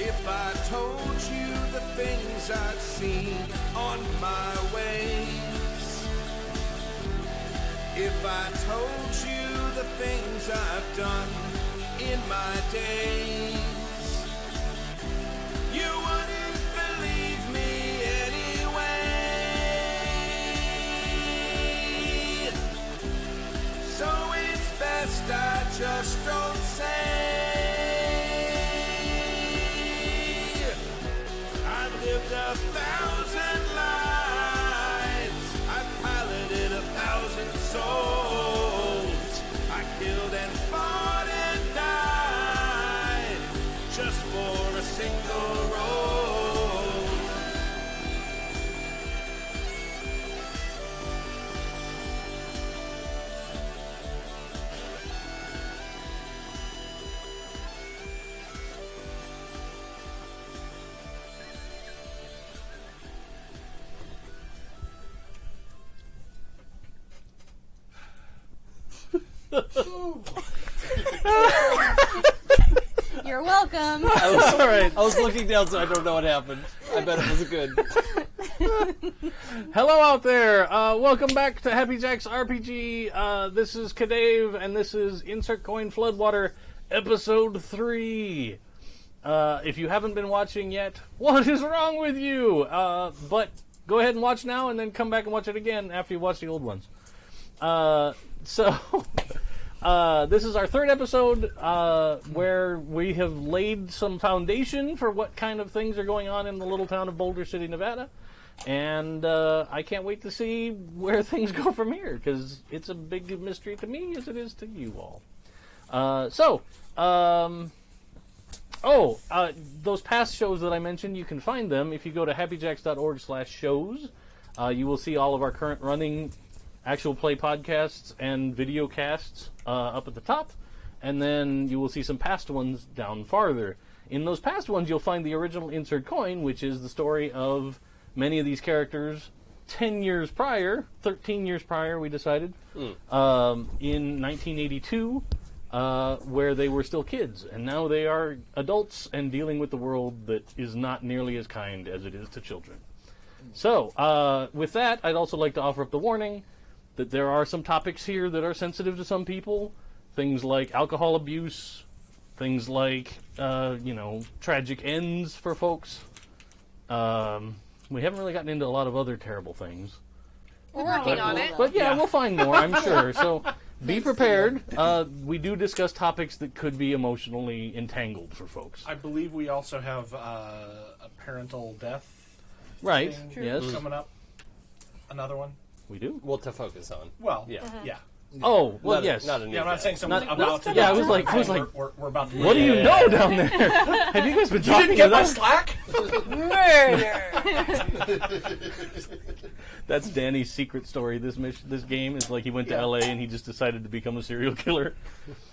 If I told you the things I've seen on my ways, if I told you the things I've done in my days, you wouldn't believe me anyway. So it's best I just don't say. Lived 1,000 lives, I piloted 1,000 souls, I killed and fought and died just for a single role. You're welcome. I was looking down, so I don't know what happened. I bet it was good. Hello out there. Welcome back to Happy Jack's RPG. This is CADave, and this is Insert Coin Floodwater, Episode 3. If you haven't been watching yet, what is wrong with you? But go ahead and watch now, and then come back and watch it again after you watch the old ones. This is our third episode where we have laid some foundation for what kind of things are going on in the little town of Boulder City, Nevada. And I can't wait to see where things go from here, because it's a big mystery to me as it is to you all. Those past shows that I mentioned, you can find them if you go to happyjacks.org/shows. You will see all of our current running actual play podcasts and video casts up at the top, and then you will see some past ones down farther. In those past ones, you'll find the original Insert Coin, which is the story of many of these characters 13 years prior, we decided, in 1982, where they were still kids, and now they are adults and dealing with the world that is not nearly as kind as it is to children. So, with that, I'd also like to offer up the warning that there are some topics here that are sensitive to some people. Things like alcohol abuse, things like, tragic ends for folks. We haven't really gotten into a lot of other terrible things. We're working on it. But yeah, we'll find more, I'm sure. So be prepared. We do discuss topics that could be emotionally entangled for folks. I believe we also have a parental death Right, thing yes. coming up. Another one. We do? Well, to focus on. Well, Yeah. yeah. Oh, well, yes. Not a new Yeah, I'm not death. saying someone's about to. Yeah, I was like, we're about to. what do you know down there? Have you guys been You talking didn't get to my them? slack? Murder. That's Danny's secret story. This game is like he went to L.A. and he just decided to become a serial killer.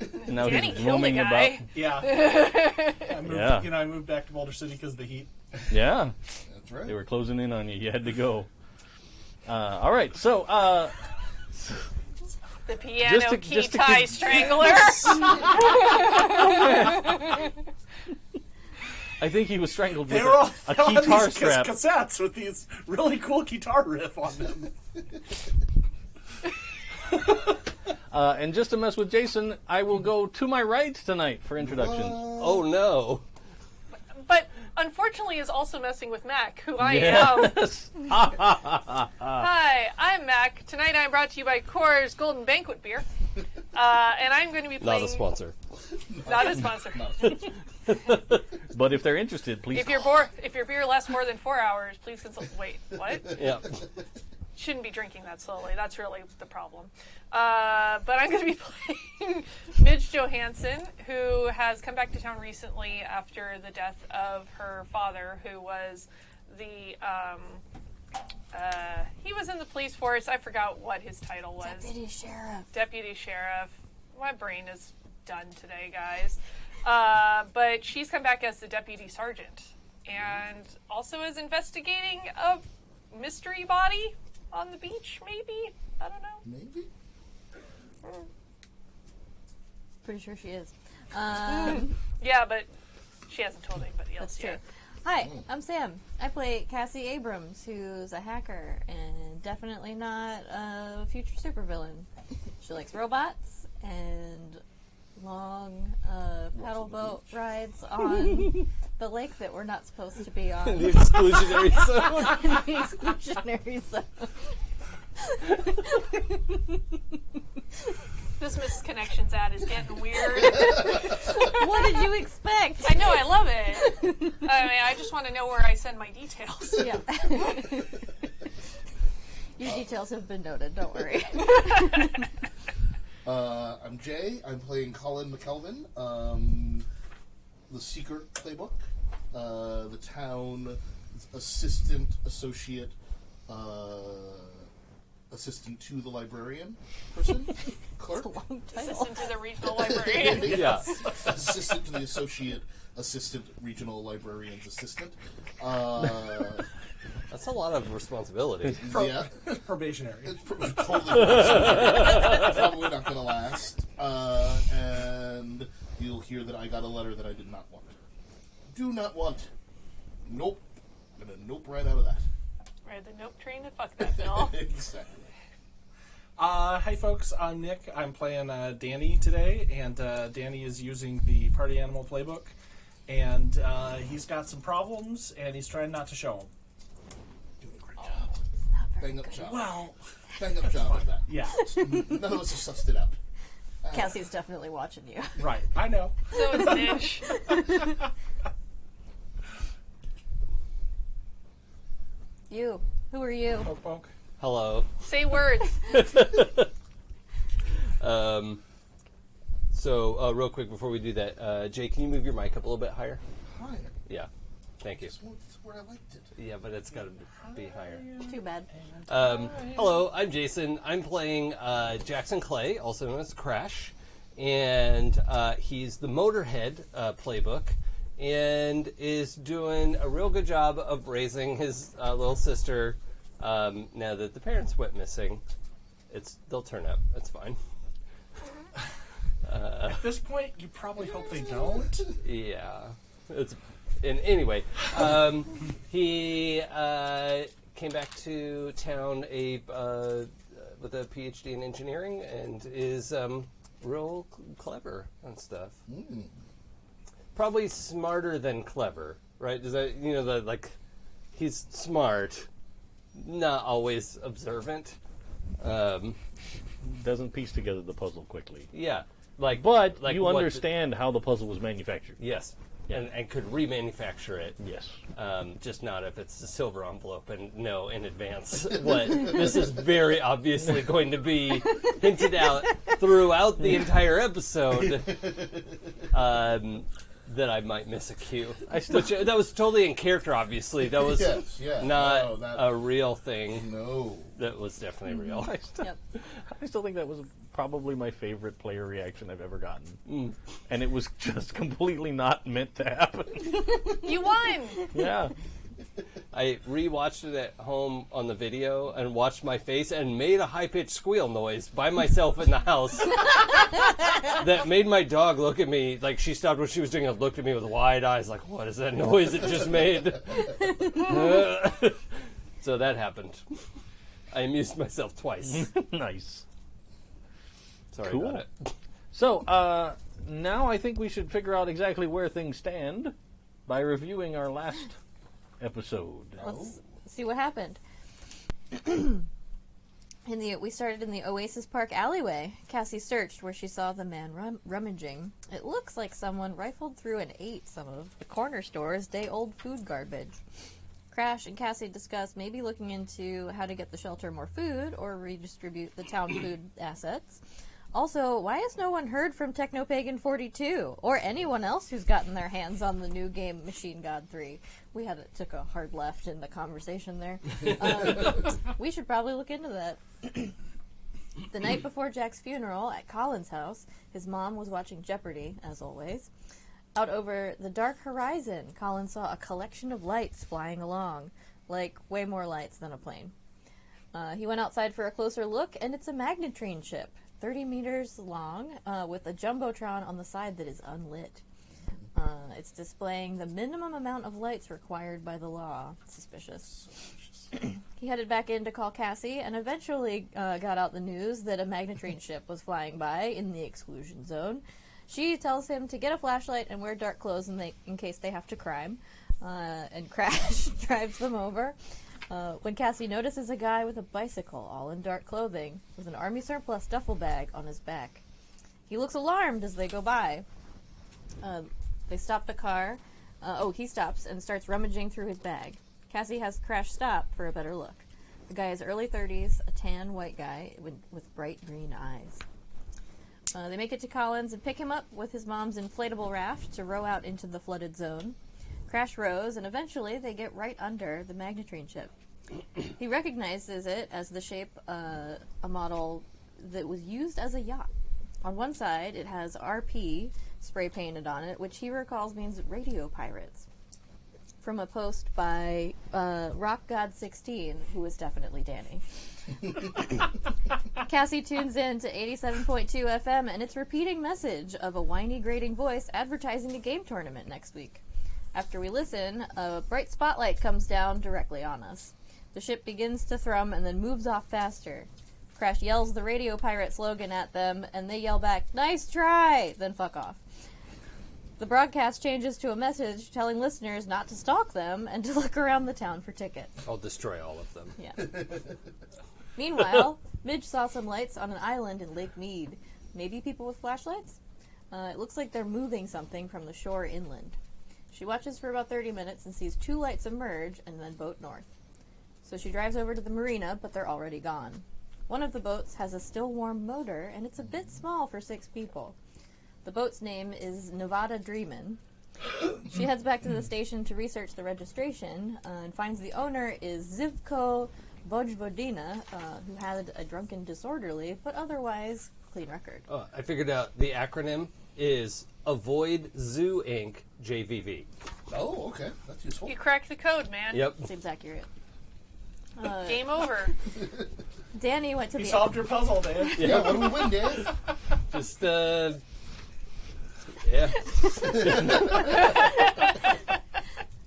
And now Danny he's killed a roaming guy. about. Yeah. I moved back to Boulder City because of the heat. Yeah, That's right. they were closing in on you. You had to go. All right, so The piano Just to key keep- tie strangler. I think he was strangled with They were all a on guitar these strap. cassettes with these really cool guitar riff on them. And just to mess with Jason, I will go to my right tonight for introduction. Oh, no. But unfortunately is also messing with Mac, who I am. Yes. Hi, I'm Mac. Tonight I'm brought to you by Coors Golden Banquet Beer. And I'm going to be playing... Not a sponsor. Not a sponsor. But if they're interested, please. If your beer lasts more than 4 hours, please consult. Wait, what? Yeah. Shouldn't be drinking that slowly. That's really the problem. But I'm going to be playing Midge Johansen, who has come back to town recently after the death of her father, who was the... he was in the police force. I forgot what his title was. Deputy Sheriff. My brain is done today, guys. But she's come back as the Deputy Sergeant. And also is investigating a mystery body on the beach, maybe? I don't know. Maybe. Pretty sure she is. Yeah, but she hasn't told anybody else That's true. yet. Hi, I'm Sam. I play Cassie Abrams, who's a hacker and definitely not a future supervillain. She likes robots and long paddle boat rides on the lake that we're not supposed to be on. The exclusionary zone. The exclusionary zone. This Mrs. Connections ad is getting weird. What did you expect? I know, I love it. I mean, I just want to know where I send my details. Yeah. Your details have been noted, don't worry. I'm Jay. I'm playing Colin McKelvy, the secret playbook, the town assistant to the librarian person, clerk. That's a long title. Assistant to the regional librarian. Yeah. Assistant to the assistant regional librarian's assistant. That's a lot of responsibility. Yeah. Probationary. It's totally probably not going to last. And you'll hear that I got a letter that I did not want. Do not want. Nope. I'm going to nope right out of that. Ride the nope train and fuck that bill. Exactly. Hi, folks. I'm Nick. I'm playing Danny today, and Danny is using the Party Animal Playbook. And he's got some problems, and he's trying not to show them. Doing a great job. Bang up job. Well, Bang up job like that. yeah. None of us have sussed it out. Cassie's definitely watching you. Right. I know. So is Midge. You. Who are you? Poke, poke. Hello. Say words. So, real quick before we do that, Jay, can you move your mic up a little bit higher? Higher. Yeah. Thank you. That's where I liked it. Yeah, but it's got to be higher. Too bad. Hello, I'm Jason. I'm playing Jackson Clay, also known as Crash, and he's the Motorhead playbook, and is doing a real good job of raising his little sister. Now that the parents went missing, they'll turn up. It's fine. At this point, you probably hope they don't. Yeah. Anyway, he came back to town with a PhD in engineering and is real clever and stuff. Mm. Probably smarter than clever, right? Does that he's smart, not always observant. Doesn't piece together the puzzle quickly. Yeah, But you understand how the puzzle was manufactured. Yes. Yeah. And could remanufacture it. Yes. Just not if it's a silver envelope and know in advance what this is very obviously going to be hinted out throughout the entire episode that I might miss a cue. That was totally in character, obviously. That was not a real thing. No. That was definitely real. Yep. I still think that was probably my favorite player reaction I've ever gotten. And it was just completely not meant to happen. You won. Yeah. I rewatched it at home on the video and watched my face and made a high-pitched squeal noise by myself in the house that made my dog look at me, like she stopped what she was doing and looked at me with wide eyes like, what is that noise it just made? So that happened. I amused myself twice. Nice. Sorry Cool. about it. So, now I think we should figure out exactly where things stand by reviewing our last episode. Let's see what happened. We started in the Oasis Park alleyway. Cassie searched where she saw the man rummaging. It looks like someone rifled through and ate some of the corner store's day-old food garbage. Crash and Cassie discussed maybe looking into how to get the shelter more food or redistribute the town food assets. Also, why has no one heard from Technopagan 42 or anyone else who's gotten their hands on the new game Machine God 3? We took a hard left in the conversation there. We should probably look into that. The night before Jack's funeral at Colin's house, his mom was watching Jeopardy, as always. Out over the dark horizon, Colin saw a collection of lights flying along, like way more lights than a plane. He went outside for a closer look, and it's a magnetrine ship. 30 meters long, with a jumbotron on the side that is unlit. It's displaying the minimum amount of lights required by the law. Suspicious. He headed back in to call Cassie and eventually got out the news that a magnetrine ship was flying by in the exclusion zone. She tells him to get a flashlight and wear dark clothes in case they have to crime. And Crash drives them over. When Cassie notices a guy with a bicycle, all in dark clothing, with an army surplus duffel bag on his back. He looks alarmed as they go by. They stop the car. He stops and starts rummaging through his bag. Cassie has Crash stop for a better look. The guy is early 30s, a tan white guy with bright green eyes. They make it to Colin's and pick him up with his mom's inflatable raft to row out into the flooded zone. Crash rows, and eventually they get right under the magnetrine ship. He recognizes it as the shape a model that was used as a yacht. On one side, it has RP spray painted on it, which he recalls means radio pirates. From a post by Rock God 16, who is definitely Danny. Cassie tunes in to 87.2 FM, and it's repeating message of a whiny, grating voice advertising a game tournament next week. After we listen, a bright spotlight comes down directly on us. The ship begins to thrum and then moves off faster. Crash yells the radio pirate slogan at them, and they yell back, "Nice try!" then fuck off. The broadcast changes to a message telling listeners not to stalk them and to look around the town for tickets. I'll destroy all of them. Yeah. Meanwhile, Midge saw some lights on an island in Lake Mead. Maybe people with flashlights? It looks like they're moving something from the shore inland. She watches for about 30 minutes and sees 2 lights emerge and then boat north. So she drives over to the marina, but they're already gone. One of the boats has a still warm motor, and it's a bit small for 6 people. The boat's name is Nevada Dreamin'. She heads back to the station to research the registration and finds the owner is Zivko Vojvodina, who had a drunken disorderly, but otherwise clean record. Oh, I figured out the acronym is Avoid Zoo Inc. JVV. Oh, okay. That's useful. You cracked the code, man. Yep. Seems accurate. Game over. Danny went to You the... solved your puzzle, Dave. Yeah, what do we win, Dave? Just, yeah.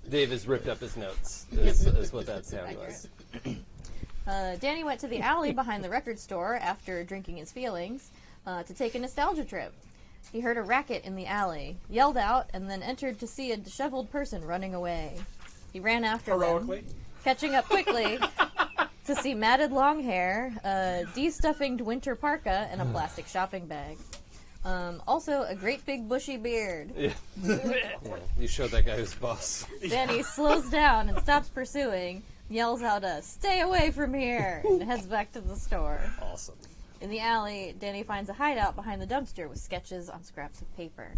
Dave has ripped up his notes, is what that sound was. Danny went to the alley behind the record store after drinking his feelings to take a nostalgia trip. He heard a racket in the alley, yelled out, and then entered to see a disheveled person running away. He ran after Heroically. them, catching up quickly to see matted long hair, a de-stuffinged winter parka, and a plastic shopping bag. Also, a great big bushy beard. Yeah. You showed that guy who's boss. Danny slows down and stops pursuing, yells out "Stay away from here!" and heads back to the store. Awesome. In the alley, Danny finds a hideout behind the dumpster with sketches on scraps of paper.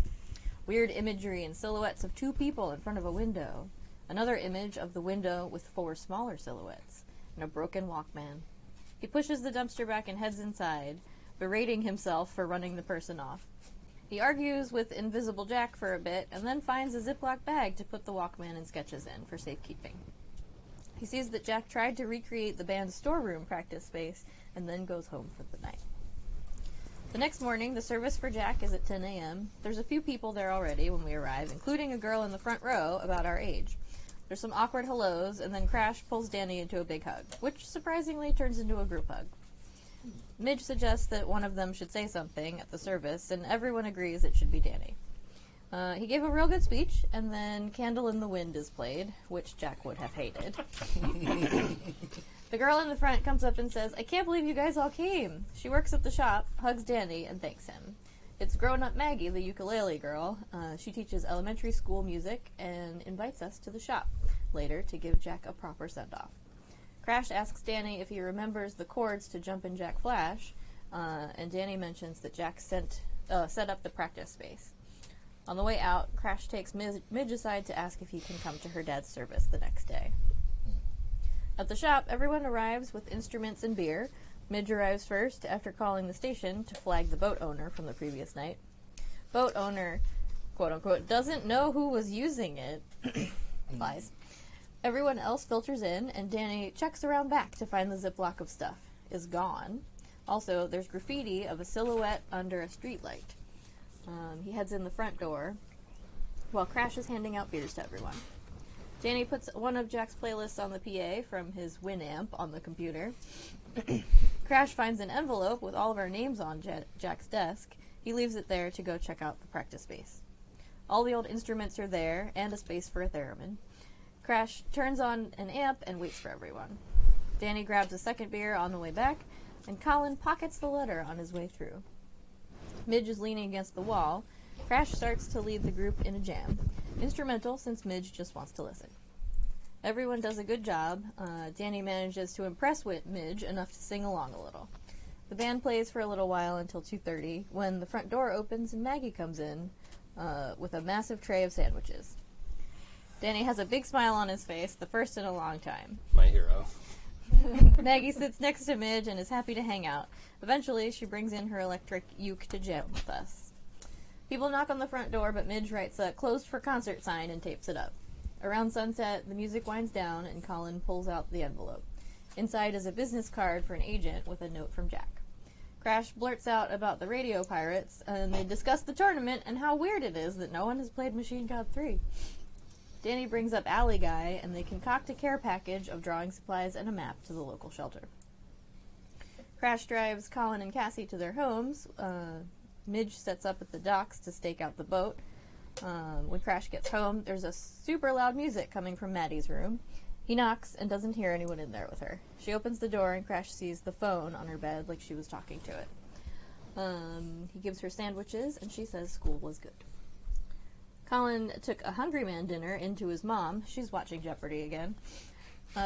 Weird imagery and silhouettes of 2 people in front of a window. Another image of the window with 4 smaller silhouettes. And a broken Walkman. He pushes the dumpster back and heads inside, berating himself for running the person off. He argues with Invisible Jack for a bit, and then finds a Ziploc bag to put the Walkman and sketches in for safekeeping. He sees that Jack tried to recreate the band's storeroom practice space, and then goes home for the night. The next morning, the service for Jack is at 10 a.m. There's a few people there already when we arrive, including a girl in the front row about our age. There's some awkward hellos, and then Crash pulls Danny into a big hug, which surprisingly turns into a group hug. Midge suggests that one of them should say something at the service, and everyone agrees it should be Danny. He gave a real good speech, and then Candle in the Wind is played, which Jack would have hated. The girl in the front comes up and says, "I can't believe you guys all came." She works at the shop, hugs Danny, and thanks him. It's grown-up Maggie, the ukulele girl. She teaches elementary school music and invites us to the shop later to give Jack a proper send-off. Crash asks Danny if he remembers the chords to Jumpin' Jack Flash, and Danny mentions that Jack set up the practice space. On the way out, Crash takes Midge aside to ask if he can come to her dad's service the next day. At the shop, everyone arrives with instruments and beer. Midge arrives first after calling the station to flag the boat owner from the previous night. Boat owner, quote-unquote, doesn't know who was using it. Lies. Everyone else filters in, and Danny checks around back to find the Ziploc of stuff is gone. Also, there's graffiti of a silhouette under a streetlight. He heads in the front door, while Crash is handing out beers to everyone. Danny puts one of Jack's playlists on the PA from his Winamp on the computer. Crash finds an envelope with all of our names on Jack's desk. He leaves it there to go check out the practice space. All the old instruments are there, and a space for a theremin. Crash turns on an amp and waits for everyone. Danny grabs a second beer on the way back, and Colin pockets the letter on his way through. Midge is leaning against the wall. Crash starts to lead the group in a jam. Instrumental, since Midge just wants to listen. Everyone does a good job. Danny manages to impress Midge enough to sing along a little. The band plays for a little while until 2:30, when the front door opens and Maggie comes in with a massive tray of sandwiches. Danny has a big smile on his face, the first in a long time. My hero. Maggie sits next to Midge and is happy to hang out. Eventually, she brings in her electric uke to jam with us. People knock on the front door, but Midge writes a closed for concert sign and tapes it up. Around sunset, the music winds down and Colin pulls out the envelope. Inside is a business card for an agent with a note from Jack. Crash blurts out about the radio pirates, and they discuss the tournament and how weird it is that no one has played Machine God 3. Danny brings up Alley Guy, and they concoct a care package of drawing supplies and a map to the local shelter. Crash drives Colin and Cassie to their homes. Midge sets up at the docks to stake out the boat. When Crash gets home, there's a super loud music coming from Maddie's room. He knocks and doesn't hear anyone in there with her. She opens the door and Crash sees the phone on her bed like she was talking to it. He gives her sandwiches and she says school was good. Colin took a Hungry Man dinner into his mom. She's watching Jeopardy again.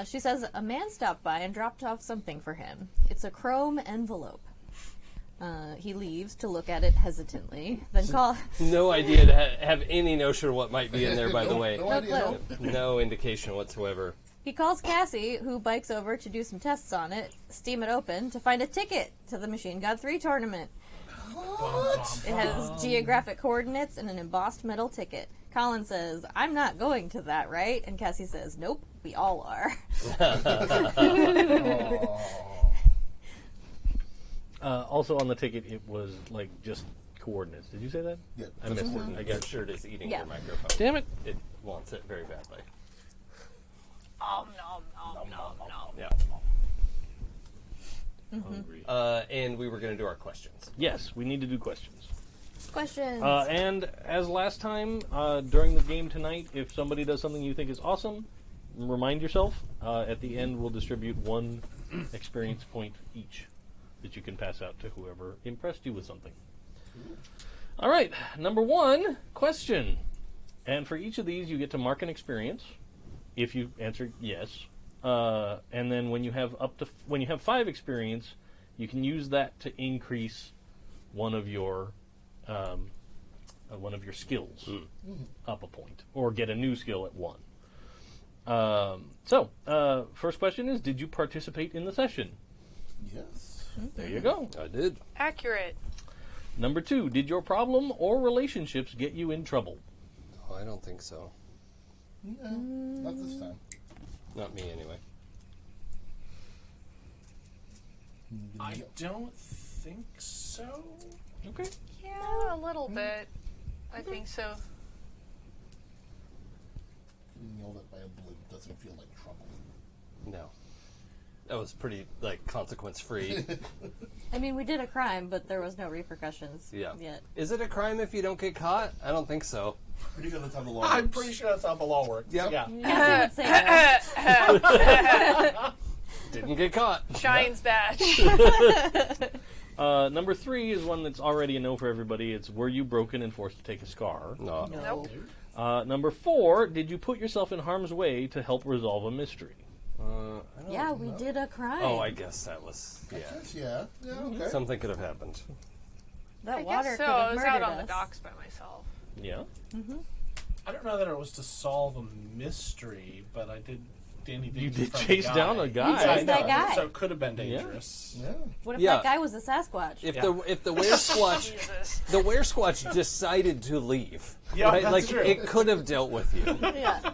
She says a man stopped by and dropped off something for him. It's a chrome envelope. He leaves to look at it hesitantly. Then No idea to have any notion of what might be in there, by the way. No idea. No indication whatsoever. He calls Cassie, who bikes over to do some tests on it, steam it open, to find a ticket to the Machine God 3 tournament. What? It has geographic coordinates and an embossed metal ticket. Colin says, "I'm not going to that, right?" And Cassie says, "Nope, we all are." Also on the ticket, it was like just coordinates. Did you say that? Yeah, I missed it. I got sure it is eating Yeah. your microphone. Damn it. It wants it very badly. Nom, nom, nom. Yeah. Hungry. And we were going to do our questions. Yes, we need to do questions. Questions. And as last time, during the game tonight, if somebody does something you think is awesome, remind yourself. At the end, we'll distribute one experience point each that you can pass out to whoever impressed you with something. All right, number one, question. And for each of these, you get to mark an experience if you answer yes. And then when you have when you have 5 experience, you can use that to increase one of your skills up a point, or get a new skill at 1. First question is: did you participate in the session? Yes. There you go. I did. Accurate. Number 2: did your problem or relationships get you in trouble? Oh, I don't think so. Yeah, not this time. Not me, anyway. I don't think so. Okay. Yeah, a little bit. I think so. Getting yelled at by a blimp doesn't feel like trouble. No. That was pretty, consequence-free. I mean, we did a crime, but there was no repercussions Yeah. yet. Is it a crime if you don't get caught? I don't think so. Pretty sure that's how the law I'm works. pretty sure that's how the law works. Yep. Yeah. Cassie would say that. Didn't get caught. Shine's badge. Number 3 is one that's already a no for everybody. It's: were you broken and forced to take a scar? No. Nope. Number 4: did you put yourself in harm's way to help resolve a mystery? I don't Yeah, we did a crime. Oh, I guess that was, yeah. Yes, yeah. Yeah, okay. Something could have happened. That I water guess could so. have I was murdered out on us. the docks by myself. Yeah. I don't know that it was to solve a mystery, but I did. Danny did You did confront chase the guy. down a guy. You chased that guy. So it could have been dangerous. Yeah. What if Yeah. that guy was a Sasquatch? If Yeah. the Were-Squatch Jesus. the Were-Squatch decided to leave, Yeah, right? that's Like true. it could have dealt with you. Yeah.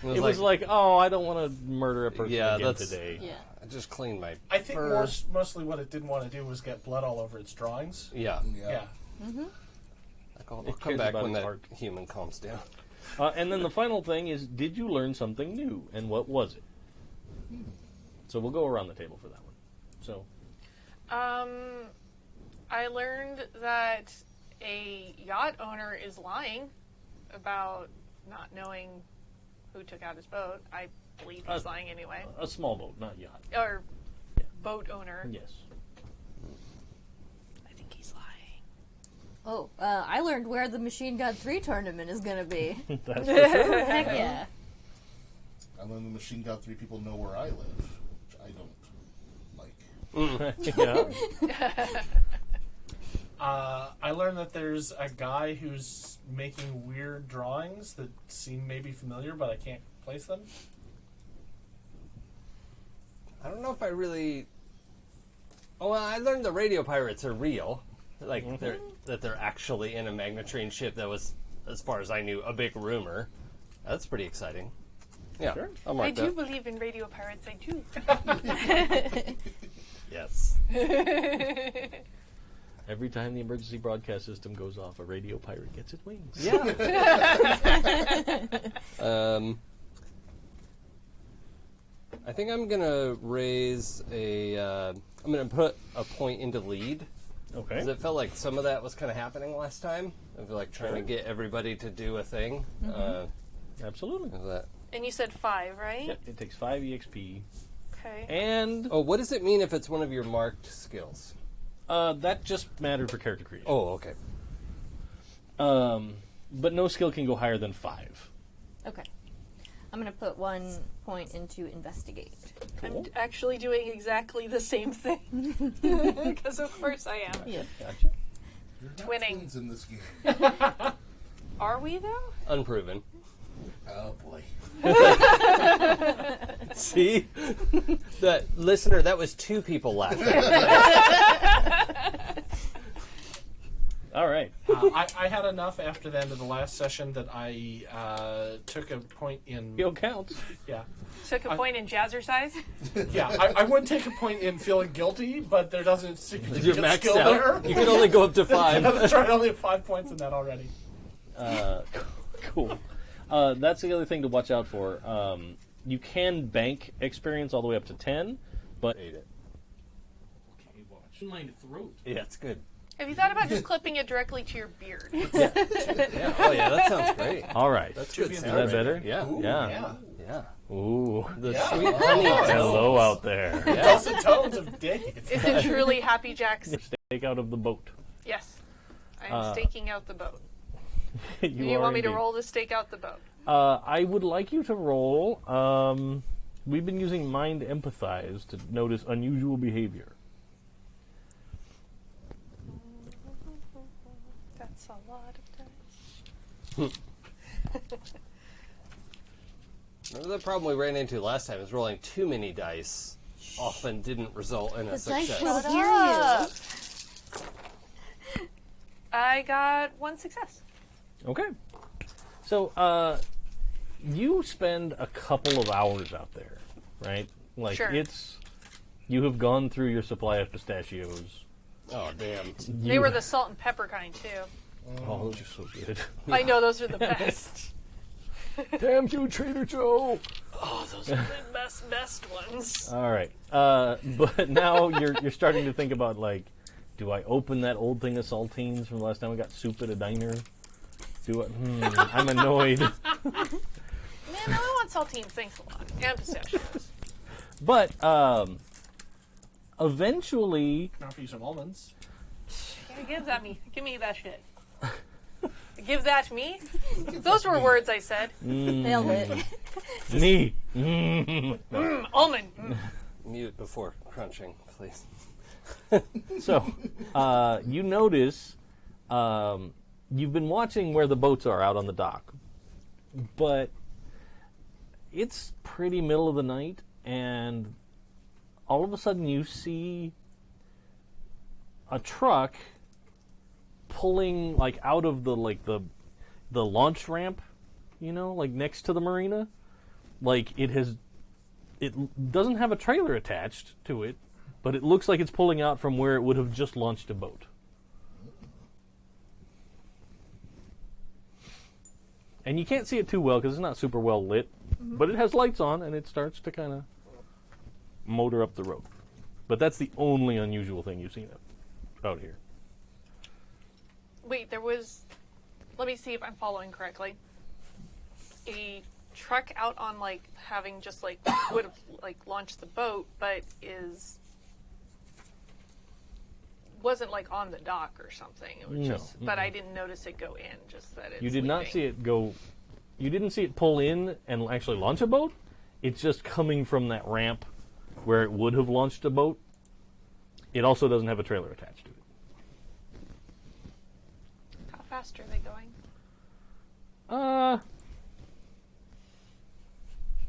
It was like, oh, I don't want to murder a person again today. Yeah. I just cleaned my I think fur. mostly what it didn't want to do was get blood all over its drawings. Yeah. Yeah. I'll It come cares back about when its that art. human calms down. And then the final thing is, did you learn something new, and what was it? So we'll go around the table for that one. So, I learned that a yacht owner is lying about not knowing who took out his boat. I believe he's lying anyway. a small boat, not yacht. Or boat owner. Yes. I think he's lying. Oh, I learned where the Machine God 3 tournament is going to be. That's for sure. Heck yeah. And then the Machine God 3 people know where I live, which I don't like. Yeah. I learned that there's a guy who's making weird drawings that seem maybe familiar, but I can't place them. I don't know if I really. Oh, well, I learned the radio pirates are real. Like, they're actually in a magnetrine ship that was, as far as I knew, a big rumor. That's pretty exciting. Yeah, Sure. I'll mark I that. do believe in radio pirates. I do. Yes. Every time the emergency broadcast system goes off, a radio pirate gets its wings. Yeah. I think I'm gonna raise a. I'm gonna put a point into lead. Okay. Because it felt like some of that was kind of happening last time. Of like trying to get everybody to do a thing. Absolutely. Is that? And you said 5, right? Yep, it takes 5 EXP. Okay. And Oh, what does it mean if it's one of your marked skills? that just mattered for character creation. Oh, okay. But no skill can go higher than 5. Okay. I'm going to put 1 point into investigate. I'm actually doing exactly the same thing. Because of course I am. Yeah. Gotcha. You're not Twinning. twins in this game. Are we though? Unproven. Oh boy. See? That listener, that was 2 people laughing. All right. I had enough after the end of the last session that I took a point in. Skill counts. Yeah. Took a point in jazzercise. Yeah, I would take a point in feeling guilty, but there doesn't seem to be You're a maxed skill out. there. You can only go up to 5. That's right, I only have 5 points in that already. Cool. That's the other thing to watch out for. You can bank experience all the way up to 10, but Ate it. okay, watch my throat. Yeah, it's good. Have you thought about just clipping it directly to your beard? Yeah. Oh, yeah, that sounds great. All right. That's good. be Is sound. that better? Yeah. Yeah. Yeah. Ooh. The Yeah. sweet honey. Hello out there. Dulcet tones of Dave. Is it truly Happy Jack's? Stake out of the boat. Yes. I'm staking out the boat. you Do you are want me to indeed. roll to stake out the boat? I would like you to roll. We've been using Mind Empathize to notice unusual behavior. That's a lot of dice. Remember the problem we ran into last time is rolling too many dice often didn't result in a The dice success. will hear you. I got 1 success. Okay. So, you spend a couple of hours out there, right? Like, Sure. you have gone through your supply of pistachios. Oh, damn. They were the salt and pepper kind, too. Oh, those are so good. I know, those are the best. Damn you, Trader Joe! Oh, those are the best ones. All right. But now you're starting to think about, like, do I open that old thing of saltines from the last time we got soup at a diner? I'm annoyed. Man, I want saltines, thanks a lot. And pistachios. But, eventually, Can offer you some almonds. Yeah, give that me. Give me that shit. Give that me? Those were words I said. Nailed it. me. Almond. Mute before crunching, please. So, you notice you've been watching where the boats are out on the dock, but it's pretty middle of the night, and all of a sudden you see a truck pulling like out of the launch ramp, like next to the marina, like it doesn't have a trailer attached to it, but it looks like it's pulling out from where it would have just launched a boat. And you can't see it too well because it's not super well lit, but it has lights on and it starts to kind of motor up the road. But that's the only unusual thing you've seen out here. Wait, there was. Let me see if I'm following correctly. A truck out on like having just like would have like launched the boat, but wasn't like on the dock or something. It was No. just, but I didn't notice it go in. Just that it's. You did not leaving. see it go. You didn't see it pull in and actually launch a boat. It's just coming from that ramp where it would have launched a boat. It also doesn't have a trailer attached to it. How fast are they going?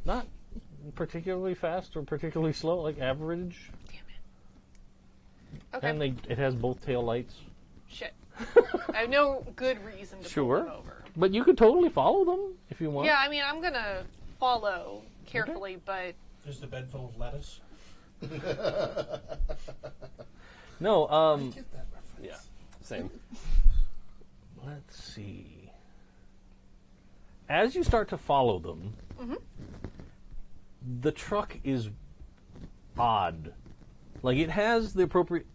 Not particularly fast or particularly slow, like average. Okay. And it has both tail lights. Shit. I have no good reason to pull them over. But you could totally follow them if you want. Yeah, I mean, I'm gonna follow carefully, but There's the bed full of lettuce. No, Get that reference. Yeah, same. let's see. As you start to follow them, the truck is odd. Like, it has the appropriate...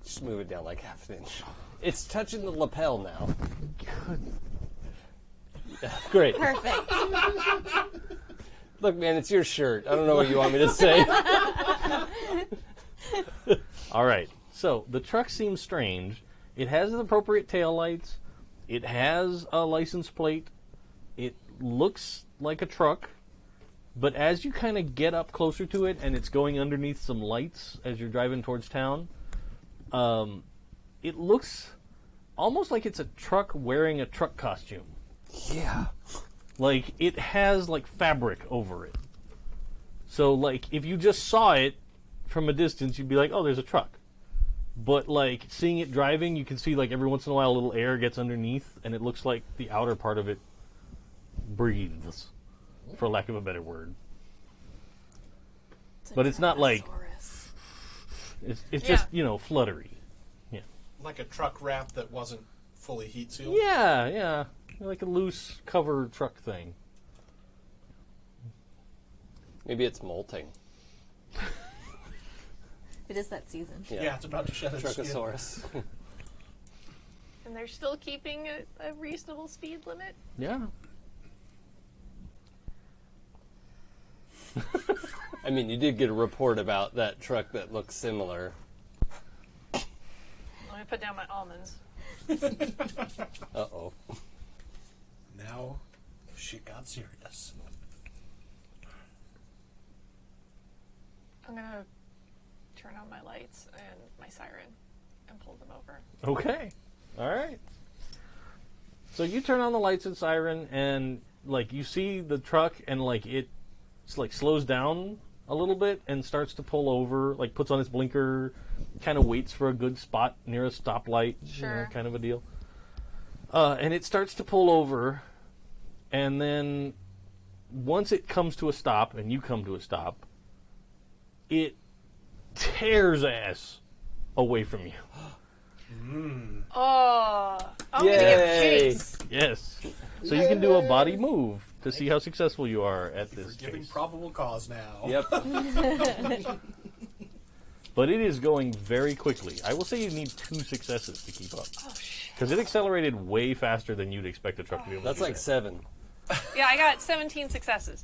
Just move it down like half an inch. It's touching the lapel now. Great. Perfect. Look, man, it's your shirt. I don't know what you want me to say. All right. So the truck seems strange. It has the appropriate taillights. It has a license plate. It looks like a truck. But as you kind of get up closer to it and it's going underneath some lights as you're driving towards town, it looks almost like it's a truck wearing a truck costume. Yeah. Like, it has, like, fabric over it. So, like, if you just saw it from a distance, you'd be like, oh, there's a truck. But, like, seeing it driving, you can see, like, every once in a while a little air gets underneath, and it looks like the outer part of it breathes, for lack of a better word. But it's not like... It's just, you know, fluttery. Yeah. Like a truck wrap that wasn't fully heat sealed? Yeah, yeah. Like a loose cover truck thing. Maybe it's molting. It is that season. Yeah, it's about to shed its skin. Truckosaurus. and they're still keeping a reasonable speed limit. Yeah. I mean, you did get a report about that truck that looks similar. Let me put down my almonds. Uh-oh. Now, shit got serious. I'm gonna turn on my lights and my siren and pull them over. Okay. All right. So you turn on the lights and siren, and like you see the truck, and like it's like slows down a little bit and starts to pull over. Like puts on its blinker, kind of waits for a good spot near a stoplight, Sure. kind of a deal. And it starts to pull over, and then once it comes to a stop, and you come to a stop, it tears ass away from you. Oh, I'm gonna Yay. get chase. Yes. So you can do a body move to see how successful you are at this We're giving chase. probable cause now. Yep. But it is going very quickly. I will say you need 2 successes to keep up. Oh shit. Because it accelerated way faster than you'd expect a truck to be able That's to do like that. 7. Yeah, I got 17 successes.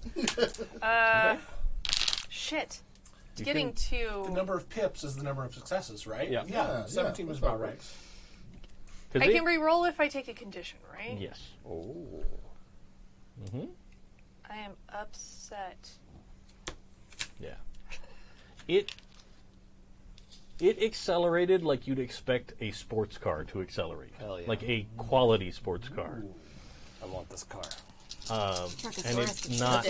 Shit. You Getting can- The to. number of pips is the number of successes, right? Yeah. Yeah, 17 was that's about about right. 'cause I they- can re-roll if I take a condition, right? Yes. Oh. Hmm. I am upset. Yeah. It accelerated like you'd expect a sports car to accelerate. Hell yeah. Like a quality sports car. I want this car. And it's not...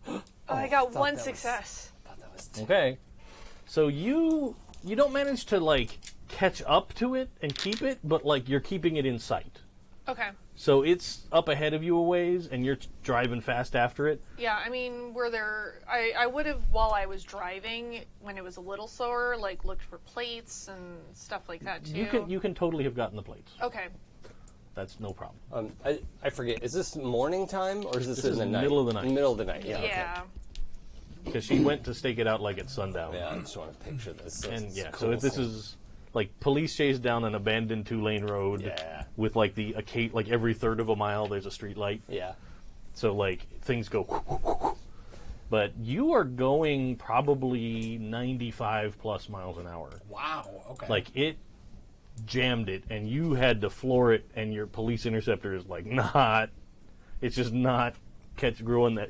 Oh, I got thought one that was- success. I thought that was 2. Okay. So you don't manage to, like, catch up to it and keep it, but, like, you're keeping it in sight. Okay. So it's up ahead of you a ways, and you're driving fast after it. Yeah, I mean, were there... I would have, while I was driving, when it was a little slower, like, looked for plates and stuff like that, too. You can totally have gotten the plates. Okay. That's no problem. I forget. Is this morning time or is this in the night? Middle of the night. Middle of the night. Yeah. Yeah. Because she went to stake it out like at sundown. Okay. Yeah. I just want to picture this. So And it's yeah, cool. so this is like police chase down an abandoned 2-lane road. Yeah. With like like every third of a mile there's a street light. Yeah. So like things go. But you are going probably 95 plus miles an hour. Wow. Okay. Like it jammed it, and you had to floor it, and your police interceptor is like it's just not growing that,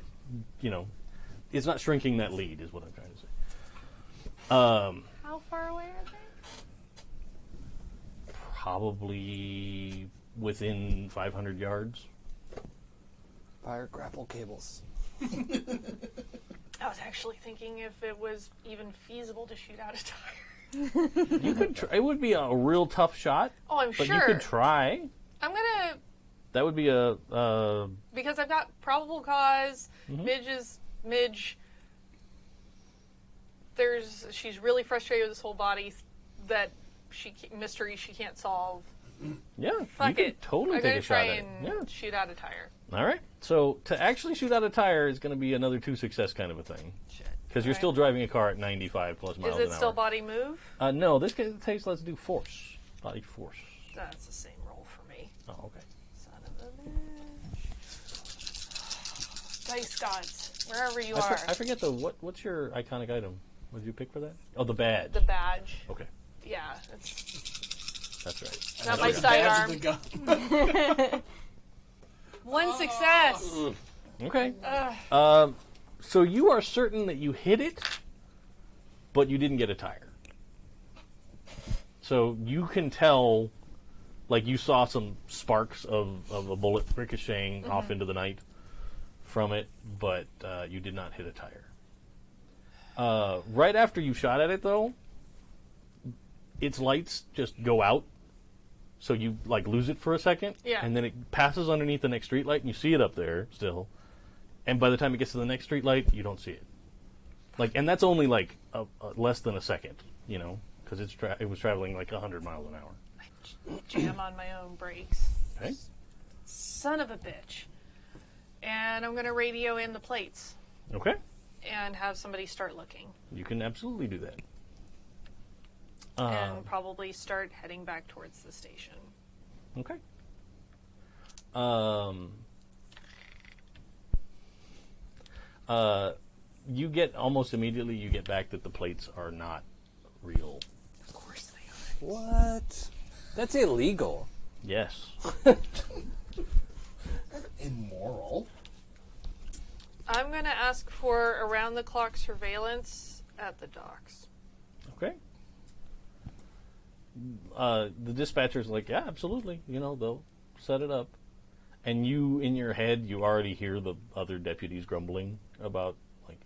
it's not shrinking that lead is what I'm trying to say. How far away are they? Probably within 500 yards. Fire grapple cables. I was actually thinking if it was even feasible to shoot out a tire. You could it would be a real tough shot. Oh, I'm but sure. you could try. I'm gonna... That would be a Because I've got probable cause, Midge. She's really frustrated with this whole body that mystery she can't solve. yeah. Fuck you could it. totally I'm take gonna a shot try at it. and Yeah. shoot out a tire. All right. So to actually shoot out a tire is going to be another 2 success kind of a thing. Shit. Because you're Alright. still driving a car at 95 plus miles Is an it hour. still body move? No, this takes, let's do force. Body force. That's the same roll for me. Oh, okay. Son of a bitch. Dice gods, wherever you I are. forget what's your iconic item? What did you pick for that? Oh, the badge. The badge. Okay, Yeah, it's that's right. not my Badge sidearm. of the gun. One success. Okay. Ugh. So you are certain that you hit it, but you didn't get a tire. So you can tell, like you saw some sparks of a bullet ricocheting off into the night from it, but you did not hit a tire. Right after you shot at it, though, its lights just go out. So you like lose it for a second, Yeah. and then it passes underneath the next street light, and you see it up there still. And by the time it gets to the next street light, you don't see it. Like, and that's only like less than a second, because it was traveling like 100 miles an hour. I jam on my own brakes. Okay. Son of a bitch. And I'm going to radio in the plates Okay. and have somebody start looking. You can absolutely do that. And probably start heading back towards the station. Okay. You get almost immediately. You get back that the plates are not real. Of course they are. What? That's illegal. Yes. Immoral. I'm going to ask for around-the-clock surveillance at the docks. Okay. The dispatcher's like, yeah, absolutely. They'll set it up. And you, in your head, you already hear the other deputies grumbling about, like,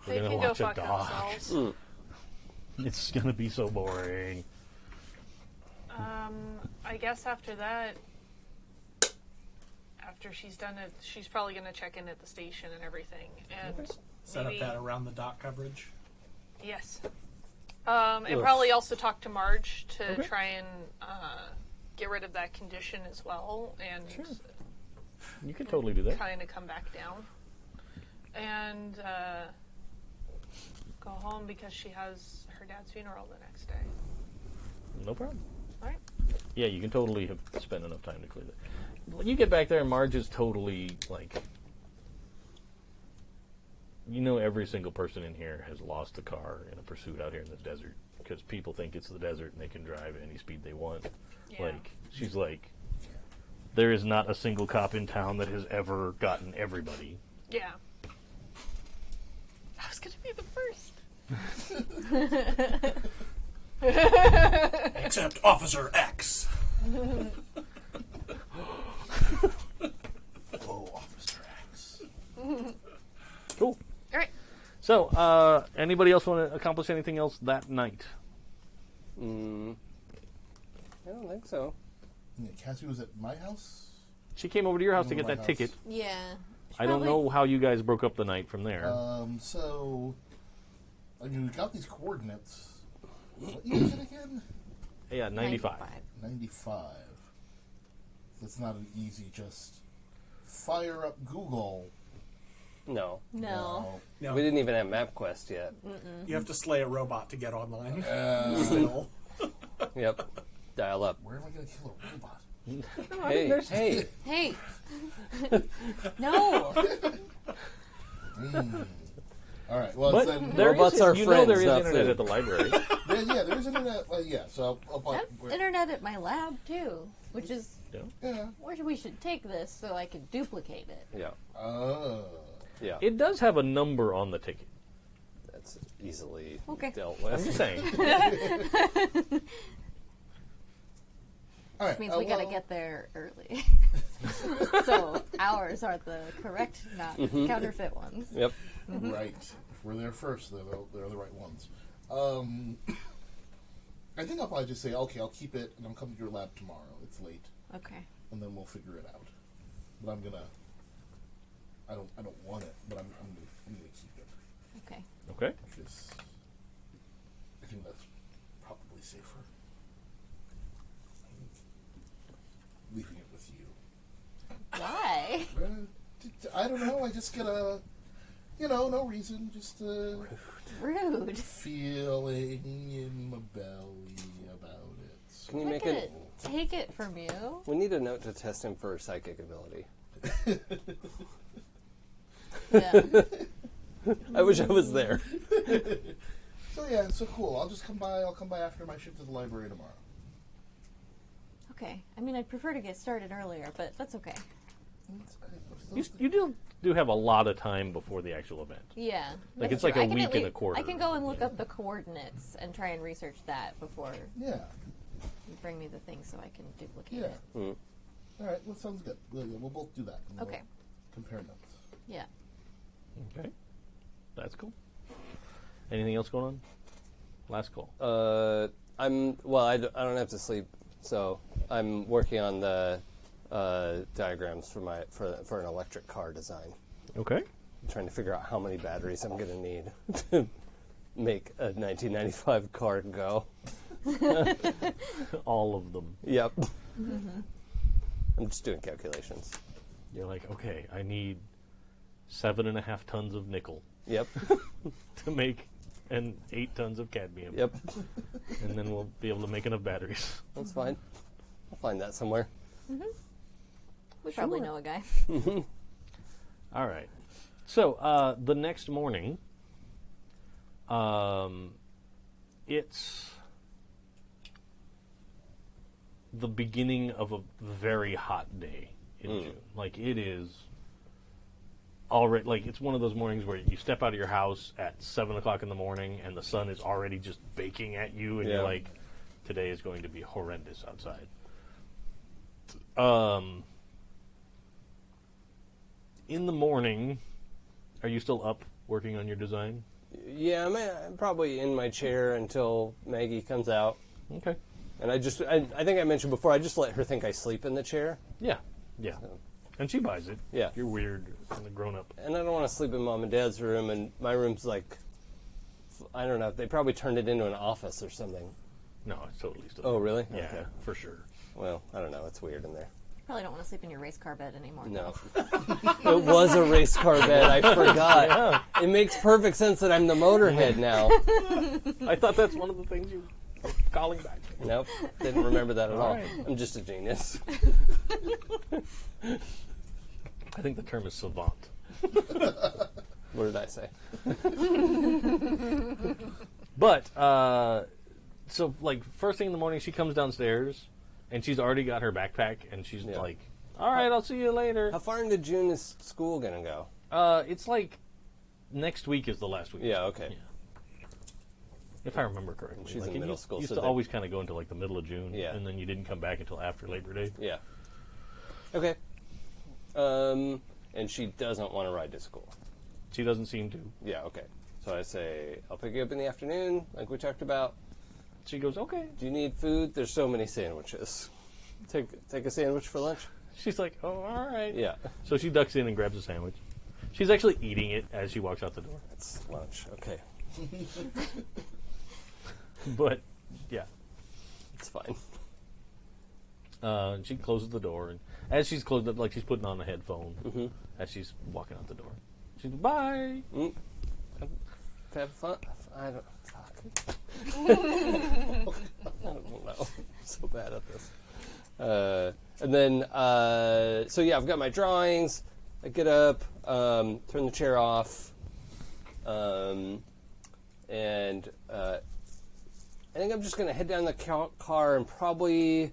we're They going can to go watch a fuck dock. themselves. It's going to be so boring. I guess after that, after she's done it, she's probably going to check in at the station and everything. And Set maybe, up that around the dock coverage. Yes. And probably also talk to Marge to Okay. try and get rid of that condition as well, and You can totally do that. kind of come back down. And go home because she has her dad's funeral the next day. No problem. All right? Yeah, you can totally have spent enough time to clear that. When you get back there, Marge is totally, like... every single person in here has lost a car in a pursuit out here in the desert because people think it's the desert and they can drive at any speed they want. Yeah. Like, she's like, there is not a single cop in town that has ever gotten everybody. Yeah. I was going to be the first. Except Officer X. Oh, Officer X. Cool. All right. So, anybody else want to accomplish anything else that night? I don't think so. Yeah, Cassie was at my house. She came over to your house to get My that house. ticket. Yeah. I don't know how you guys broke up the night from there. So, I mean, we got these coordinates. What year is it again? Yeah, 95. 95. That's not an easy just fire up Google. No. No. No, We didn't even have MapQuest yet. you have to slay a robot to get online. Still. Yep. Dial up. Where am I going to kill a robot? Hey. Hey. No. All right. Well, But then, there robots is, are you know there friends, is not internet food. at the library. yeah, there's internet. Well, yeah, so I'll buy. That's internet at my lab too, which is Yeah. where we should take this so I can duplicate it. Yeah. Yeah. It does have a number on the ticket. That's easily Okay. dealt I'm with. just saying. All right. Means we gotta well, get there early. So ours are the correct, not counterfeit ones. Yep. Right. If we're there first, they're the right ones. I think I'll probably just say, okay, I'll keep it, and I'll come to your lab tomorrow. It's late, Okay. and then we'll figure it out. But I'm gonna. I don't want it, but I'm gonna keep it Okay. Okay. because I think that's probably safer. Leaving it with you. Why? I don't know. I just get a, no reason, just a Rude. feeling in my belly about it. Can you I'm make gonna it? take it from you. We need a note to test him for psychic ability. Yeah. I wish I was there. So yeah, so cool. I'll just come by. I'll come by after my shift at the library tomorrow. Okay. I mean, I'd prefer to get started earlier, but that's okay. You do have a lot of time before the actual event. Yeah. Like, that's it's like true. a I can week at and a least- quarter. I can go and look up the coordinates and try and research that before Yeah, you bring me the thing so I can duplicate yeah. it. All right, well, sounds good. We'll both do that. And we'll Okay. compare notes. Yeah. Okay. That's cool. Anything else going on? Last call. I don't have to sleep, so I'm working on the diagrams for an electric car design. Okay. I'm trying to figure out how many batteries I'm going to need to make a 1995 car go. All of them. Yep. I'm just doing calculations. You're like, okay, I need 7.5 tons of nickel Yep. to make and 8 tons of cadmium. Yep. And then we'll be able to make enough batteries. That's fine. I'll find that somewhere. We probably know a guy. All right. So the next morning, it's the beginning of a very hot day in June. Like, it is already, like, it's one of those mornings where you step out of your house at 7 o'clock in the morning and the sun is already just baking at you, and Yeah. you're like, today is going to be horrendous outside. In the morning, are you still up working on your design? Yeah, I'm probably in my chair until Maggie comes out. Okay. And I think I mentioned before, I just let her think I sleep in the chair. Yeah. Yeah. And she buys it. Yeah. You're weird and a grown up. And I don't want to sleep in Mom and Dad's room, and my room's like, I don't know, they probably turned it into an office or something. No, it's totally still. Oh, really? Yeah, Okay. for sure. Well, I don't know, it's weird in there. Probably don't want to sleep in your race car bed anymore. No. It was a race car bed, I forgot. Yeah. It makes perfect sense that I'm the Motorhead now. I thought that's one of the things you were calling back. Nope, didn't remember that at all. right. I'm just a genius. I think the term is savant. What did I say? But, so, like, first thing in the morning, she comes downstairs, and she's already got her backpack, and she's Yeah. like, all right, I'll see you later. How far into June is school going to go? It's like next week is the last week. Yeah, okay. If I remember correctly. She's like, in it middle used, school, used so to they- always kind of go into, like, the middle of June, Yeah. and then you didn't come back until after Labor Day. Yeah. Okay. And she doesn't want to ride to school. She doesn't seem to. Yeah, okay. So I say, I'll pick you up in the afternoon, like we talked about. She goes, okay. Do you need food? There's so many sandwiches. take a sandwich for lunch? She's like, oh, all right. Yeah. So she ducks in and grabs a sandwich. She's actually eating it as she walks out the door. It's lunch. Okay. But, yeah. It's fine. She closes the door, and as she's closing it, like she's putting on the headphone as she's walking out the door. She's bye. Have fun. I don't. Fuck. I don't know. I'm so bad at this. And then, so yeah, I've got my drawings. I get up, turn the chair off, and I think I'm just going to head down the car and probably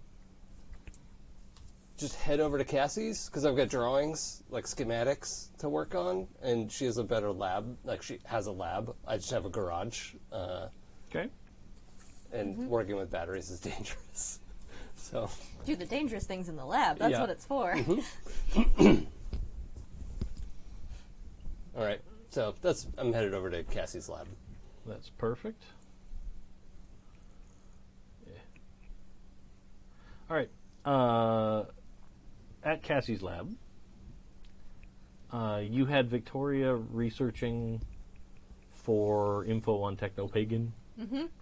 just head over to Cassie's, because I've got drawings, like schematics, to work on, and she has a better lab. Like, she has a lab. I just have a garage. Okay. And working with batteries is dangerous. So Do the dangerous things in the lab. That's what it's for. All right. So I'm headed over to Cassie's lab. That's perfect. Yeah. All right. At Cassie's lab, you had Victoria researching for info on Technopagan,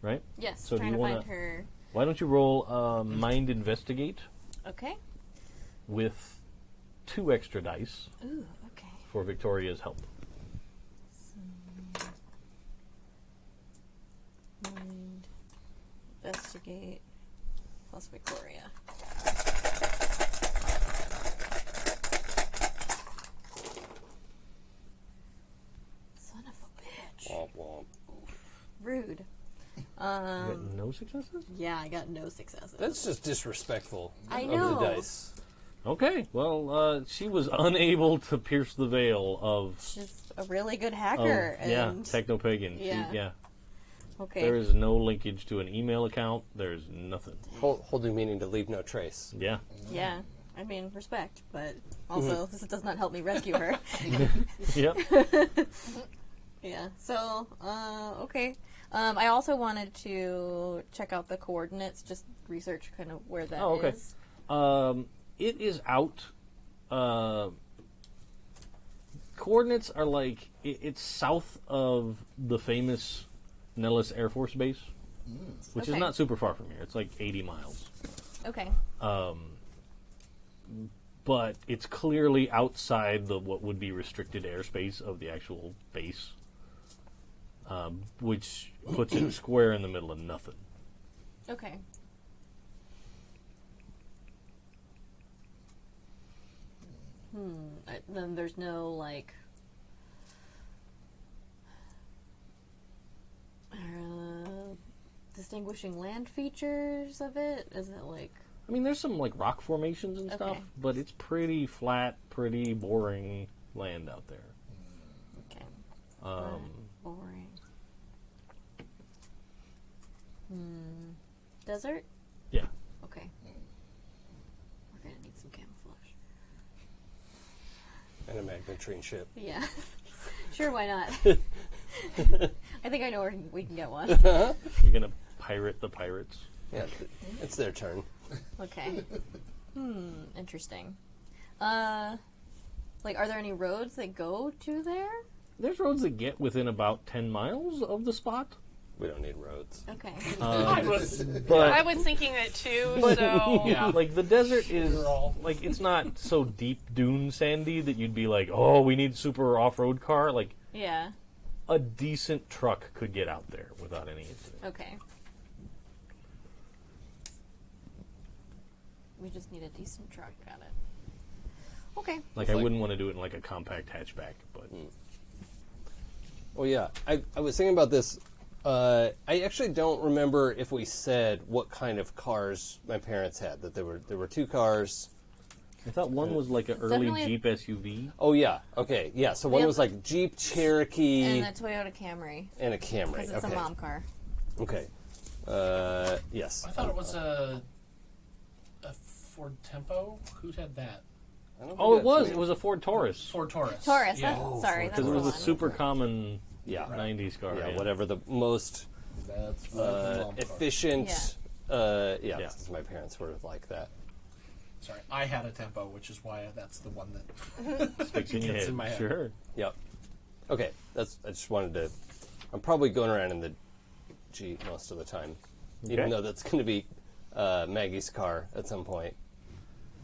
right? Yes, So do trying you to wanna- find her. Why don't you roll Mind Investigate Okay. with 2 extra dice Ooh, okay. for Victoria's help? Mind investigate plus Victoria. Son of a bitch. Womp womp. Rude. You got no successes? Yeah, I got no successes. That's just disrespectful I of know. the dice. Okay, well, she was unable to pierce the veil of She's a really good hacker. yeah, and Technopagan. Yeah. Yeah. Okay. There is no linkage to an email account. There's nothing. Holding meaning to leave no trace. Yeah. Yeah. I mean, respect, but also this does not help me rescue her. Yep. Yeah. So, okay. I also wanted to check out the coordinates, just research kind of where that is. Oh, okay. It is out. Coordinates are like it's south of the famous Nellis Air Force Base, which is Okay. not super far from here. It's like 80 miles. Okay. But it's clearly outside the what would be restricted airspace of the actual base, which puts it square in the middle of nothing. Okay. Then there's no, like, distinguishing land features of it? Is it like... I mean, there's some like rock formations and stuff, Okay. but it's pretty flat, pretty boring land out there. Okay. Boring. Desert? Yeah. Okay. We're gonna need some camouflage. And a magnetrine ship. Yeah. Sure, why not? I think I know where we can get one. You're gonna pirate the pirates. Yeah, it's their turn. Okay. Interesting. Like, are there any roads that go to there? There's roads that get within about 10 miles of the spot. We don't need roads. Okay. I But was thinking it too, so Yeah. like the desert is We're all- like it's not so deep dune sandy that you'd be like, oh, we need super off-road car. Like Yeah. a decent truck could get out there without any incident. Okay. We just need a decent truck. Got it. Okay. Like I wouldn't want to do it in like a compact hatchback, but Well, yeah, I was thinking about this. I actually don't remember if we said what kind of cars my parents had. That there were 2 cars. I thought one was like an early definitely a- Jeep SUV. Oh yeah, okay, yeah. So one Yeah. was like Jeep Cherokee And a Toyota Camry. and a Camry. Because it's Okay, a mom car. okay. Yes. I thought it was a Ford Tempo. Who had that? I don't Oh, think it was. that's It was a Ford Taurus. Ford Taurus. Taurus. Yeah. Sorry, that's Because the it was one. a super common Yeah. 90s car. Yeah, whatever the most That's my mom car. efficient. Yeah. Yeah, Yeah. 'cause my parents were like that. Sorry, I had a tempo, which is why that's the one that Sticks in your gets head. in my head. Sure. Yep. Okay, I just wanted to. I'm probably going around in the G most of the time, even though that's going to be Maggie's car at some point.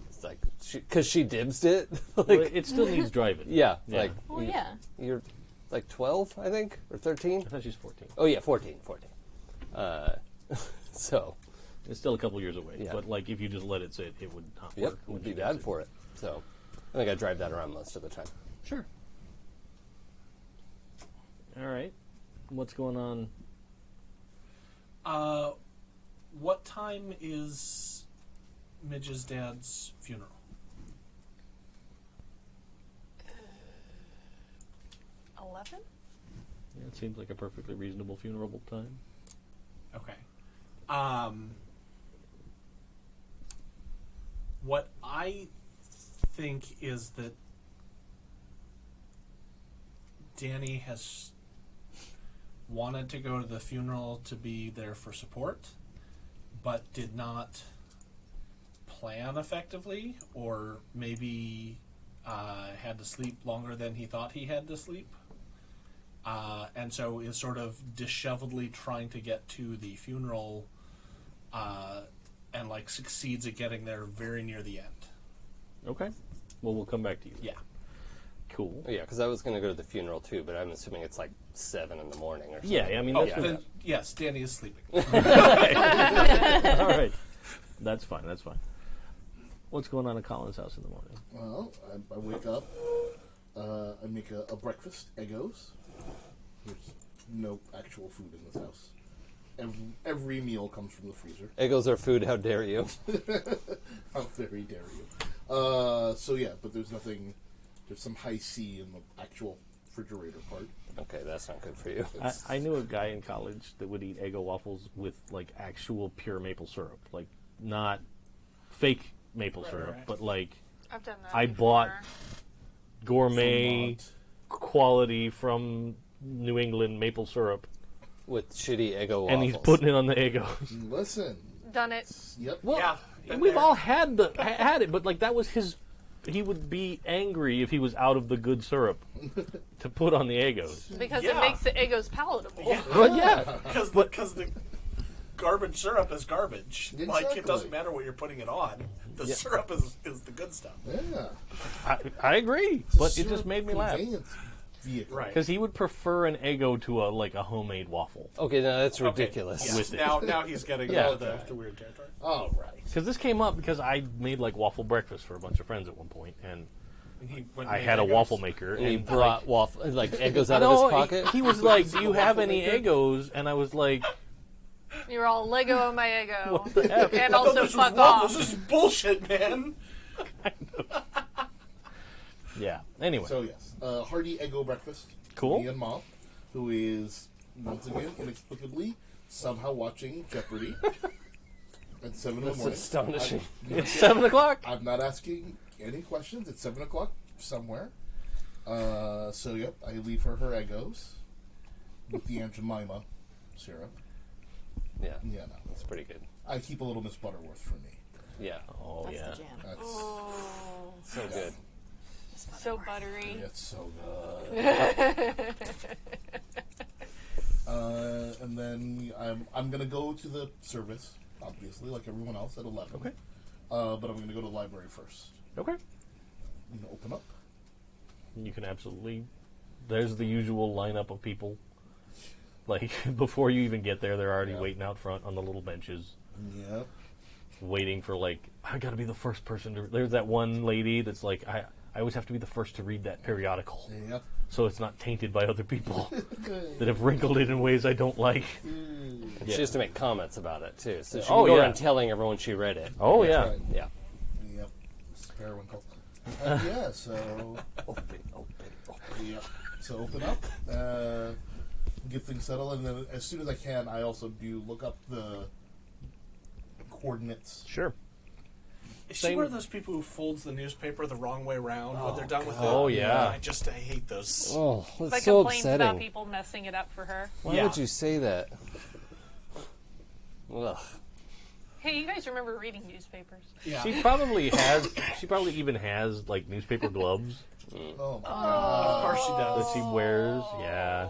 It's like because she dibsed it. Well, it still needs driving. Yeah, Yeah. like Oh, yeah. you're like 12, I think, or 13. I thought she's 14. Oh yeah, 14. So It's still a couple years away. Yeah. But like, if you just let it sit, it would not yep, work. would be bad for it. So I think I drive that around most of the time. Sure. All right. What's going on? What time is Midge's dad's funeral? 11? Yeah, it seems like a perfectly reasonable funeral time. Okay. What I think is that Danny has wanted to go to the funeral to be there for support, but did not plan effectively, or maybe had to sleep longer than he thought he had to sleep. And so is sort of disheveledly trying to get to the funeral and like succeeds at getting there very near the end. Okay. Well, we'll come back to you. Yeah. Cool. Yeah, because I was going to go to the funeral too, but I'm assuming it's like 7 in the morning or something. Yeah, I mean, Oh, that's then, yes, Danny is sleeping. all right. That's fine. That's fine. What's going on at Colin's house in the morning? Well, I wake up, I make a breakfast, Eggos. There's no actual food in this house. Every meal comes from the freezer. Eggos are food, how dare you? How very dare you. So yeah, but there's nothing, there's some high C in the actual refrigerator part. Okay, that's not good for you. I knew a guy in college that would eat Eggo waffles with like actual pure maple syrup, like not fake maple syrup, right. but like I've done that. I before. bought gourmet Vermont. quality from New England maple syrup, With shitty Eggo waffles. and he's putting it on the Eggos. Listen, Done it. yep. Well, Yeah, been we've there. all had it, but like that was his. He would be angry if he was out of the good syrup to put on the Eggos. Because Yeah. it makes the Eggos palatable. Yeah. But yeah, Because the garbage syrup is garbage. Like, it Exactly. doesn't matter what you're putting it on. The syrup is the good stuff. Yeah. I agree, but it just Syrup made me laugh conveyance vehicle. Right. because he would prefer an Eggo to a homemade waffle. Okay, no, that's ridiculous. Yeah. With it. Now he's getting Yeah. the weird territory. All right. Because this came up because I made like waffle breakfast for a bunch of friends at one point, and And he went I and had a made Eggos. waffle maker. And he And brought waffle, like Eggos out no, of his pocket? he was like, "Do you have waffle any maker? Eggos?" And I was like, You're all Lego on my Eggo. "What the F?" And I thought also this was fuck waffles. off. This is bullshit, man. Yeah. Anyway, So yes, hearty Eggo breakfast. Cool. Me and Mom, who is once again inexplicably somehow watching Jeopardy at 7 in the That's morning. astonishing. it's 7:00. I'm not asking any questions. It's 7 o'clock somewhere. So yep, I leave her Eggos with the Aunt Jemima syrup. Yeah, Yeah, no, that's pretty good. I keep a little Miss Butterworth for me. Yeah, Oh That's yeah. the jam. That's Oh, so good. so buttery. it's so good. And then I'm gonna go to the service, obviously, like everyone else at 11. Okay. But I'm gonna go to the library first. Okay. I'm gonna open up. You can absolutely. There's the usual lineup of people. Like before you even get there, they're already Yeah. waiting out front on the little benches, Yep. waiting for like I got to be the first person to. There's that one lady that's like I always have to be the first to read that periodical, Yep. so it's not tainted by other people that have wrinkled it in ways I don't like. And Yeah. She has to make comments about it, too. So she Oh, can go yeah. around telling everyone she read it. Oh That's yeah. right. Yeah. Yep. Periwinkle. Yeah. So. Yep. So open up. Get things settled, and then as soon as I can, I also do look up the coordinates. Sure. Is Same- she one of those people who folds the newspaper the wrong way around when they're done with it? Oh, yeah. I hate those. Oh, that's Like so complains about upsetting. people messing it up for her. Why Yeah. would you say that? Ugh. Hey, you guys remember reading newspapers? Yeah. She probably has. She probably even has like newspaper gloves Oh, my Of course she does. that she wears. Yeah.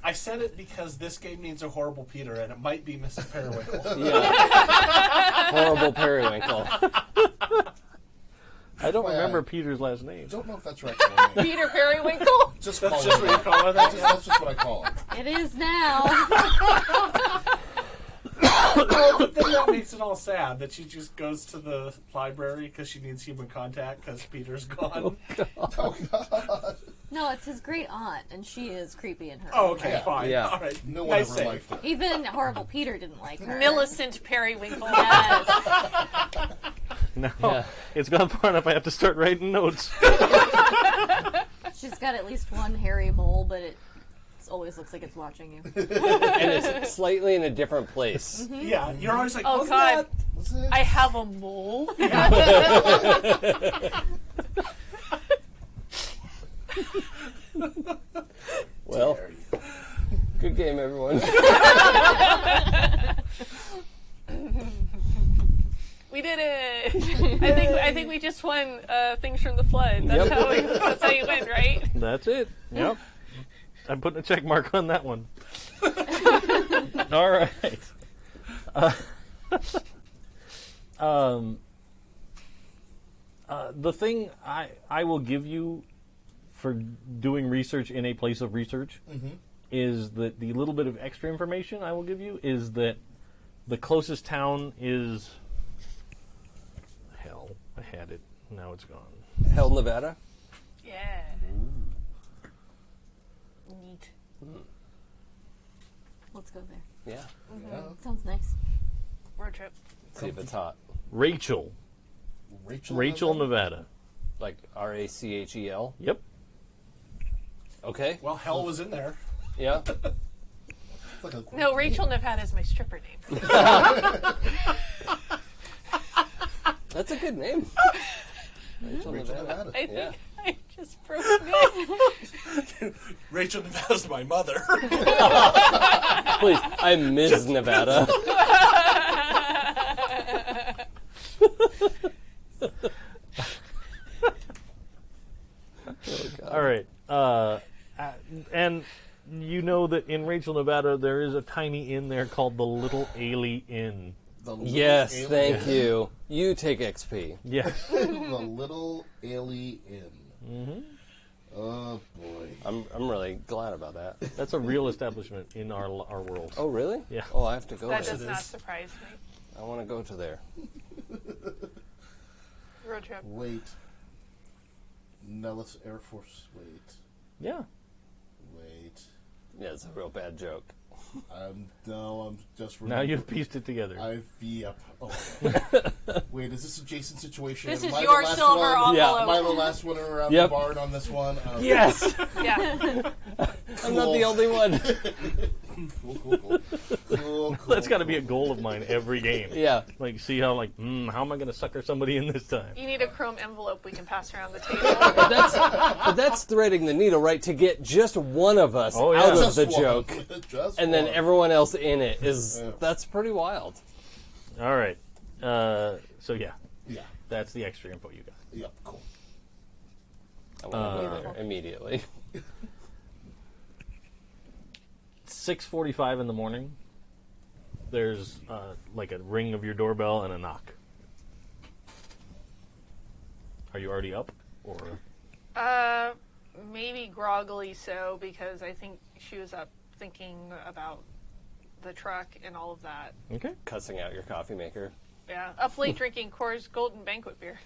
I said it because this game needs a horrible Peter, and it might be Mrs. Periwinkle. Yeah. Horrible periwinkle. I don't Why, remember Peter's last name. I don't know if that's right. for me. Peter Periwinkle? Just That's call just it what you that. call it. That's just what I call it. It is now. Well, the thing that makes it all sad that she just goes to the library because she needs human contact because Peter's gone. Oh, God. No, it's his great aunt, and she is creepy in her. Oh, own okay, right. fine. Yeah. All right. No one Nice ever save. liked it. Even horrible Peter didn't like her. Millicent Periwinkle. Yes. No, Yeah. it's gone far enough. I have to start writing notes. She's got at least one hairy mole, but it always looks like it's watching you. And it's slightly in a different place. Yeah, you're always like, Oh, wasn't God. that? Was it? I have a mole. Well, Dare you. good game, everyone. We did it. I think we just won things from the flood. That's Yep. that's how you win, right? That's it. Yep. I'm putting a check mark on that one. All right. The thing I will give you for doing research in a place of research is that the little bit of extra information I will give you is that the closest town is hell. I had it. Now it's gone. Hell, Nevada? Yeah. Neat. Let's go there. Yeah. Yeah. Sounds nice. Road trip. See if it's hot. Rachel, Rachel, Nevada. Like Rachel? Yep. Okay. Well, hell was in there. Yeah. It's like a No, Rachel Nevada is my stripper name. That's a good name. Rachel Rachel Nevada. Nevada. I think Yeah. I just broke it. Rachel Nevada's my mother. Please, I'm Ms. Nevada. All right. And you know that in Rachel, Nevada, there is a tiny inn there called the Little Ailey Inn. The little Yes, alien- thank you. You take XP. Yes. The little alien inn. Mm-hmm. Oh boy. I'm really glad about that. That's a real establishment in our world. Oh, really? Yeah. Oh, I have to go That there. does not surprise me. I want to go to there. Road trip. Wait. Nellis Air Force. Wait. Yeah. Wait. Yeah, it's a real bad joke. I'm just. Now you've pieced it together. Yep. Oh. Wait, is this a Jason situation? This is Am I the your last silver one? Yeah. Am I the envelope. last one around Yep. the barn on this one? Yes! Yeah. I'm not the only one. Cool. That's got to be a goal of mine every game. Yeah. Like, see how, how am I going to sucker somebody in this time? You need a chrome envelope we can pass around the table. But that's threading the needle, right? To get just one of us Oh, yeah. out of Just the one. joke. Just And then one. everyone else in it is... Yeah. That's pretty wild. All right. So, yeah. Yeah. That's the extra info you got. Yep. Cool. I want to go there immediately. 6:45 in the morning. There's like a ring of your doorbell and a knock. Are you already up, or Maybe groggily so, because I think she was up thinking about the truck and all of that. okay? Cussing out your coffee maker. Yeah. Up late drinking Coors Golden Banquet beer.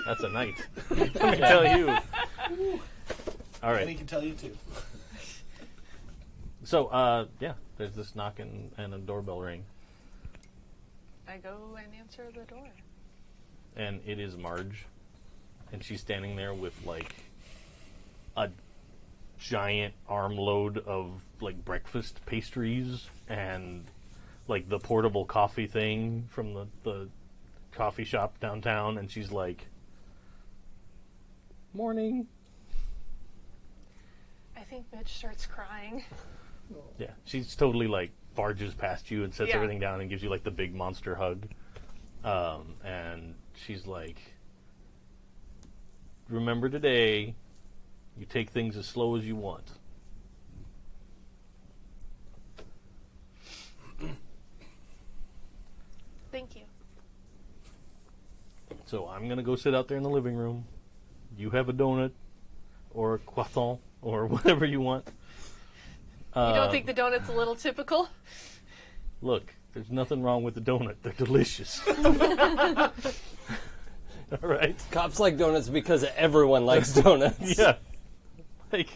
That's a night. Let me tell you. All And he right. can tell you too. So, yeah, there's this knock and a doorbell ring, I go and answer the door. and it is Marge, and she's standing there with like a giant armload of like breakfast pastries and like the portable coffee thing from the coffee shop downtown, and she's like, "Morning." I think Midge starts crying. Yeah, she's totally like barges past you and sets Yeah. everything down and gives you like the big monster hug. And she's like, remember today, you take things as slow as you want. Thank you. So I'm going to go sit out there in the living room. You have a donut or a croissant or whatever you want. You don't think the donut's a little typical? Look, there's nothing wrong with the donut. They're delicious. All right. Cops like donuts because everyone likes donuts. Yeah. Like,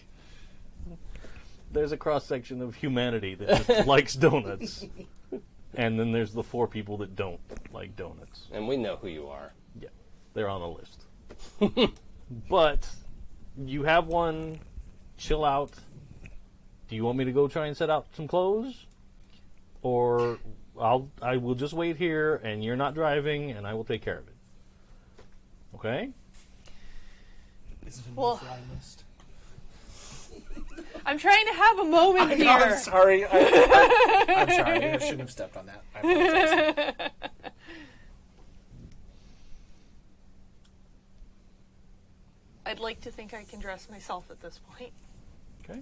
there's a cross-section of humanity that just likes donuts. And then there's the 4 people that don't like donuts. And we know who you are. Yeah, they're on a list. But you have one. Chill out. Do you want me to go try and set out some clothes? Or I will just wait here, and you're not driving, and I will take care of it. Okay? Is it a Well- no-fly list? I'm trying to have a moment here. I'm sorry. I'm sorry. I shouldn't have stepped on that. I apologize. I'd like to think I can dress myself at this point. Okay.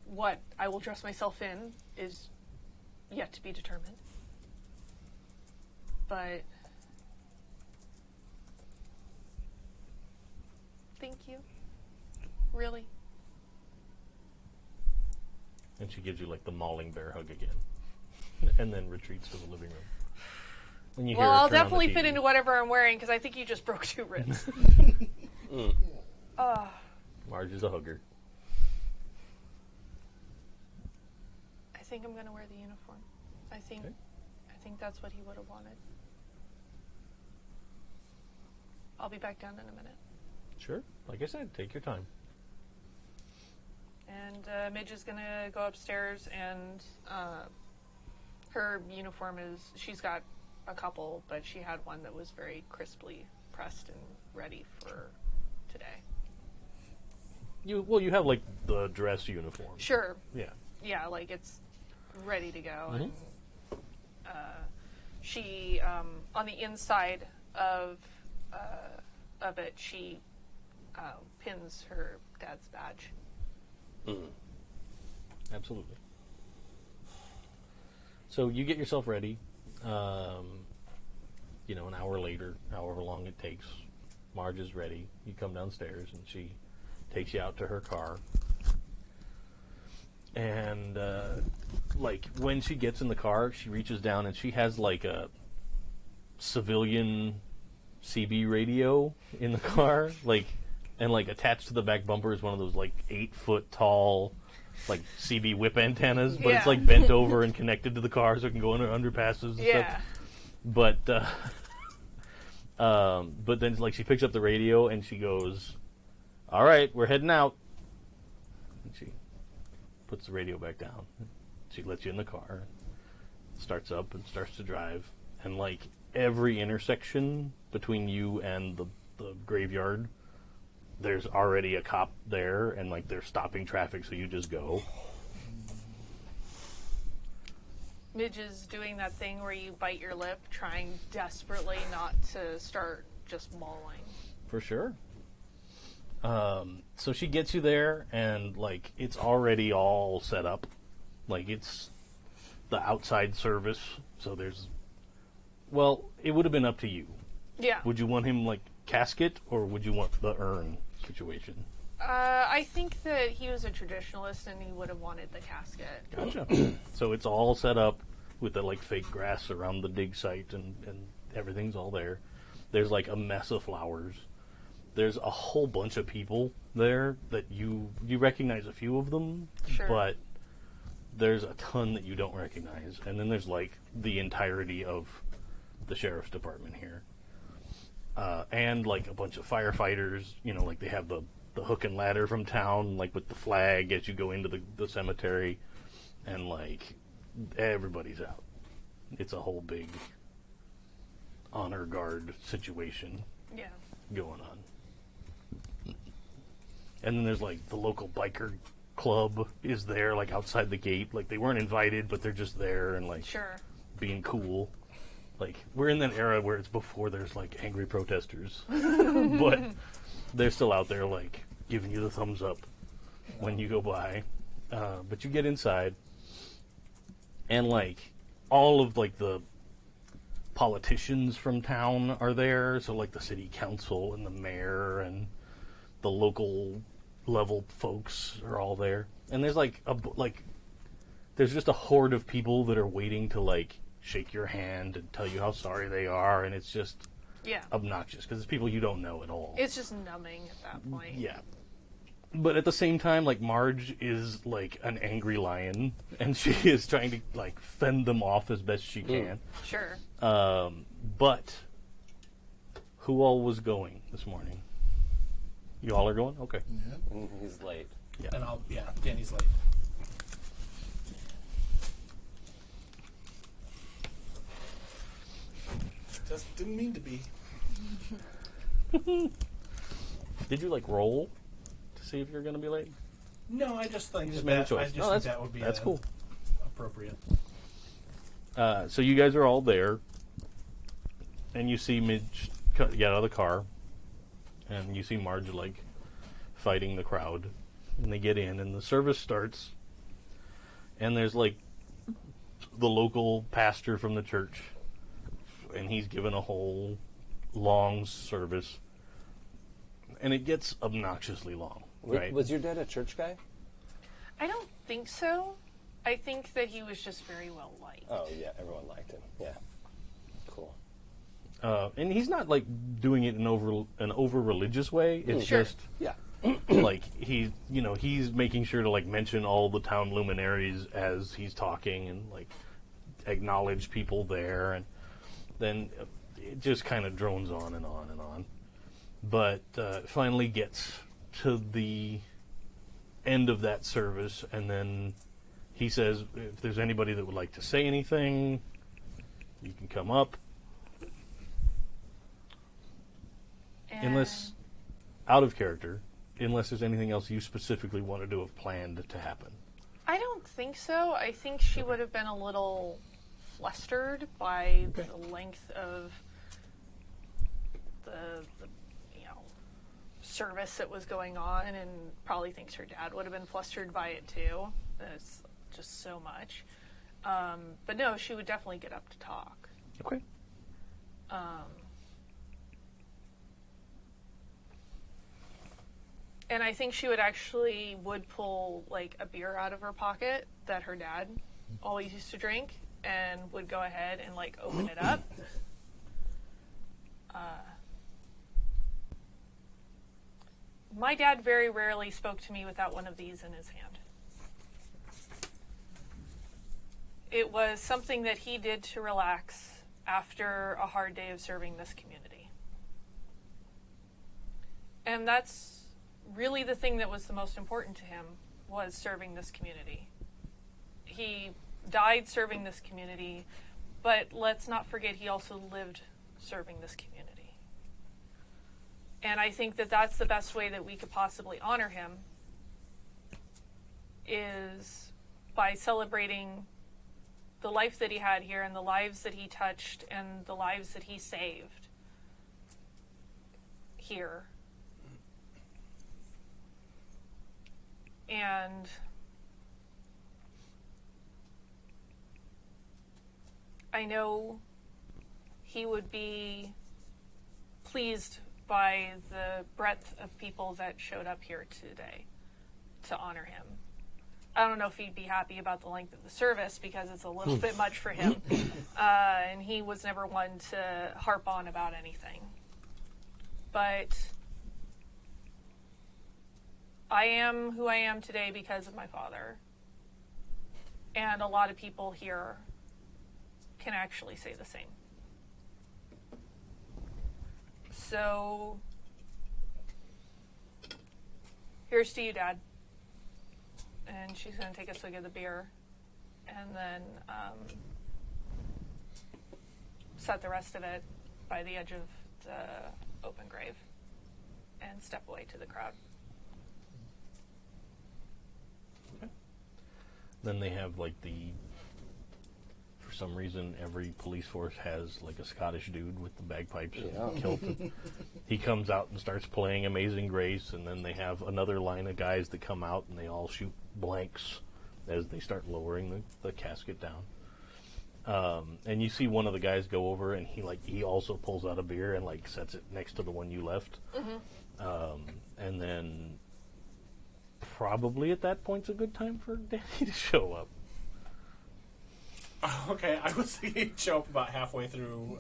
What I will dress myself in is yet to be determined. But thank you. Really. And she gives you like the mauling bear hug again. And then retreats to the living room. When you hear Well, her I'll turn on the definitely fit TV. into whatever I'm wearing because I think you just broke 2 ribs. Marge is a hugger. I think I'm going to wear the uniform. I think that's what he would have wanted. I'll be back down in a minute. Sure. Like I said, take your time. And Midge is going to go upstairs, and her uniform is, she's got a couple, but she had one that was very crisply pressed and ready for today. You have like the dress uniform. Sure. Yeah. Yeah, like it's ready to go. Mhm. And she, on the inside of it, she pins her dad's badge. Absolutely. So you get yourself ready. An hour later, however long it takes, Marge is ready. You come downstairs, and she takes you out to her car. And, when she gets in the car, she reaches down, and she has, like, a civilian CB radio in the car. And attached to the back bumper is one of those, 8-foot tall, CB whip antennas. But it's, Yeah. bent over and connected to the car so it can go under underpasses and Yeah. stuff. But then she picks up the radio and she goes, "All right, we're heading out." And she puts the radio back down. She lets you in the car, starts up and starts to drive. And every intersection between you and the graveyard, there's already a cop there, and they're stopping traffic, so you just go. Midge is doing that thing where you bite your lip, trying desperately not to start just mauling. For sure. So she gets you there, and it's already all set up. It's the outside service. So it would have been up to you. Yeah. Would you want him casket, or would you want the urn situation? I think that he was a traditionalist and he would have wanted the casket. Gotcha. So it's all set up with the fake grass around the dig site, and everything's all there. There's a mess of flowers. There's a whole bunch of people there that you recognize a few of them, Sure. but there's a ton that you don't recognize. And then there's the entirety of the sheriff's department here. And a bunch of firefighters, they have the hook and ladder from town, with the flag as you go into the cemetery, and everybody's out. It's a whole big honor guard situation Yeah. going on. And then there's the local biker club is there, like, outside the gate. Like, they weren't invited, but they're just there and, like, Sure. being cool. Like, we're in that era where it's before there's, like, angry protesters. But they're still out there, like, giving you the thumbs up when you go by. But you get inside, and, like, all of, like, the politicians from town are there. So, like, the city council and the mayor and the local level folks are all there. And there's, like, there's just a horde of people that are waiting to, like, shake your hand and tell you how sorry they are. And it's just obnoxious because it's people you don't know at all. It's just numbing at that point. Yeah. But at the same time, like, Marge is, like, an angry lion, and she is trying to, like, fend them off as best she can. Sure. But who all was going this morning? You all are going? Okay. Yeah. He's late. Yeah. And Danny's late. Just didn't mean to be. Did you, like, roll to see if you're going to be late? No, I just think just that, made a choice. I just No, think that's- that would be that's cool. appropriate. So you guys are all there, and you see Midge get out of the car, and you see Marge, like, fighting the crowd, and they get in, and the service starts, and there's, like, the local pastor from the church, and he's given a whole long service, and it gets obnoxiously long, right? Was your dad a church guy? I don't think so. I think that he was just very well liked. Oh, yeah, everyone liked him. Yeah. Cool. And he's not, like, doing it in an over religious way. It's Sure. just Yeah. like he's making sure to, like, mention all the town luminaries as he's talking and, like, acknowledge people there, and then it just kind of drones on and on and on. But it finally gets to the end of that service, and then he says, if there's anybody that would like to say anything, you can come up. Unless, out of character, unless there's anything else you specifically wanted to have planned to happen. I don't think so. I think she would have been a little flustered by the length of the service that was going on, and probably thinks her dad would have been flustered by it too. It's just so much. But no, she would definitely get up to talk. Okay. And I think she would pull, like, a beer out of her pocket that her dad always used to drink, and would go ahead and, like, open it up. My dad very rarely spoke to me without one of these in his hand. It was something that he did to relax after a hard day of serving this community. And that's really the thing that was the most important to him, was serving this community. He died serving this community, but let's not forget he also lived serving this community. And I think that that's the best way that we could possibly honor him, is by celebrating the life that he had here and the lives that he touched and the lives that he saved here. And I know he would be pleased by the breadth of people that showed up here today to honor him. I don't know if he'd be happy about the length of the service, because it's a little bit much for him. And he was never one to harp on about anything. But I am who I am today because of my father. And a lot of people here can actually say the same. So, here's to you, Dad. And she's going to take a swig of the beer and then set the rest of it by the edge of the open grave and step away to the crowd. Then they have like for some reason, every police force has like a Scottish dude with the bagpipes and kilt. He comes out and starts playing Amazing Grace, and then they have another line of guys that come out and they all shoot blanks as they start lowering the casket down. And you see one of the guys go over, and he also pulls out a beer and like sets it next to the one you left. And then probably at that point's a good time for Danny to show up. Okay, I was thinking he'd show up about halfway through.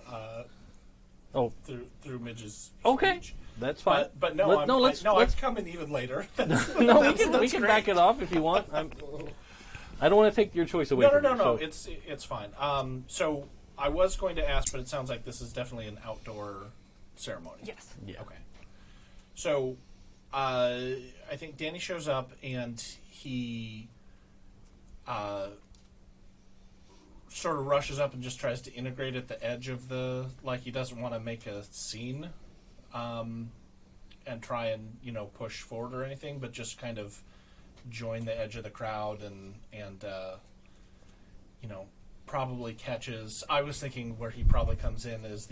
Through Midge's speech. That's fine. But no, I'm coming even later. We can back it off if you want. I don't want to take your choice away. No. It's fine. So I was going to ask, but it sounds like this is definitely an outdoor ceremony. Yes. Yeah. Okay. So I think Danny shows up and he sort of rushes up and just tries to integrate at the edge of he doesn't want to make a scene and try and push forward or anything, but just kind of join the edge of the crowd and probably catches. I was thinking where he probably comes in is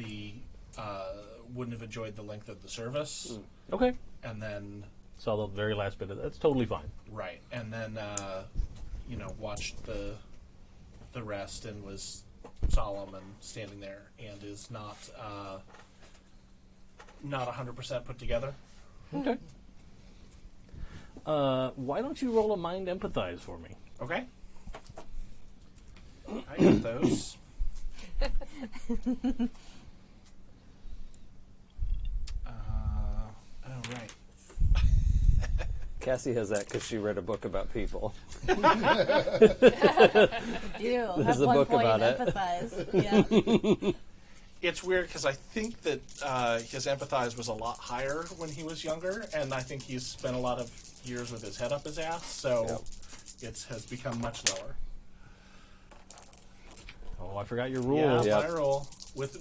wouldn't have enjoyed the length of the service. Okay. And then saw the very last bit of that's totally fine. Right. And then watched the rest and was solemn and standing there and is not 100% put together. Okay. Why don't you roll a mind empathize for me? Okay. I got those. All right. Cassie has that because she read a book about people. There's a book about it. Empathize. Yeah. It's weird because I think that his empathize was a lot higher when he was younger, and I think he's spent a lot of years with his head up his ass, so it has become much lower. Oh, I forgot your rule. Yeah, my roll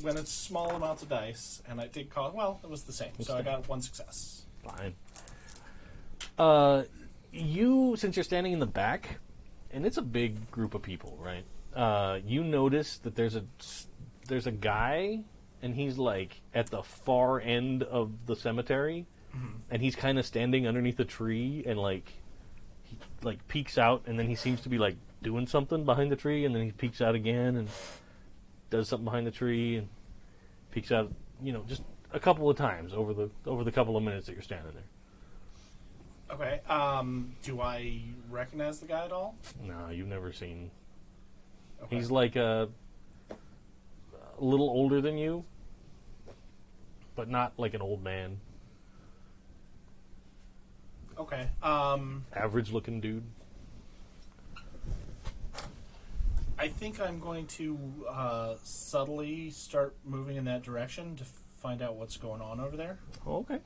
when it's small amounts of dice, and I did call. Well, it was the same, so I got one success. Fine. Since you're standing in the back, and it's a big group of people, right? You notice that there's a guy, and he's like at the far end of the cemetery, and he's kind of standing underneath a tree, and he peeks out, and then he seems to be like doing something behind the tree, and then he peeks out again and does something behind the tree, and peeks out, just a couple of times over the couple of minutes that you're standing there. Okay. Do I recognize the guy at all? No, you've never seen. Okay. He's like a little older than you, but not like an old man. Okay. Average-looking dude. I think I'm going to subtly start moving in that direction to find out what's going on over there. Oh, okay.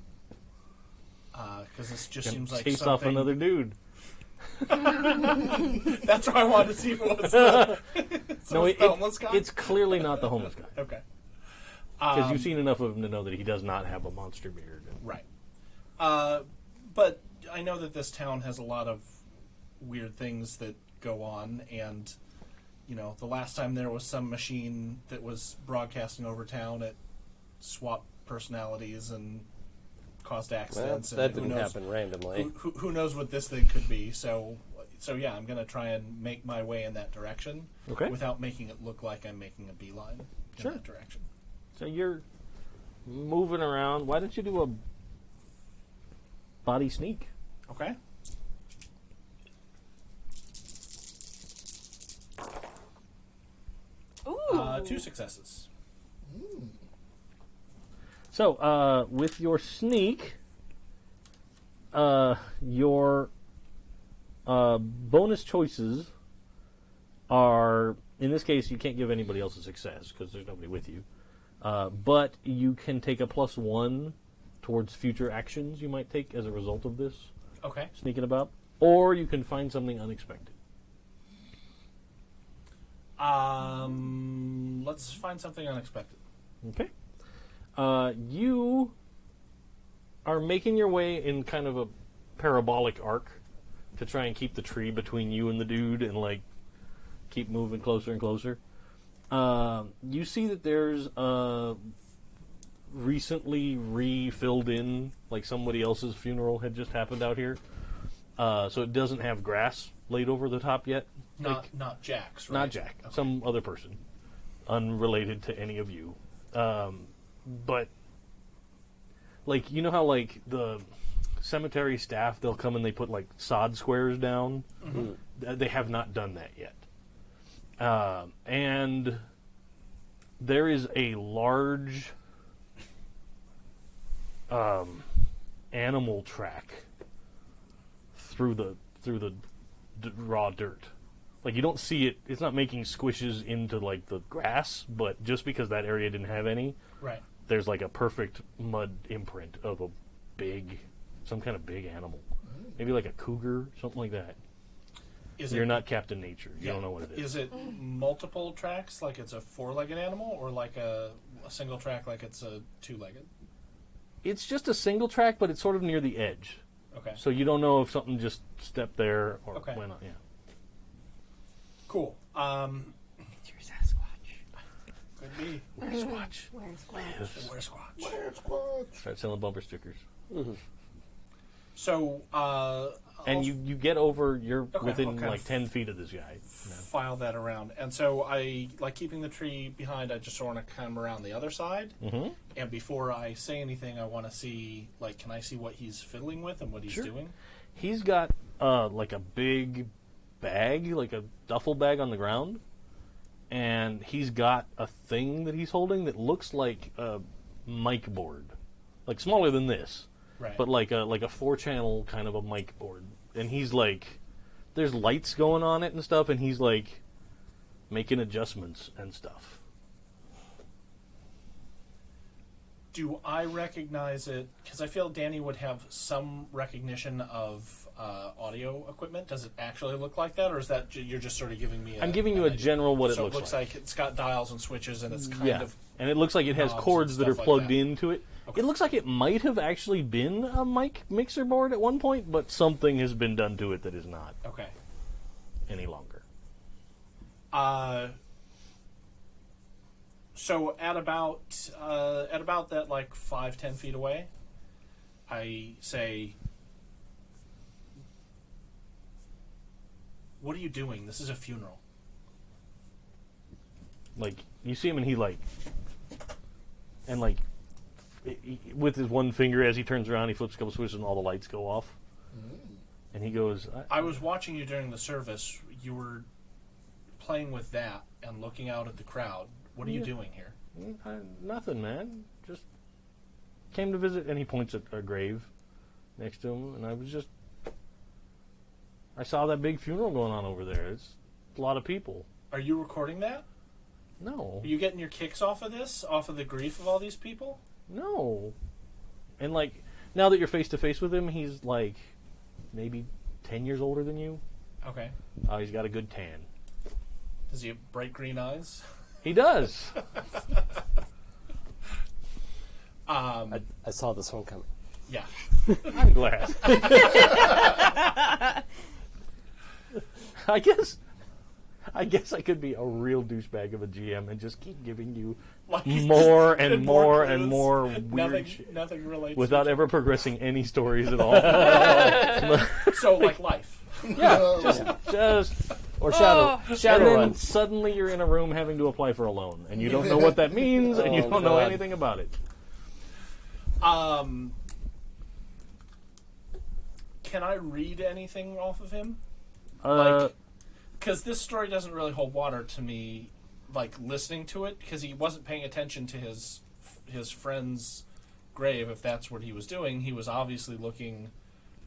Because this just seems like chase something... off another dude. That's why I wanted to see if it was the homeless guy. It's clearly not the homeless guy. Okay. Because you've seen enough of him to know that he does not have a monster beard. Right. But I know that this town has a lot of weird things that go on, and the last time there was some machine that was broadcasting over town, it swapped personalities and caused accidents. That didn't happen randomly. Who knows what this thing could be? So yeah, I'm going to try and make my way in that direction without making it look like I'm making a beeline in that direction. So you're moving around. Why don't you do a body sneak? Okay. Ooh. 2 successes. So, with your sneak, your bonus choices are, in this case, you can't give anybody else a success because there's nobody with you. But you can take a +1 towards future actions you might take as a result of this. Okay. Sneaking about. Or you can find something unexpected. Let's find something unexpected. Okay. You are making your way in kind of a parabolic arc to try and keep the tree between you and the dude and, like, keep moving closer and closer. You see that there's recently refilled in, like somebody else's funeral had just happened out here. So it doesn't have grass laid over the top yet. Not Jack's, right? Not Jack. Okay. Some other person. Unrelated to any of you. But, like, you know how, like, the cemetery staff, they'll come and they put, like, sod squares down? Mm-hmm. They have not done that yet. And there is a large animal track through the raw dirt. Like, you don't see it, it's not making squishes into, like, the grass, but just because that area didn't have any, right, there's, like, a perfect mud imprint of a some kind of big animal. Maybe like a cougar, something like that. You're not Captain Nature. You don't know what it is. Is it multiple tracks, like it's a four-legged animal, or like a single track, like it's a two-legged? It's just a single track, but it's sort of near the edge. Okay. So you don't know if something just stepped there or went on. Yeah. Cool. It's your Sasquatch. Could be. Where's Squatch? Where's Squatch? Where's Squatch? Where's Squatch? Start selling bumper stickers. Mm-hmm. So, and you get over, you're within okay. like 10 feet of this guy. File that around. And so I, like keeping the tree behind, I just sort of come around the other side. Mm-hmm. And before I say anything, I want to see, like, can I see what he's fiddling with and what he's doing? He's got like a big bag, like a duffel bag on the ground. And he's got a thing that he's holding that looks like a mic board. Like smaller than this. Right. But like a 4-channel kind of a mic board. And he's like, there's lights going on it and stuff, and he's like making adjustments and stuff. Do I recognize it? Because I feel Danny would have some recognition of audio equipment. Does it actually look like that, or is that you're just sort of giving me I'm giving you a general what so it looks like. It's got dials and switches, and it's kind of... And it looks like it has cords that are plugged into it. Okay. It looks like it might have actually been a mic mixer board at one point, but something has been done to it that is not any longer. So at about that, like 5-10 feet away, I say, "What are you doing? This is a funeral." Like, you see him and he with his one finger as he turns around, he flips a couple switches and all the lights go off. And he goes, I was watching you during the service. You were playing with that and looking out at the crowd. What are you doing here? Nothing, man. Just came to visit. And he points at a grave next to him, and I saw that big funeral going on over there. It's a lot of people. Are you recording that? No. Are you getting your kicks off of this? Off of the grief of all these people? No. And, like, now that you're face-to-face with him, he's, like, maybe 10 years older than you. Okay. He's got a good tan. Does he have bright green eyes? He does. I saw this one coming. Yeah. I'm glad. I guess I could be a real douchebag of a GM and just keep giving you more and more and more weird shit. Nothing related. Without ever progressing any stories at all. So, like life. Yeah, just or Shadow. and then suddenly you're in a room having to apply for a loan, and you don't know what that means, and you don't know anything about it. Can I read anything off of him? Because this story doesn't really hold water to me, like, listening to it, because he wasn't paying attention to his friend's grave, if that's what he was doing. He was obviously looking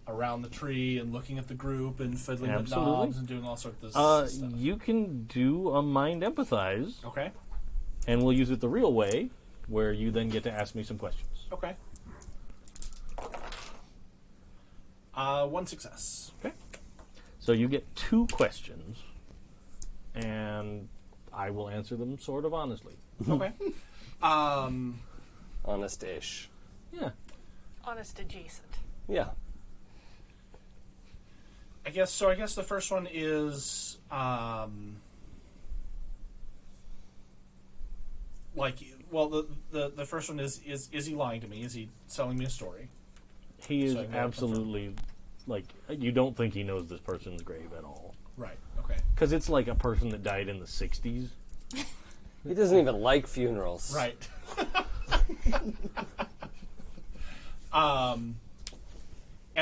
around the tree and looking at the group and fiddling with knobs and doing all sorts of stuff. You can do a mind empathize. Okay. And we'll use it the real way, where you then get to ask me some questions. Okay. 1 success. Okay. So you get 2 questions, and I will answer them sort of honestly. Okay. Honest-ish. Yeah. Honest adjacent. Yeah. I guess the first one is the first one is he lying to me? Is he selling me a story? He is absolutely, like, you don't think he knows this person's grave at all. Right, okay. Because it's like a person that died in the 60s. He doesn't even like funerals. Right. And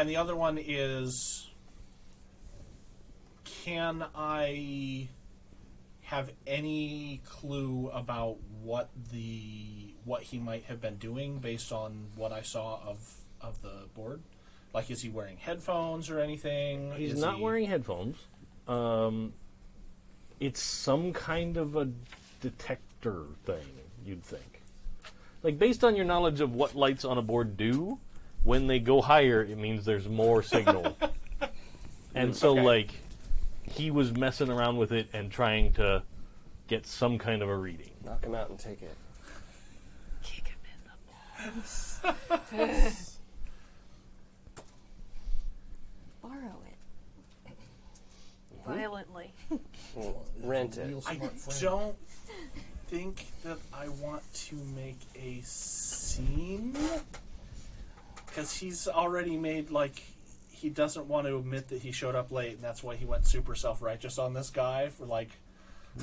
the other one is, can I have any clue about what he might have been doing based on what I saw of the board? Like, is he wearing headphones or anything? He's not wearing headphones. It's some kind of a detector thing, you'd think. Like, based on your knowledge of what lights on a board do, when they go higher, it means there's more signal. And so, like, he was messing around with it and trying to get some kind of a reading. Knock him out and take it. Kick him in the balls. Borrow it. Violently. Rent it. I don't think that I want to make a scene, because he's already made, like, he doesn't want to admit that he showed up late, and that's why he went super self-righteous on this guy for, like,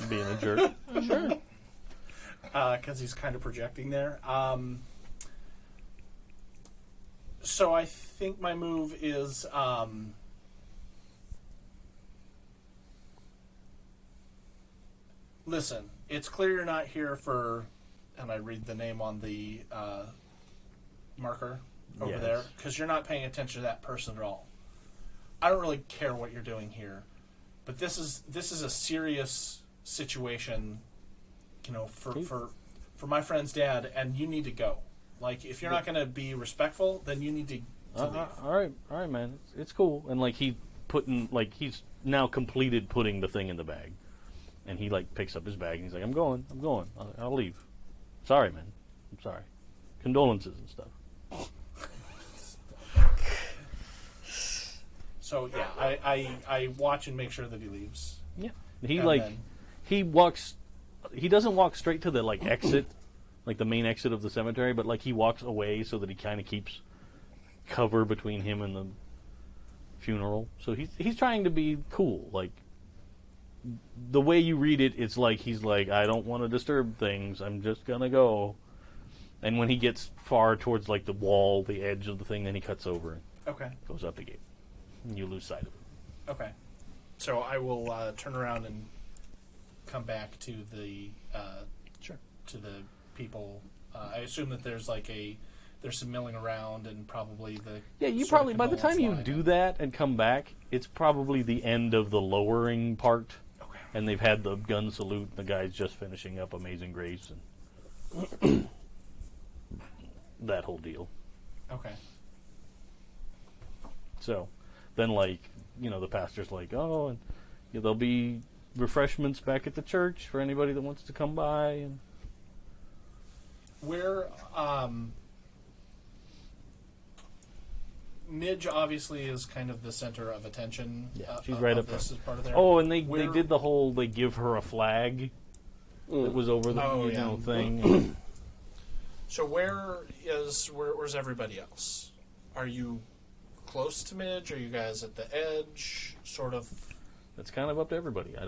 being a jerk. Sure. Because he's kind of projecting there. So I think my move is listen, it's clear you're not here for, and I read the name on the marker over there, because you're not paying attention to that person at all. I don't really care what you're doing here, but this is a serious situation, you know, for my friend's dad, and you need to go. Like, if you're not going to be respectful, then you need to leave. All right, man. It's cool. And, like, he's now completed putting the thing in the bag. And he, like, picks up his bag, and he's like, I'm going. I'll leave. Sorry, man. I'm sorry. Condolences and stuff. So, yeah, I watch and make sure that he leaves. Yeah. He doesn't walk straight to the, like, exit, like the main exit of the cemetery, but, like, he walks away so that he kind of keeps cover between him and the funeral. So he's trying to be cool. Like, the way you read it, it's like he's like, I don't want to disturb things. I'm just going to go. And when he gets far towards, like, the wall, the edge of the thing, then he cuts over and goes up the gate. And you lose sight of it. Okay. So I will turn around and come back to the to the people. I assume that there's some milling around and probably the you probably by the time you do that and come back, it's probably the end of the lowering part. Okay. And they've had the gun salute. And the guy's just finishing up Amazing Grace and that whole deal. Okay. So then, like, you know, the pastor's like, oh, and there'll be refreshments back at the church for anybody that wants to come by. And where Midge obviously is kind of the center of attention. Yeah, she's right up there. This is part of there. Oh, and they did the whole, they give her a flag that was over the thing. So where's everybody else? Are you close to Midge? Are you guys at the edge? Sort of. That's kind of up to everybody. I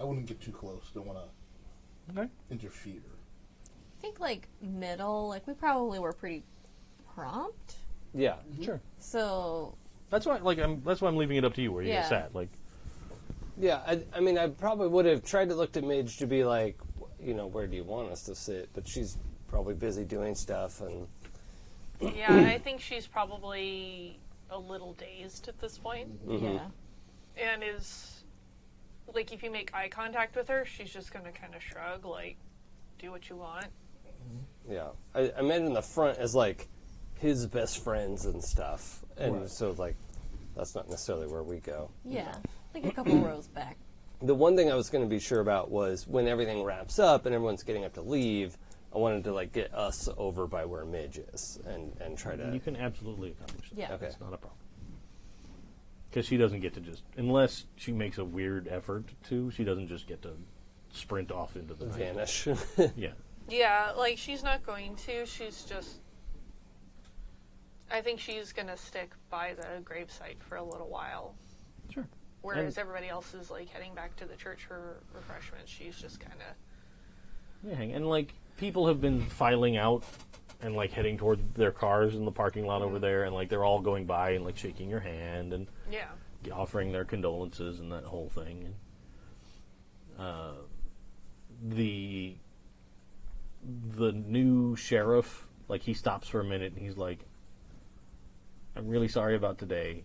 wouldn't get too close. Don't want to interfere. I think, like, middle. Like, we probably were pretty prompt. Yeah, sure. So that's why, like, that's why I'm leaving it up to you where you guys sat. Like, yeah. I mean, I probably would have tried to look at Midge to be like, you know, where do you want us to sit? But she's probably busy doing stuff, and Yeah, I think she's probably a little dazed at this point. Mm-hmm. yeah. And is, like, if you make eye contact with her, she's just going to kind of shrug, like, do what you want. yeah. I meant in the front as, like, his best friends and stuff. And so, like, that's not necessarily where we go. Yeah. Like a couple rows back. The one thing I was going to be sure about was when everything wraps up and everyone's getting up to leave, I wanted to, like, get us over by where Midge is and try to... you can absolutely accomplish that. Yeah. Okay. It's not a problem. Because she doesn't get to just, unless she makes a weird effort to, she doesn't just get to sprint off into the night. Vanish. Yeah. Yeah, like, she's not going to. She's just... I think she's going to stick by the gravesite for a little while. Sure. Whereas everybody else is, like, heading back to the church for refreshments. She's just kind of... Yeah, and, like, people have been filing out and, like, heading toward their cars in the parking lot over there, and, like, they're all going by and, like, shaking your hand and Yeah. offering their condolences and that whole thing. And, the new sheriff, like, he stops for a minute and he's like, I'm really sorry about today,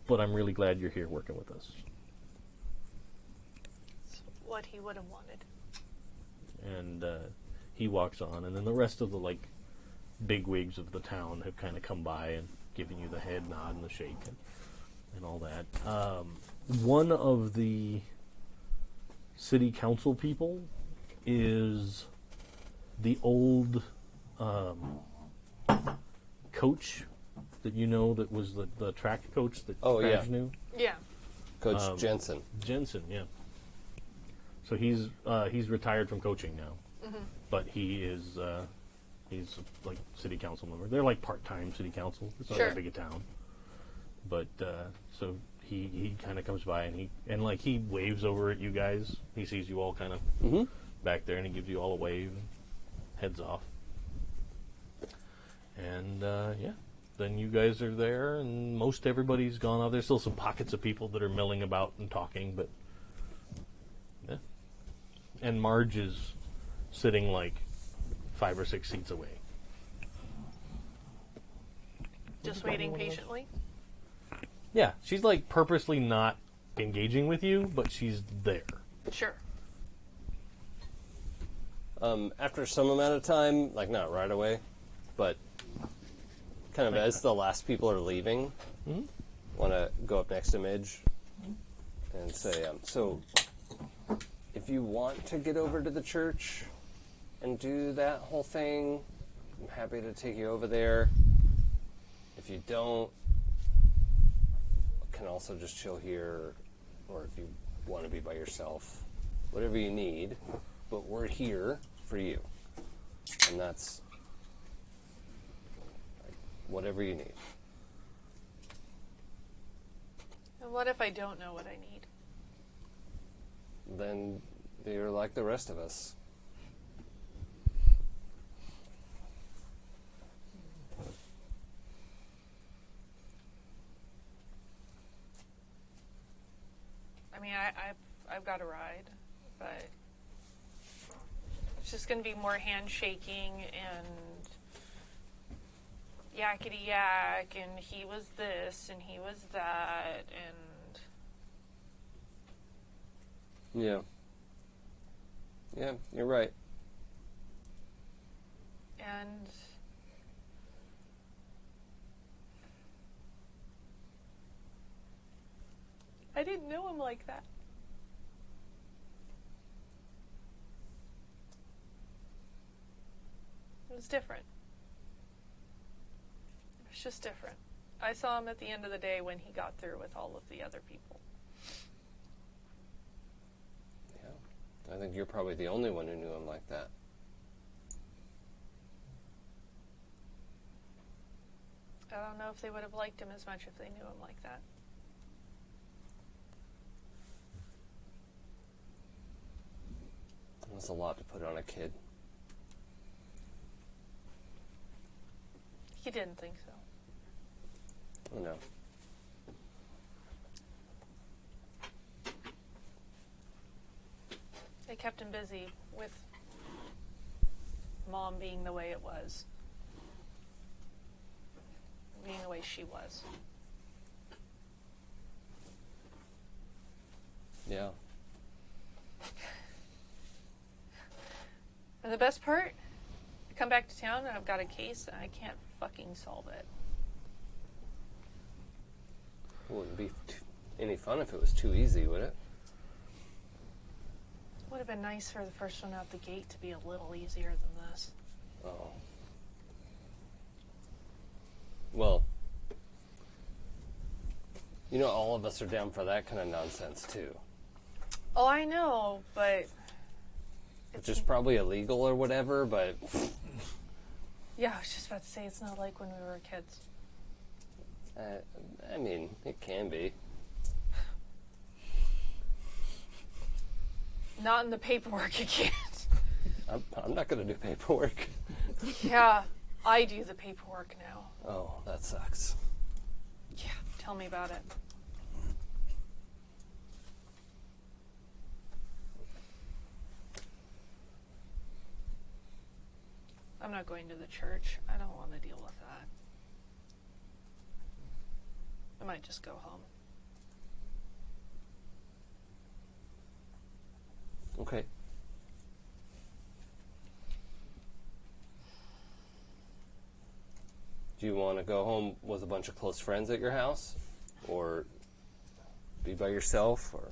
but I'm really glad you're here working with us. It's what he would have wanted. And he walks on, and then the rest of the, like, bigwigs of the town have kind of come by and given you the head nod and the shake and all that. One of the city council people is the old coach that you know that was the track coach that Crash knew. Yeah. Coach Johansen. Jensen, yeah. So he's retired from coaching now, but he's like city council member. They're like part-time city council. It's not that big a town, but so he kind of comes by and he waves over at you guys. He sees you all kind of back there, and he gives you all a wave and heads off. And then you guys are there, and most everybody's gone off. There's still some pockets of people that are milling about and talking, but yeah. And Marge is sitting like 5 or 6 seats away. Just waiting patiently? Yeah, she's like purposely not engaging with you, but she's there. Sure. After some amount of time, like not right away, but kind of as the last people are leaving, want to go up next to Midge and say, so if you want to get over to the church and do that whole thing, I'm happy to take you over there. If you don't, can also just chill here, or if you want to be by yourself, whatever you need, but we're here for you. And that's like, whatever you need. And what if I don't know what I need? Then you're like the rest of us. I mean, I've got a ride, but it's just going to be more handshaking and yakety yak, and he was this and he was that, and Yeah, you're right. and I didn't know him like that. It was different. It was just different. I saw him at the end of the day when he got through with all of the other people. Yeah. I think you're probably the only one who knew him like that. I don't know if they would have liked him as much if they knew him like that. That's a lot to put on a kid. He didn't think so. Oh, no. They kept him busy with Mom being the way it was. Being the way she was. Yeah. And the best part, I come back to town and I've got a case and I can't fucking solve it. Wouldn't be any fun if it was too easy, would it? Would have been nice for the first one out the gate to be a little easier than this. Oh. Well, You know, all of us are down for that kind of nonsense, too. Oh, I know, but... Which is probably illegal or whatever, but... Yeah, I was just about to say, it's not like when we were kids. I mean, it can be. Not in the paperwork, you can't. I'm not going to do paperwork. Yeah, I do the paperwork now. Oh, that sucks. Yeah, tell me about it. I'm not going to the church. I don't want to deal with that. I might just go home. Okay. Do you want to go home with a bunch of close friends at your house? Or be by yourself? Or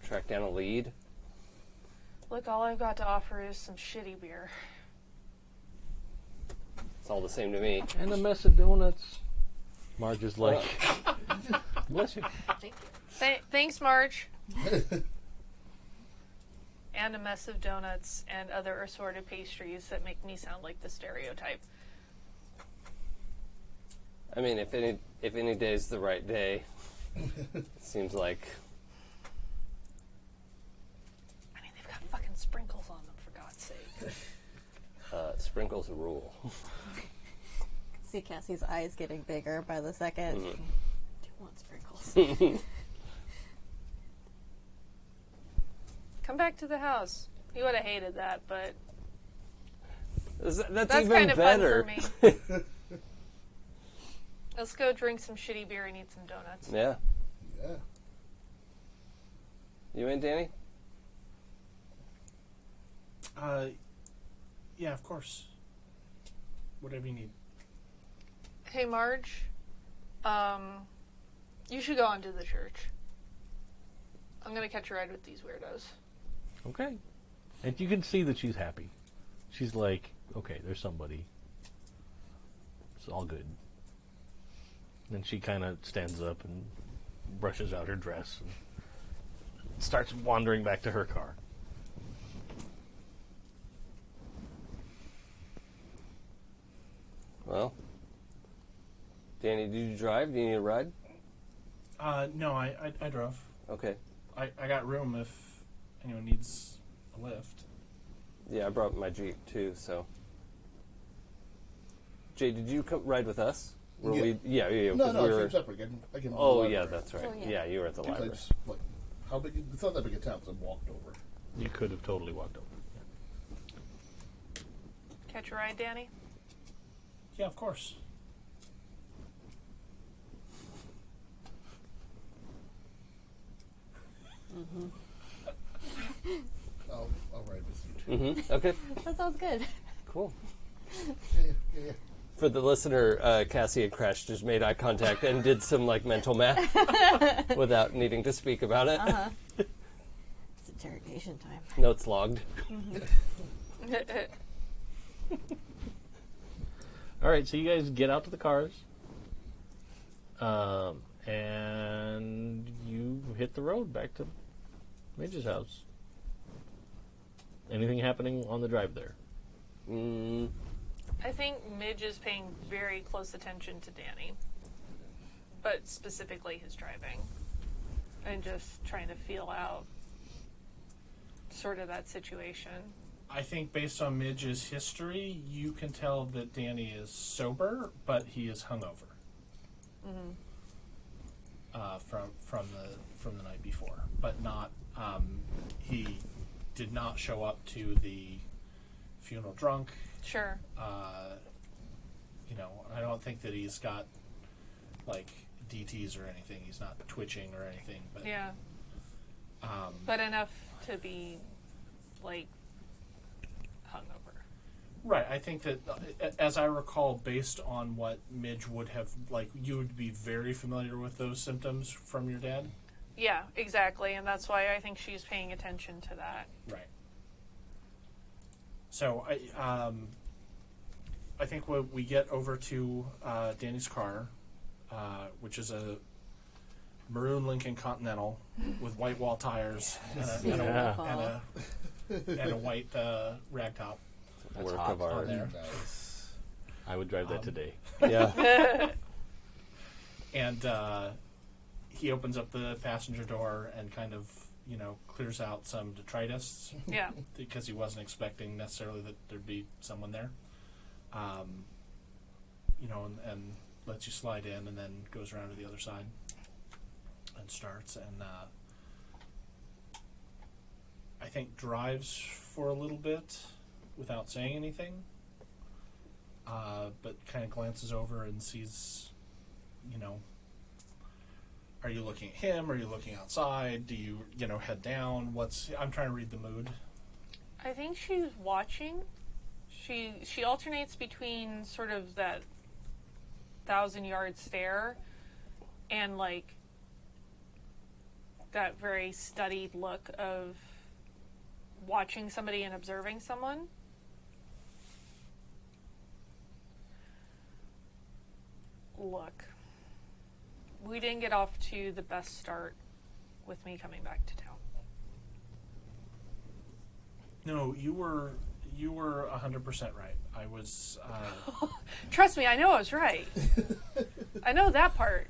track down a lead? Look, all I've got to offer is some shitty beer. It's all the same to me. And a mess of donuts. Marge is like, bless you. Thank you. Thanks, Marge. And a mess of donuts and other assorted pastries that make me sound like the stereotype. I mean, if any day's the right day, it seems like. I mean, they've got fucking sprinkles on them, for God's sake. Sprinkles a rule. See Cassie's eyes getting bigger by the second. Mm-hmm. Do you want sprinkles? Come back to the house. He would have hated that, but That's that's even kind of better. fun for me. Let's go drink some shitty beer and eat some donuts. Yeah. Yeah. You in, Danny? Yeah, of course. Whatever you need. Hey, Marge. You should go on to the church. I'm gonna catch a ride with these weirdos. Okay. And you can see that she's happy. She's like, okay, there's somebody. It's all good. Then she kind of stands up and brushes out her dress and starts wandering back to her car. Well, Danny, did you drive? Do you need a ride? No, I drove. Okay. I got room if anyone needs a lift. Yeah, I brought my Jeep too, so. Jay, did you ride with us? Were Yeah. we? Yeah. No, 'cause no, we I were. came separate. I can Oh, yeah, that's right. Oh, yeah. Yeah, you were at the Because I library. just, like, how big? It's not that big a town, so I walked over. You could have totally walked over. Catch a ride, Danny? Yeah, of course. I'll ride with you too. Mm-hmm. Okay. That sounds good. Cool. Yeah. For the listener, Cassie and Crash just made eye contact and did some like mental math without needing to speak about it. Uh-huh. It's interrogation time. Notes logged. All right, so you guys get out to the cars, and you hit the road back to Midge's house. Anything happening on the drive there? I think Midge is paying very close attention to Danny, but specifically his driving, and just trying to feel out sort of that situation. I think based on Midge's history, you can tell that Danny is sober, but he is hungover. From the night before, but not. He did not show up to the funeral drunk. Sure. I don't think that he's got like DTs or anything. He's not twitching or anything. But Yeah. But enough to be like hungover. right. I think that, as I recall, based on what Midge would have like, you would be very familiar with those symptoms from your dad. Yeah, exactly, and that's why I think she's paying attention to that. Right. So I think when we get over to Danny's car, which is a maroon Lincoln Continental with white wall tires and a white rag top. Work of art. there. Nice. I would drive that today. Yeah. And he opens up the passenger door and kind of, clears out some detritus. Yeah. Because he wasn't expecting necessarily that there'd be someone there. And lets you slide in and then goes around to the other side and starts and I think drives for a little bit without saying anything, but kind of glances over and sees, are you looking at him? Are you looking outside? Do you, head down? I'm trying to read the mood. I think she's watching. She alternates between sort of that 1,000-yard stare and like that very studied look of watching somebody and observing someone. Look, we didn't get off to the best start with me coming back to town. No, you were 100% right. I was. Trust me, I know I was right. I know that part.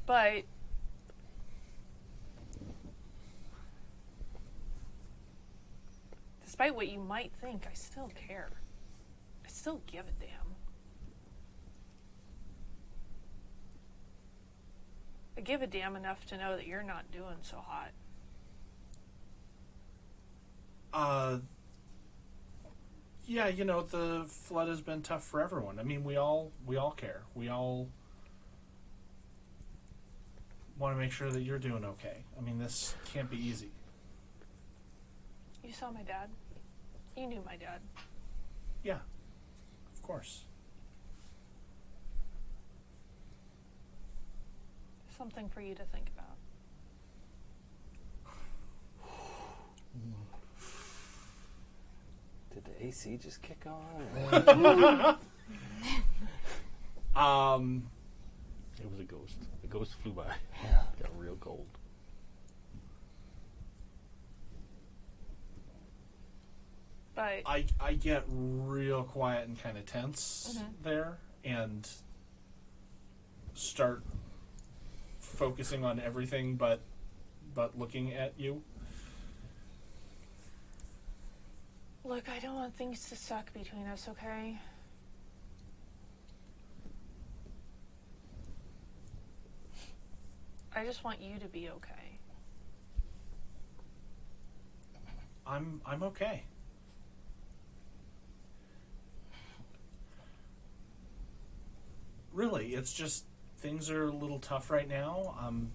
But despite what you might think, I still care. I still give a damn. I give a damn enough to know that you're not doing so hot. Yeah, the flood has been tough for everyone. I mean, we all care. We all want to make sure that you're doing okay. I mean, this can't be easy. You saw my dad. You knew my dad. Yeah, of course. Something for you to think about. Did the AC just kick on? It was a ghost. The ghost flew by. Yeah. Got real cold. But I get real quiet and kind of tense there and start focusing on everything but looking at you. look, I don't want things to suck between us, okay? I just want you to be okay. I'm okay. Really, it's just things are a little tough right now. I'm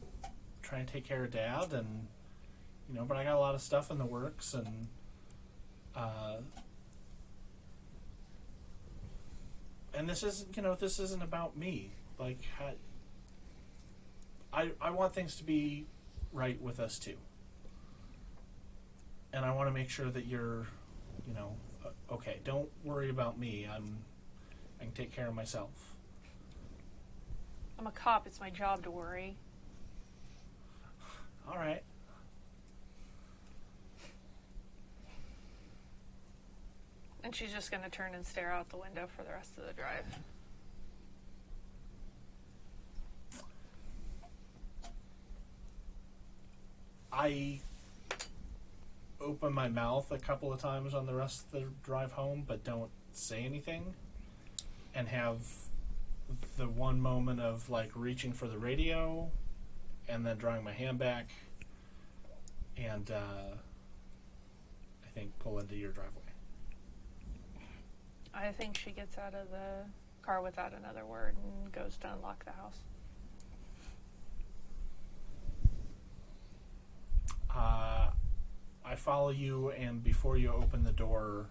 trying to take care of Dad, and but I got a lot of stuff in the works, and this isn't this isn't about me. Like, I want things to be right with us too, and I want to make sure that you're okay. Don't worry about me. I can take care of myself. I'm a cop. It's my job to worry. All right. And she's just going to turn and stare out the window for the rest of the drive. I open my mouth a couple of times on the rest of the drive home, but don't say anything, and have the one moment of like reaching for the radio and then drawing my hand back and I think pull into your driveway. I think she gets out of the car without another word and goes to unlock the house. I follow you, and before you open the door,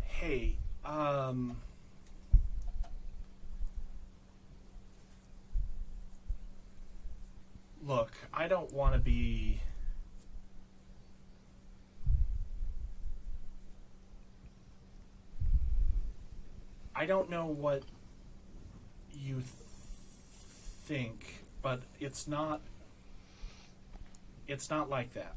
hey, look, I don't want to be I don't know what you think, but it's not like that.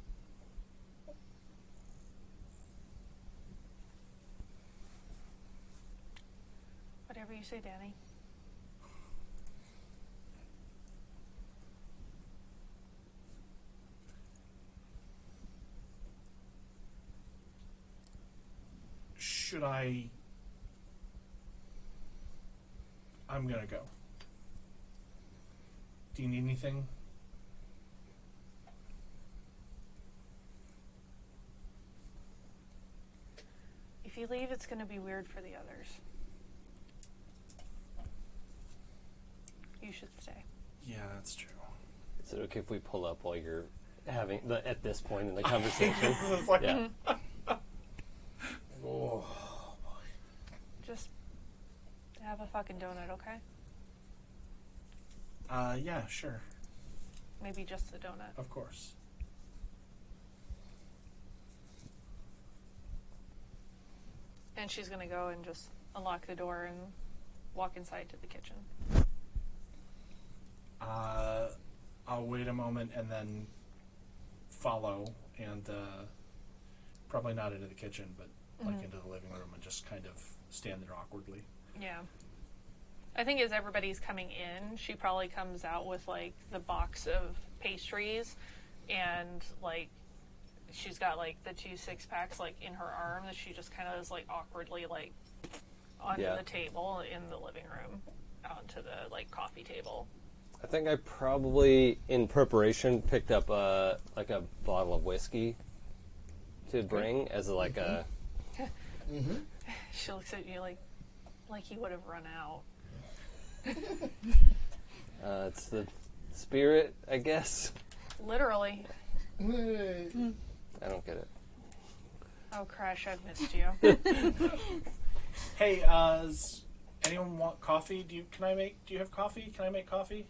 Whatever you say, Danny. Should I'm gonna go. Do you need anything? If you leave, it's going to be weird for the others. You should stay. Yeah, that's true. Is it okay if we pull up while you're having at this point in the conversation? It's like, Yeah. Oh, Just have a fucking donut, okay? yeah, sure. Maybe just the donut. Of course. And she's going to go and just unlock the door and walk inside to the kitchen. I'll wait a moment and then follow, and probably not into the kitchen, but like into the living room and just kind of stand there awkwardly. Yeah. I think as everybody's coming in, she probably comes out with, like, the box of pastries, and, like, she's got, like, the 2 6-packs, like, in her arm that she just kind of is, like, awkwardly, like, onto Yeah. the table in the living room, onto the, like, coffee table. I think I probably, in preparation, picked up a bottle of whiskey to bring as like a. She looks at you like you would have run out. It's the spirit, I guess. Literally. hey. I don't get it. Oh, Crash, I've missed you. Hey, does anyone want coffee? Do you have coffee? Can I make coffee?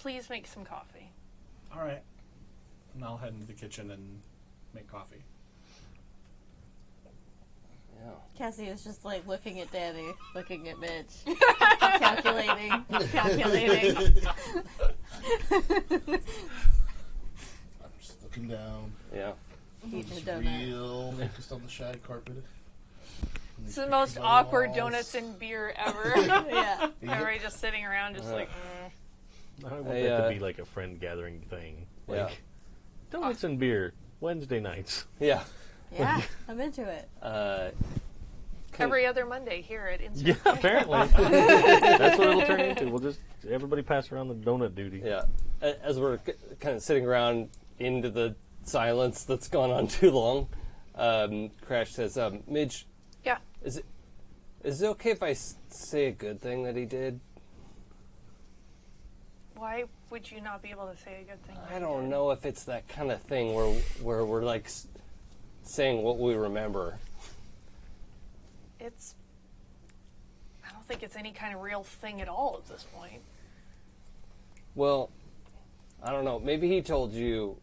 Please make some coffee. All right. And I'll head into the kitchen and make coffee. Yeah. Cassie is just like looking at Danny, looking at Midge, calculating. I'm just looking down. Yeah. Eating a Just donut. real focused on the shag carpet. It's the most awkward donuts and beer ever. Yeah. Everybody just sitting around, just like. I want Hey, that to be like a friend gathering thing. Like, Yeah. donuts and beer, Wednesday nights. Yeah. Yeah, I'm into it. Every other Monday here at Instant. Yeah, apparently. That's what it'll turn into. We'll just, everybody pass around the donut duty. Yeah. As we're kind of sitting around into the silence that's gone on too long, Crash says, Midge, Yeah. is it okay if I say a good thing that he did? Why would you not be able to say a good thing? I don't know if it's that kind of thing where we're like saying what we remember. I don't think it's any kind of real thing at all at this point. Well, I don't know. Maybe he told you,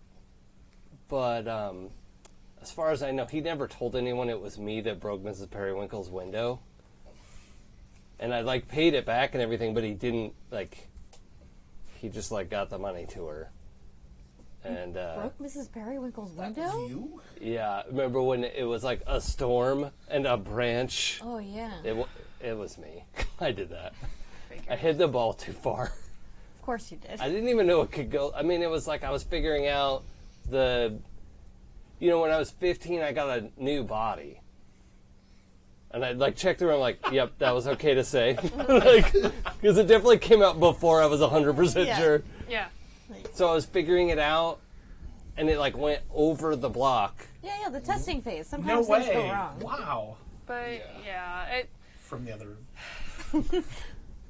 but as far as I know, he never told anyone it was me that broke Mrs. Periwinkle's window. And I like paid it back and everything, but he didn't like. He just like got the money to her. And Broke Mrs. Periwinkle's That window? was you? yeah, remember when it was like a storm and a branch? Oh, yeah. It was me. I did that. I Figured. hit the ball too far. Of course you did. I didn't even know it could go. I mean, it was like I was figuring out when I was 15, I got a new body. And I like checked through. I'm like, yep, that was okay to say, like, because it definitely came out before I was 100% Yeah. sure. Yeah. So I was figuring it out, and it like went over the block. Yeah, the testing phase. No Sometimes things way! go wrong. Wow. But yeah, From the other room.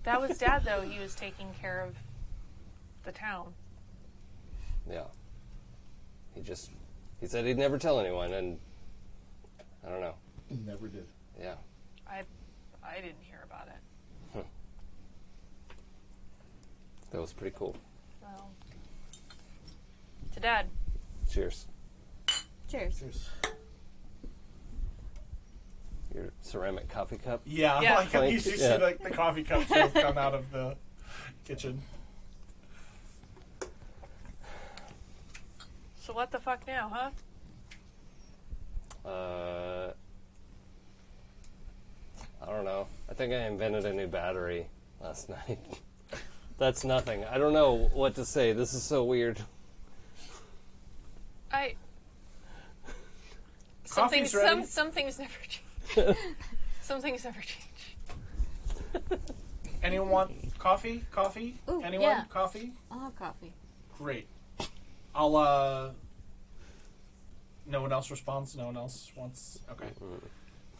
that was Dad though. He was taking care of the town. Yeah. He said he'd never tell anyone, and I don't know. Never did. Yeah. I didn't hear about it. That was pretty cool. Well, to Dad. Cheers. Cheers. Cheers. your ceramic coffee cup. Yeah, Yeah. like you see like the coffee cups that have come out of the kitchen. So what the fuck now, huh? I don't know. I think I invented a new battery last night. That's nothing. I don't know what to say. This is so weird. Coffee's ready. Some things never change. Some things never change. Anyone want coffee? Coffee? Ooh, Anyone? yeah. Coffee? I'll have coffee. Great. I'll, no one else responds? No one else wants? Okay.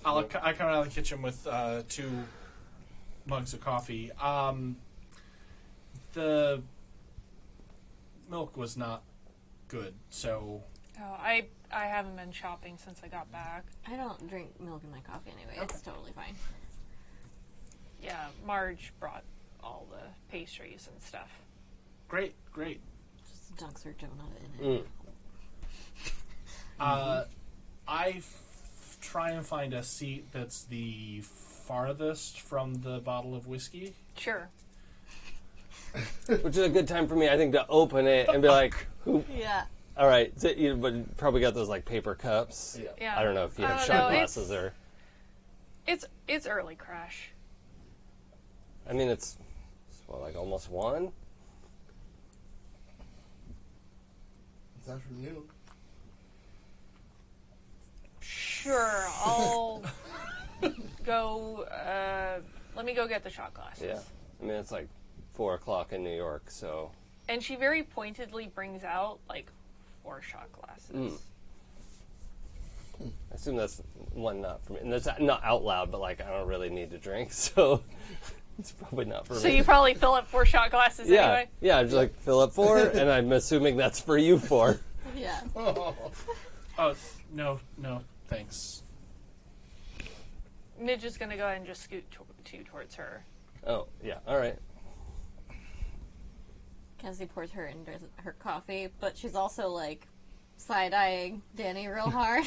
I come out of the kitchen with 2 mugs of coffee. The milk was not good, so... Oh, I haven't been shopping since I got back. I don't drink milk in my coffee anyway. It's totally fine. Yeah, Marge brought all the pastries and stuff. Great. Just a Dunkster donut in it. I try and find a seat that's the farthest from the bottle of whiskey. Sure. Which is a good time for me, I think, to open it and be like, "Who? Yeah. All right." So you but probably got those like paper cups. Yeah. I don't know if you I have don't shot know, glasses or. It's early crash. I mean, it's what, like almost 1. It's actually new. Sure, I'll go. Let me go get the shot glasses. Yeah. I mean, it's like 4 o'clock in New York, so. And she very pointedly brings out like 4 shot glasses. I assume that's one not for me. And that's not out loud, but like I don't really need to drink, so it's probably not for me. So you probably fill up 4 shot glasses anyway? Yeah, I just like fill up 4, and I'm assuming that's for you 4. Yeah. Oh, no, thanks. Midge is going to go ahead and just scoot towards her. Oh, yeah, all right. Cassie pours her into her coffee, but she's also like side-eyeing Danny real hard.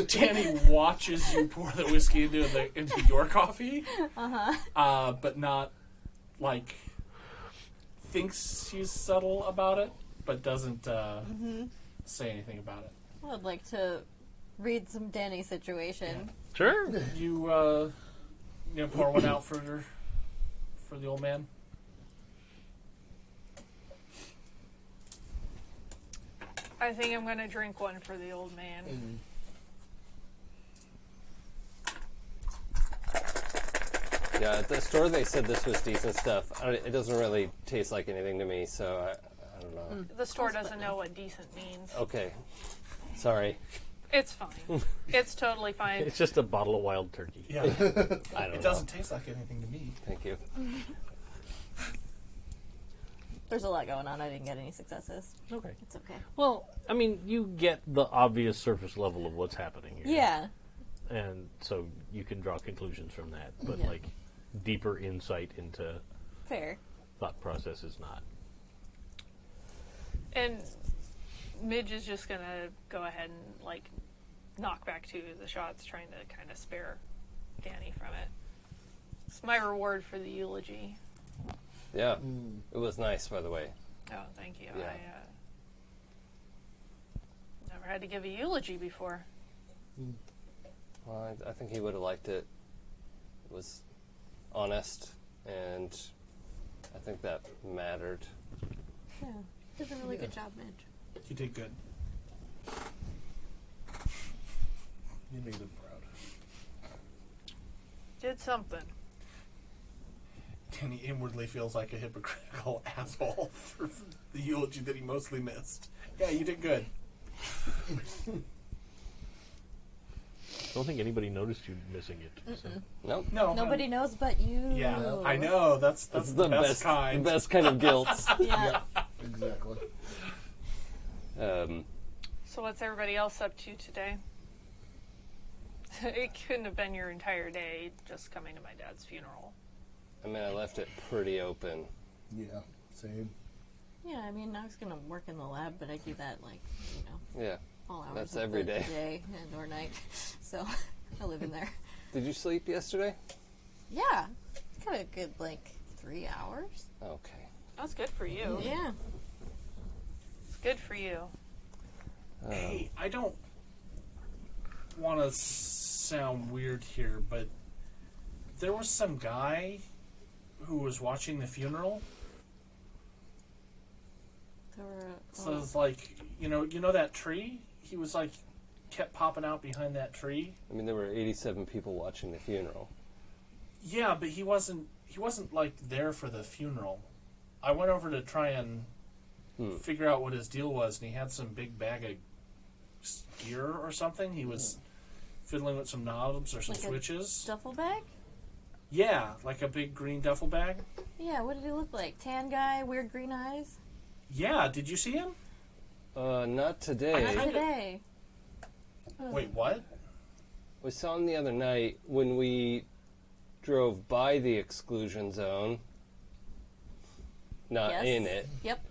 Danny watches you pour the whiskey into your coffee. But not like thinks she's subtle about it, but doesn't say anything about it. I would like to read some Danny situation. Sure. You pour one out for the old man. I think I'm going to drink one for the old man. Yeah, at the store they said this was decent stuff. It doesn't really taste like anything to me, so I don't know. The store doesn't know what decent means. Okay. Sorry. It's fine. It's totally fine. It's just a bottle of wild turkey. Yeah. I don't know. It doesn't taste like anything to me. Thank you. There's a lot going on. I didn't get any successes. Okay. It's okay. Well, I mean, you get the obvious surface level of what's happening here. Yeah. And so you can draw conclusions from that. But, Yeah. like, deeper insight into Fair. thought process is not. And Midge is just going to go ahead and, like, knock back 2 of the shots, trying to kind of spare Danny from it. It's my reward for the eulogy. Yeah. It was nice, by the way. Oh, thank you. Yeah. I never had to give a eulogy before. Well, I think he would have liked it. It was honest, and I think that mattered. Yeah. Did a really good job, Midge. You did good. You made him proud. Did something. And he inwardly feels like a hypocritical asshole for the eulogy that he mostly missed. Yeah, you did good. I don't think anybody noticed you missing it. So. Nope. No, Nobody knows but you. Yeah, I know. That's the best kind. The best kind of guilt. Yeah. Exactly. So what's everybody else up to today? It couldn't have been your entire day just coming to my dad's funeral. I mean, I left it pretty open. Yeah, same. Yeah, I mean, I was going to work in the lab, but I do that, like, Yeah. all hours That's of every the day. day and or night. So, I live in there. Did you sleep yesterday? Yeah. Got a good, 3 hours. Okay. That's good for you. Yeah. It's good for you. Hey, I don't want to sound weird here, but there was some guy who was watching the funeral. There were, So it's like, you know that tree? He was kept popping out behind that tree. I mean, there were 87 people watching the funeral. Yeah, but he wasn't there for the funeral. I went over to try and figure out what his deal was, and he had some big bag of gear or something. He was fiddling with some knobs or some switches. duffel bag? Yeah, like a big green duffel bag. Yeah, what did he look like? Tan guy, weird green eyes? Yeah, did you see him? Not today. Not today. Wait, what? We saw him the other night when we drove by the exclusion zone. Not Yes. in it. Yep.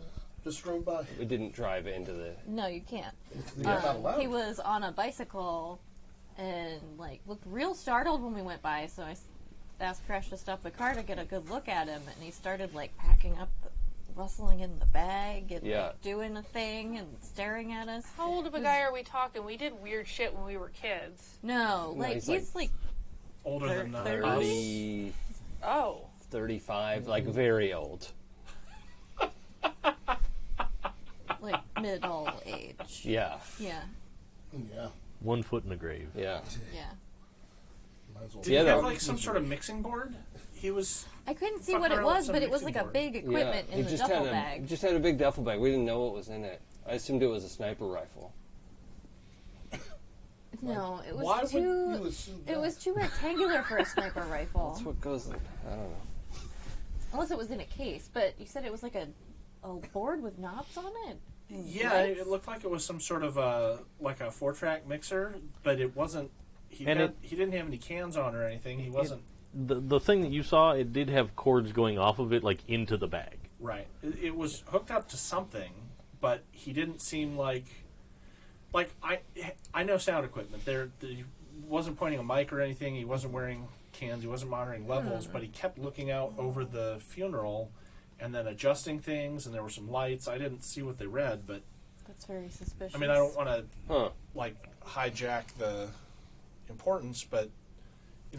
Just drove by. We didn't drive into the... No, you can't. You're not allowed. He was on a bicycle and looked real startled when we went by, so I asked Crash to stop the car to get a good look at him, and he started packing up, rustling in the bag and doing a thing and staring at us. How old of a guy are we talking? We did weird shit when we were kids. No, he's he's Older than 30. us. 30, Oh. 35, very old. middle age. Yeah. Yeah. Yeah. 1 foot in the grave. Yeah. Yeah. Might as well. Did he have some sort of mixing board? He was. I couldn't see Fucking what it around with was, some but it was mixing a board. big equipment in the duffel bag. Just had a big duffel bag. We didn't know what was in it. I assumed it was a sniper rifle. No, it was Why would you too. assume It that? was too rectangular for a sniper rifle. That's what goes in. I don't know. Unless it was in a case, but you said it was a board with knobs on it. and Yeah, lights? it looked like it was some sort of a 4-track mixer, but it wasn't. He didn't have any cans on or anything. He wasn't. The thing that you saw, it did have cords going off of it, into the bag. Right. It was hooked up to something, but he didn't seem like I know sound equipment. He wasn't pointing a mic or anything. He wasn't wearing cans. He wasn't monitoring levels, but he kept looking out over the funeral and then adjusting things, and there were some lights. I didn't see what they read, but That's very suspicious. I mean, I don't want to Huh. hijack the importance, but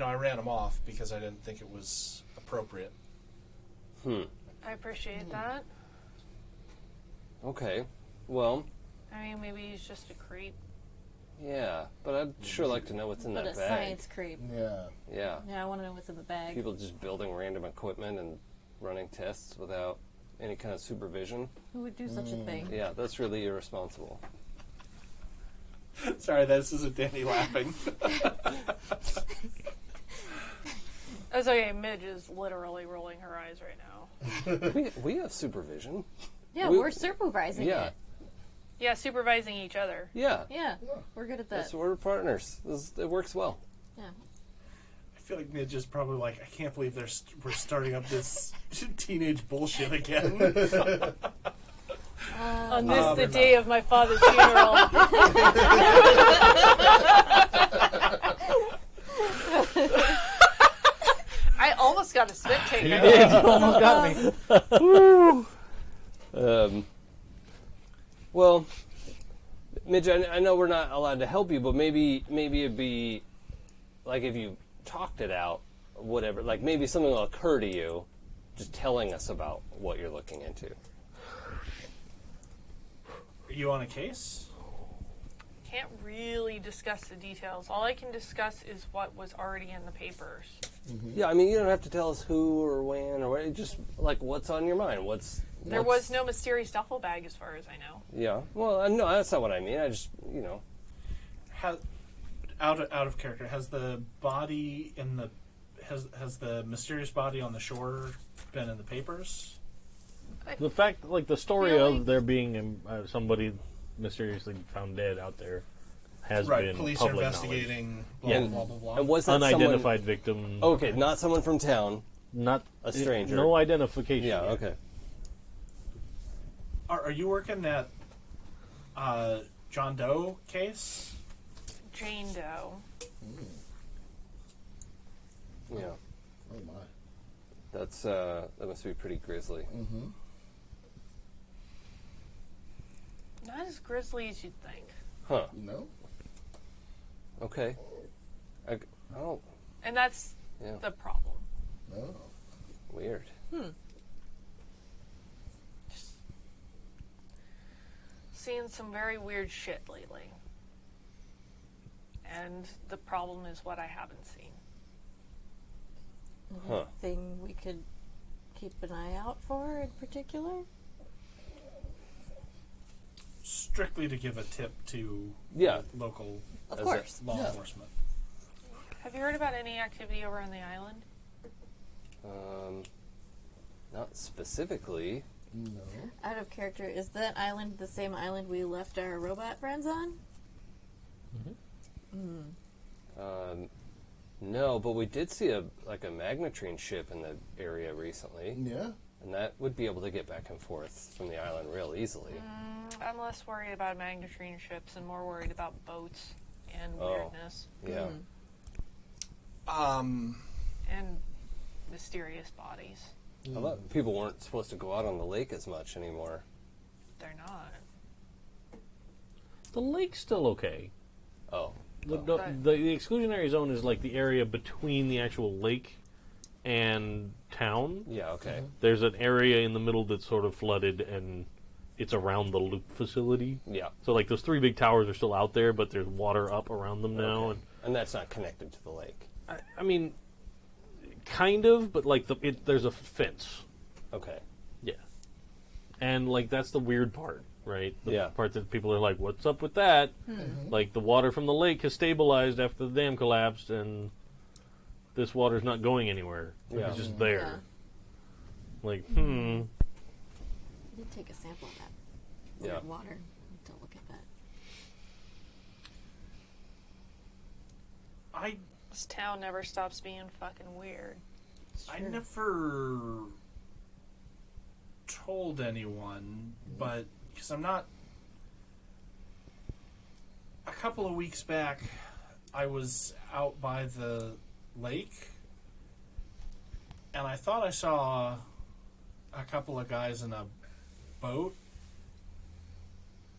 I ran him off because I didn't think it was appropriate. I appreciate that. Okay. Well, I mean, maybe he's just a creep. yeah. But I'd sure like to know what's in But that a bag. science creep. Yeah. Yeah. Yeah, I want to know what's in the bag. People just building random equipment and running tests without any kind of supervision. Who would do such a thing? Yeah, that's really irresponsible. Sorry, this isn't Danny laughing. That's okay. Midge is literally rolling her eyes right now. We have supervision. Yeah, We- we're supervising Yeah. it. Yeah, supervising each other. Yeah. Yeah, we're good at that. That's we're partners. It works well. Yeah. I feel like Midge is probably I can't believe we're starting up this teenage bullshit again. On this, the day of my father's funeral. I almost got a spit take. You did. You almost got me. Well, Midge, I know we're not allowed to help you, but maybe it'd be if you talked it out, whatever. Maybe something will occur to you, just telling us about what you're looking into. Are you on a case? Can't really discuss the details. All I can discuss is what was already in the papers. Yeah, I mean, you don't have to tell us who or when or what. Just what's on your mind. There was no mysterious duffel bag, as far as I know. Yeah. Well, no, that's not what I mean. I just Out of character, has the body has the mysterious body on the shore been in the papers? The fact, the story Really? of there being somebody mysteriously found dead out there has been Police are public investigating. Yeah. Blah blah blah. And was that unidentified victim. Okay, not someone from town. Not A stranger. No identification. Yeah. yet. Okay. Are you working that John Doe case? Jane Doe. Yeah. Oh my. That's that must be pretty grisly. Mm-hmm. Not as grisly as you'd think. Huh. No? Okay. Oh, And that's yeah. the problem. No. Weird. Just seeing some very weird shit lately. And the problem is what I haven't seen. Huh. Anything we could keep an eye out for in particular? Strictly to give a tip to Yeah. local Of As course. law Yeah. enforcement. Have you heard about any activity over on the island? Not specifically. No. Out of character, is that island the same island we left our robot friends on? No, but we did see a magnetrine ship in the area recently, Yeah. and that would be able to get back and forth from the island real easily. I'm less worried about magnetrine ships and more worried about boats and Oh. weirdness Yeah. and mysterious bodies. I thought people weren't supposed to go out on the lake as much anymore. They're not. The lake's still okay. Oh. The exclusionary zone is like the area between the actual lake and town. Yeah, okay. There's an area in the middle that's sort of flooded, and it's around the loop facility. Yeah. So, like, those 3 big towers are still out there, but there's water up around them now. Okay. And that's not connected to the lake. I mean, kind of, but, like, there's a fence. Okay. Yeah. And, like, that's the weird part, right? The Yeah. part that people are like, what's up with that? Like, the water from the lake has stabilized after the dam collapsed, and this water's not going anywhere. Like, Yeah. it's just there. Yeah. Like, We did take a sample of that Yeah. weird water. To look at that. This town never stops being fucking weird. I never told anyone, but because I'm not. A couple of weeks back, I was out by the lake, and I thought I saw a couple of guys in a boat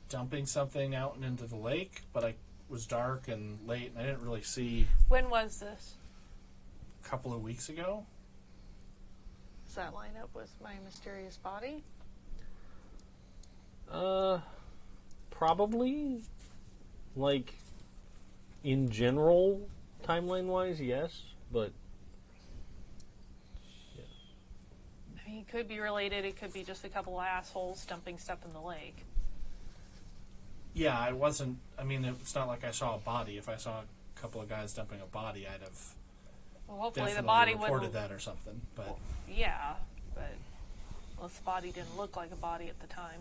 dumping something out and into the lake, but it was dark and late, and I didn't really see. When was this? A couple of weeks ago. Does that line up with my mysterious body? probably. Like, in general, timeline-wise, yes, but... I mean, it could be related. It could be just a couple of assholes dumping stuff in the lake. Yeah, I wasn't. I mean, it's not like I saw a body. If I saw a couple of guys dumping a body, I'd have Well, hopefully definitely the body reported wouldn't. that or something. But Yeah, but unless the body didn't look like a body at the time.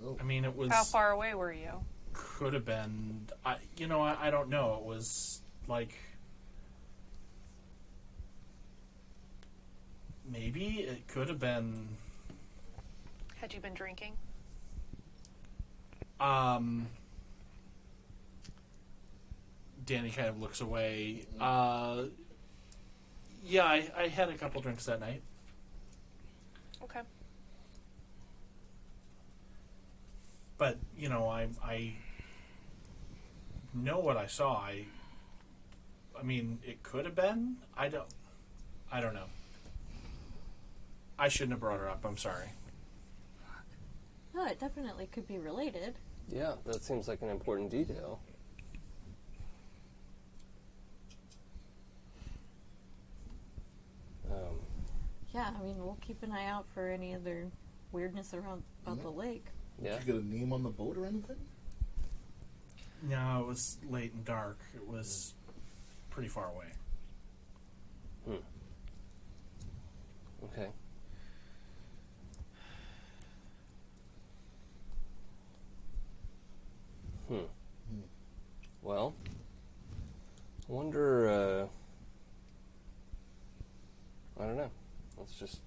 No. I mean, it was. How far away were you? Could have been. I don't know. It was like maybe it could have been. Had you been drinking? Danny kind of looks away. Yeah, I had a couple drinks that night. Okay. But I know what I saw. I mean, it could have been. I don't know. I shouldn't have brought her up. I'm sorry. No, it definitely could be related. Yeah, that seems like an important detail. Yeah, I mean, we'll keep an eye out for any other weirdness around about the lake. Yeah. Did you get a name on the boat or anything? No, it was late and dark. It was pretty far away. Okay. Well, I wonder, I don't know. Let's just,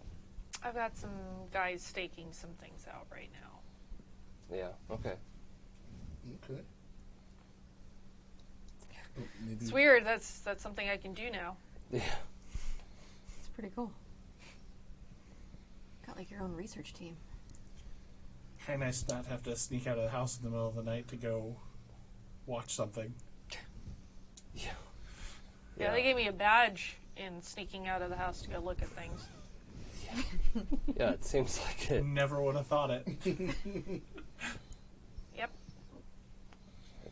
I've got some guys staking some things out right now. yeah, okay. Okay. Maybe It's weird. That's something I can do now. Yeah. It's pretty cool. Got like your own research team. Kind of nice to not have to sneak out of the house in the middle of the night to go watch something. Yeah, they gave me a badge in sneaking out of the house to go look at things. Yeah, it seems like it. Never would have thought it. Yep.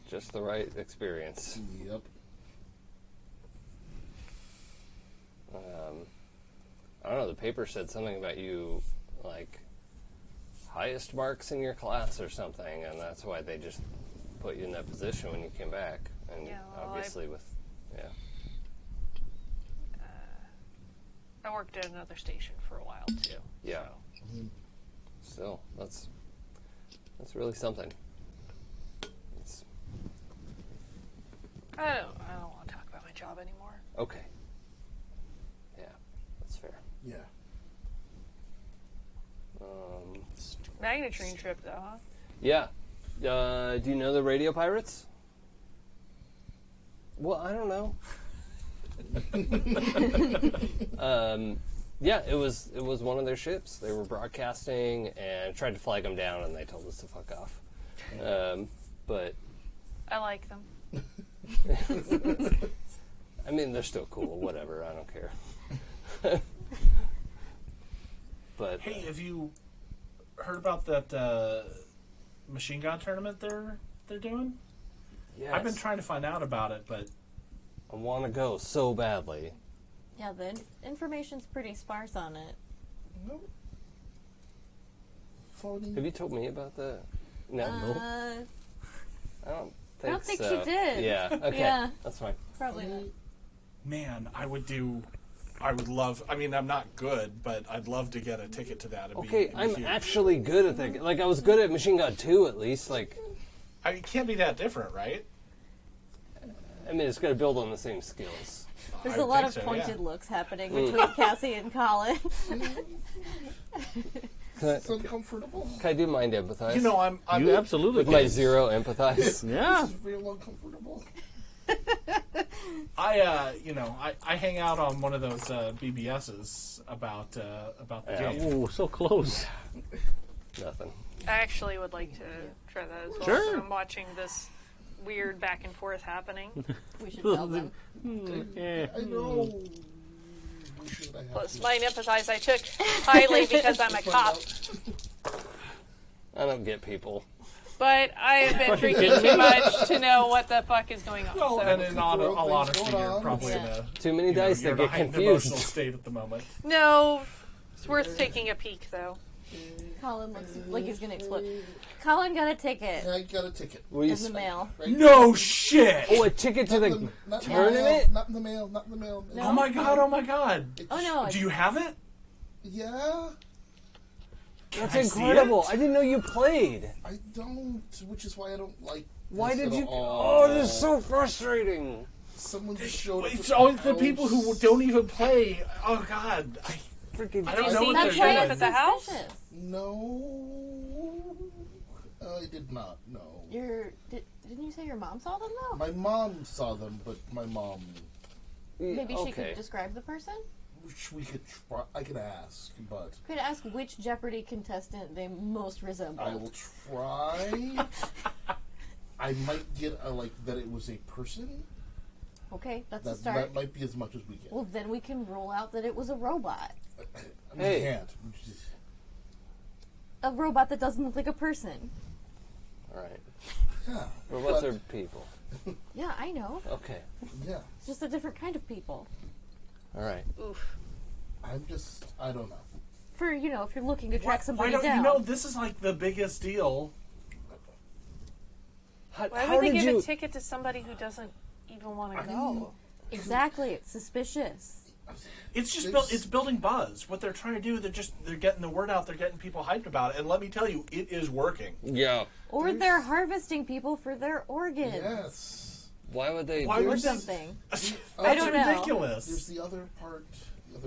Just the right experience. Yep. I don't know, the paper said something about you, like, highest marks in your class or something, and that's why they just put you in that position when you came back. And Yeah, well, obviously I worked at another station for a while too. Yeah. Still, that's really something. I don't want to talk about my job anymore. Okay. Yeah, that's fair. Yeah. Magnetrine trip though, huh? Yeah. Do you know the Radio Pirates? Well, I don't know. Yeah, it was one of their ships. They were broadcasting and tried to flag them down, and they told us to fuck off. But I like them. I mean, they're still cool. Whatever, I don't care. But Hey, have you heard about that machine gun tournament they're doing? yes, I've been trying to find out about it, but I want to go so badly. Yeah, the information's pretty sparse on it. Nope. Phony. Have you told me about that? No, I don't think think so. you did. Yeah. Okay. Yeah. That's fine. Probably not. man, I would love. I mean, I'm not good, but I'd love to get a ticket to that. Okay, I'm huge. actually good at that. Like, I was good at Machine Gun 2, at least. Like, I mean, it can't be that different, right? I mean, it's got to build on the same skills. There's I a lot think of so, pointed yeah. looks happening between Cassie and Colin. It's uncomfortable. Can I do mind empathize? You know, I'm You absolutely with my zero empathize. Yeah. It's real uncomfortable. I hang out on one of those BBSs about the game. Oh, so close. Nothing. I actually would like to try that as well. Sure. So I'm watching this weird back and forth happening. We should tell them. Yeah. I know. We should have Plus, to- mine empathize I took highly because I'm a cop. I don't get people. But I have been drinking too much to know what the fuck is going on. Well, So. and in all honesty, Going you're on. probably in Yeah. a Too many dice you're that in a get heightened confused. emotional state at the moment. No, it's worth taking a peek though. Colin looks like he's gonna explode. Colin got a ticket I got a ticket. Will you in the mail. Right? No shit! Oh, a ticket to the Not in tournament? Not in the mail. Not in the mail. No. Oh my god! Oh my god! Oh no! Do you have it? Yeah, That's I see incredible. it? I didn't know you played. I don't, which is why I don't like. Why this did at you? all. Oh, this is so frustrating. Someone just showed up. It's at always the house. people who don't even play. Oh god! Freaking. I don't You know see what me they're showing doing. up at the house? Suspicious. No, I did not. No, Didn't you say your mom saw them though? my mom saw them, but my mom. Maybe she okay. could describe the person. Which we could try. I could ask, but Could ask which Jeopardy contestant they most resemble. I will try. I might get that it was a person. Okay, that's a That start. might be as much as we get. Well, then we can rule out that it was a robot. I Hey. can't. A robot that doesn't look like a person. All right. Yeah. Robots but- are people. Yeah, I know. Okay. Yeah. It's just a different kind of people. All right. Oof. I don't know. For, if you're looking to track Why somebody don't down. you know this is like the biggest deal? How Why would they did give you? a ticket to somebody who doesn't even want to I go? mean, Exactly, it's suspicious. It's just There's- it's building buzz. What they're trying to do, they're getting the word out. They're getting people hyped about it. And let me tell you, it is working. Yeah. Or they're harvesting people for their organs. Yes. Why would they? Why do Or would this? something. That's I don't know. ridiculous. There's the other part. The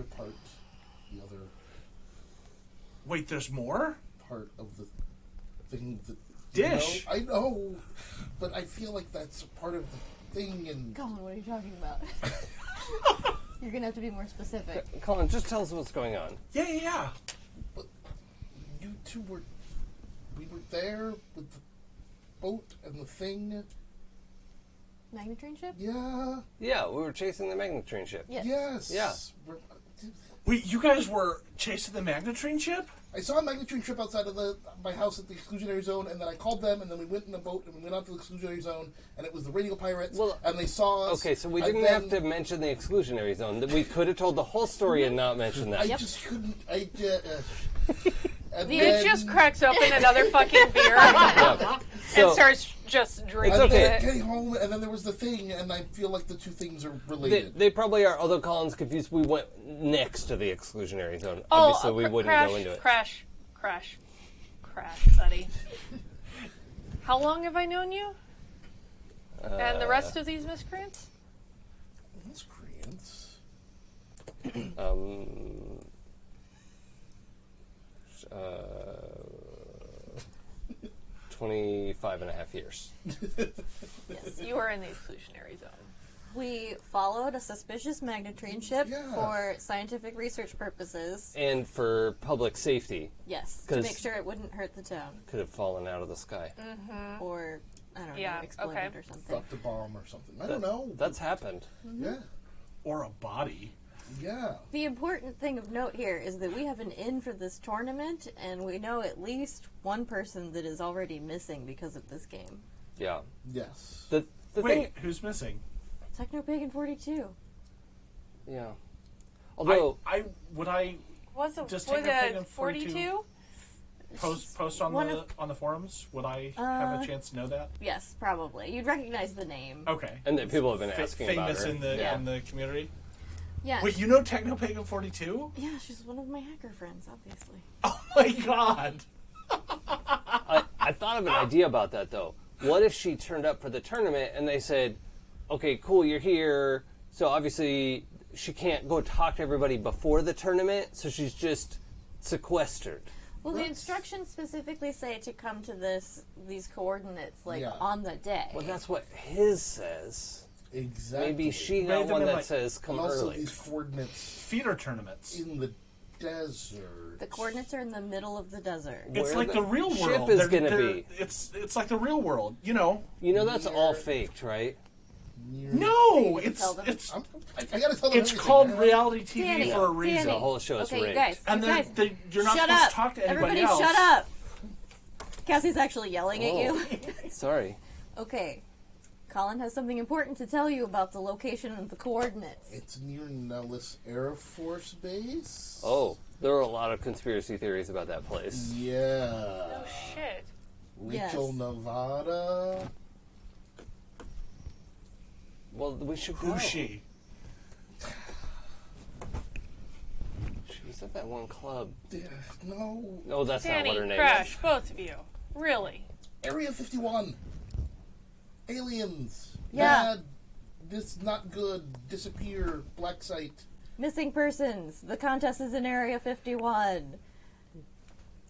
other Wait, there's more? part of the thing that. Dish. I know, but I feel like that's a part of thing and... Colin, what are you talking about? You're gonna have to be more specific. Colin, just tell us what's going on. Yeah. But you two were... We were there with the boat and the thing. Magnetrain ship? Yeah. Yeah, we were chasing the magnetrain ship. Yes. Yes. Yeah. Wait, you guys were chasing the magnetrain ship? I saw a magnetrain ship outside of my house at the exclusionary zone, and then I called them, and then we went in a boat, and we went out to the exclusionary zone, and it was the radio pirates, and they saw us. Okay, so we didn't have to mention the exclusionary zone. We could have told the whole story and not mentioned that. I just couldn't. Mitch just cracks open another fucking beer Yeah. and starts just drinking And then it. getting home, and then there was the thing, and I feel like the two things are related. They probably are, although Colin's confused. We went next to the exclusionary zone. Obviously, we wouldn't go into it. Crash, buddy. How long have I known you? And the rest of these miscreants? Miscreants? 25 and a half years. Yes, you were in the exclusionary zone. We followed a suspicious magnetrain ship for scientific research purposes. And for public safety. Yes, to make sure it wouldn't hurt the town. Could have fallen out of the sky. Mm-hmm. Or, I don't know, exploded or something. Dropped a bomb or something. I don't know. That's happened. Mm-hmm. Yeah. Or a body. Yeah. The important thing of note here is that we have an in for this tournament, and we know at least one person that is already missing because of this game. Yeah. Yes. The Wait, who's missing? Technopagan 42. Yeah. Although Was it Just was Technopagan it 42? Post on the forums? Would I have a chance to know that? Yes, probably. You'd recognize the name. Okay. And that people have been asking about famous her. in the community. Yeah. Wait, you know Technopagan 42? Yeah, she's one of my hacker friends, obviously. Oh my god! I thought of an idea about that, though. What if she turned up for the tournament and they said, okay, cool, you're here, so obviously she can't go talk to everybody before the tournament, so she's just sequestered. Well, the instructions specifically say to come to these coordinates, on the day. Well, that's what his says. Exactly. Maybe she got one that says come and also early. these coordinates Feeder tournaments. in the desert. The coordinates are in the middle of the desert. It's like the real ship world. is going to be. It's like the real world, you know. You know that's all faked, right? No, it's I gotta tell them it's everything, called man. reality TV Danny, for a reason. Danny. The whole show is Okay, rigged. you guys. And you then guys, you're not shut supposed up. to talk to anybody Everybody else. shut up. Cassie's actually yelling at you. Sorry. Okay. Colin has something important to tell you about the location of the coordinates. It's near Nellis Air Force Base. Oh, there are a lot of conspiracy theories about that place. Yeah. Oh shit. Rachel, Nevada. Well, we should go. Who's she? She was at that one club. Yeah, no. No, that's not Danny, what her name Crash, is. both of you. Really? Area 51. Aliens. Yeah. Bad. This not good. Disappear. Black site. Missing persons. The contest is in Area 51.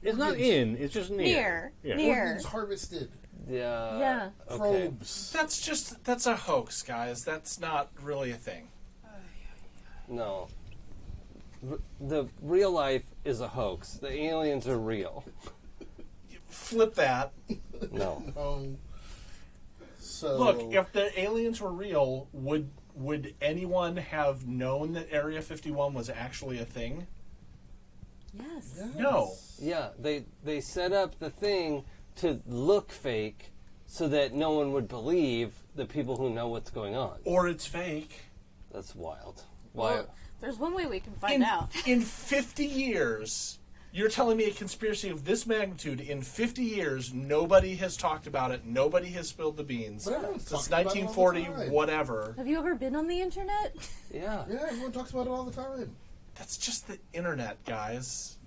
It's not in, it's just near. Near. Yeah. Near. Organs harvested. Yeah. Yeah. Okay. Probes. That's a hoax, guys. That's not really a thing. No. The real life is a hoax. The aliens are real. Flip that. No. So Look, if the aliens were real, would anyone have known that Area 51 was actually a thing? Yes. Yes. No. Yeah, they set up the thing to look fake so that no one would believe the people who know what's going on. Or it's fake. That's wild. Why? Well, there's one way we can find out. In 50 years, you're telling me a conspiracy of this magnitude, in 50 years, nobody has talked about it, nobody has spilled the beans. But everyone's Since talking about it all the 1940, time. whatever. Have you ever been on the internet? Yeah. Yeah, everyone talks about it all the time. That's just the internet, guys.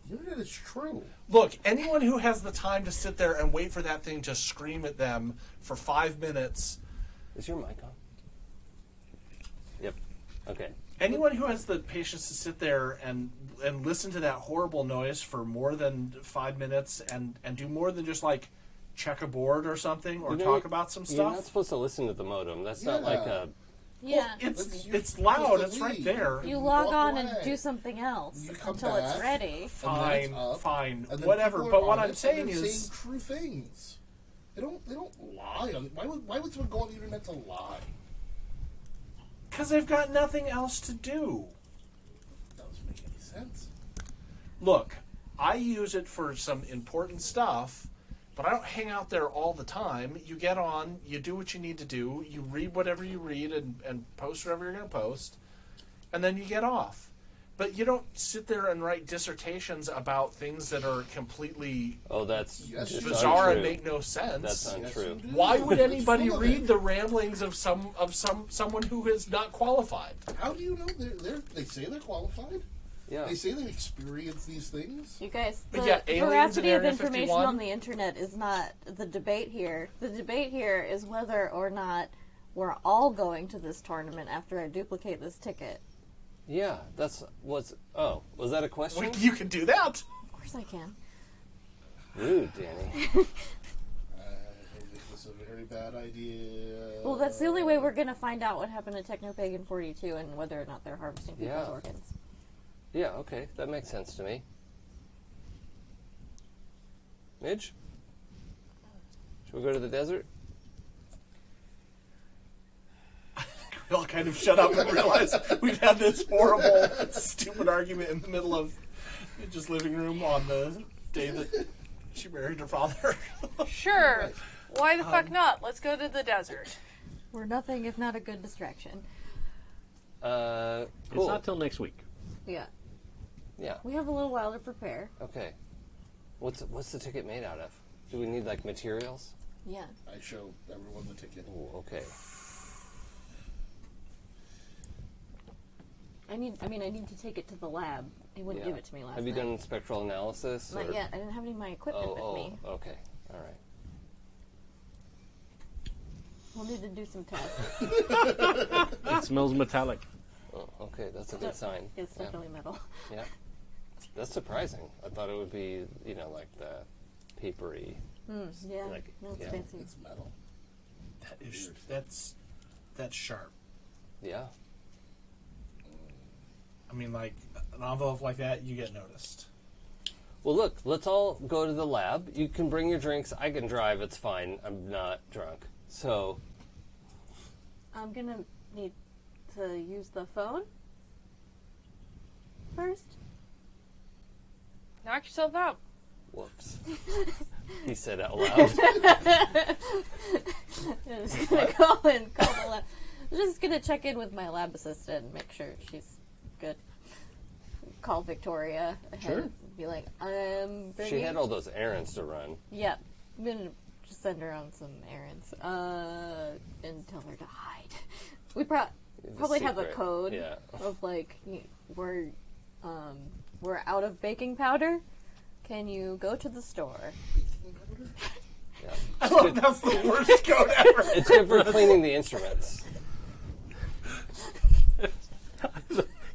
The internet is true. Look, anyone who has the time to sit there and wait for that thing to scream at them for 5 minutes, Is your mic on? Yep. Okay. anyone who has the patience to sit there and listen to that horrible noise for more than 5 minutes and do more than just like check a board or something, or You know, talk about some You're not stuff. supposed to listen to the modem. That's not like a... Yeah. It's loud. It's right there. You log walk on away. and do something else You come until it's back. ready. Fine, up, fine, And then whatever. people are But what on I'm it, saying and they're is, saying true things. They don't lie. Why would someone go on the internet to lie? because they've got nothing else to do. That doesn't make any sense. Look, I use it for some important stuff, but I don't hang out there all the time. You get on, you do what you need to do, you read whatever you read and post whatever you're going to post, and then you get off. But you don't sit there and write dissertations about things that are completely Oh, that's Yes, just bizarre and untrue. make no sense. That's untrue. you do. Why would It's anybody full of read it. the ramblings of someone who is not qualified? How do you know they say they're qualified? Yeah. They say they've experienced these things. You guys, the Yeah, aliens veracity in of Area information 51. on the internet is not the debate here. The debate here is whether or not we're all going to this tournament after I duplicate this ticket. Yeah, that's what's... Oh, was that a question? You can do that. Of course I can. Rude, Danny. I think this is a very bad idea. Well, that's the only way we're going to find out what happened to Technopagan 42 and whether or not they're harvesting people's Yeah. organs. Yeah, okay, that makes sense to me. Midge? Should we go to the desert? We all kind of shut up and realize we've had this horrible, stupid argument in the middle of Midge's living room on the day that she married her father. Sure. Why the fuck not? Let's go to the desert. We're nothing if not a good distraction. Cool. It's not till next week. Yeah. Yeah, We have a little while to prepare. okay. What's the ticket made out of? Do we need, like, materials? Yeah. I show everyone the ticket. Ooh, okay. I need to take it to the lab. They wouldn't Yeah. give it to me last Have you night. done spectral analysis? Not or- yet. I didn't have any of my equipment with me. Oh, okay. All right. We'll need to do some tests. It smells metallic. Oh, okay, that's a good sign. It's Yeah. definitely metal. Yeah. That's surprising. I thought it would be, like the papery. Yeah. Like, no, it's yeah. fancy. It's metal. That's sharp. Yeah. I mean, like, an envelope like that, you get noticed. Well, look, let's all go to the lab. You can bring your drinks. I can drive. It's fine. I'm not drunk. So, I'm gonna need to use the phone first. Knock yourself out. whoops. He said out loud. I'm just gonna call the lab. I'm just gonna check in with my lab assistant and make sure she's good. Call Victoria ahead. Sure. And be like, I'm bringing... She had all those errands to run. Yeah. I'm gonna just send her on some errands. And tell her to hide. We probably have a secret. code Yeah. of like, we're out of baking powder. Can you go to the store? Yeah. I love that's the worst code ever. It's good for cleaning the instruments.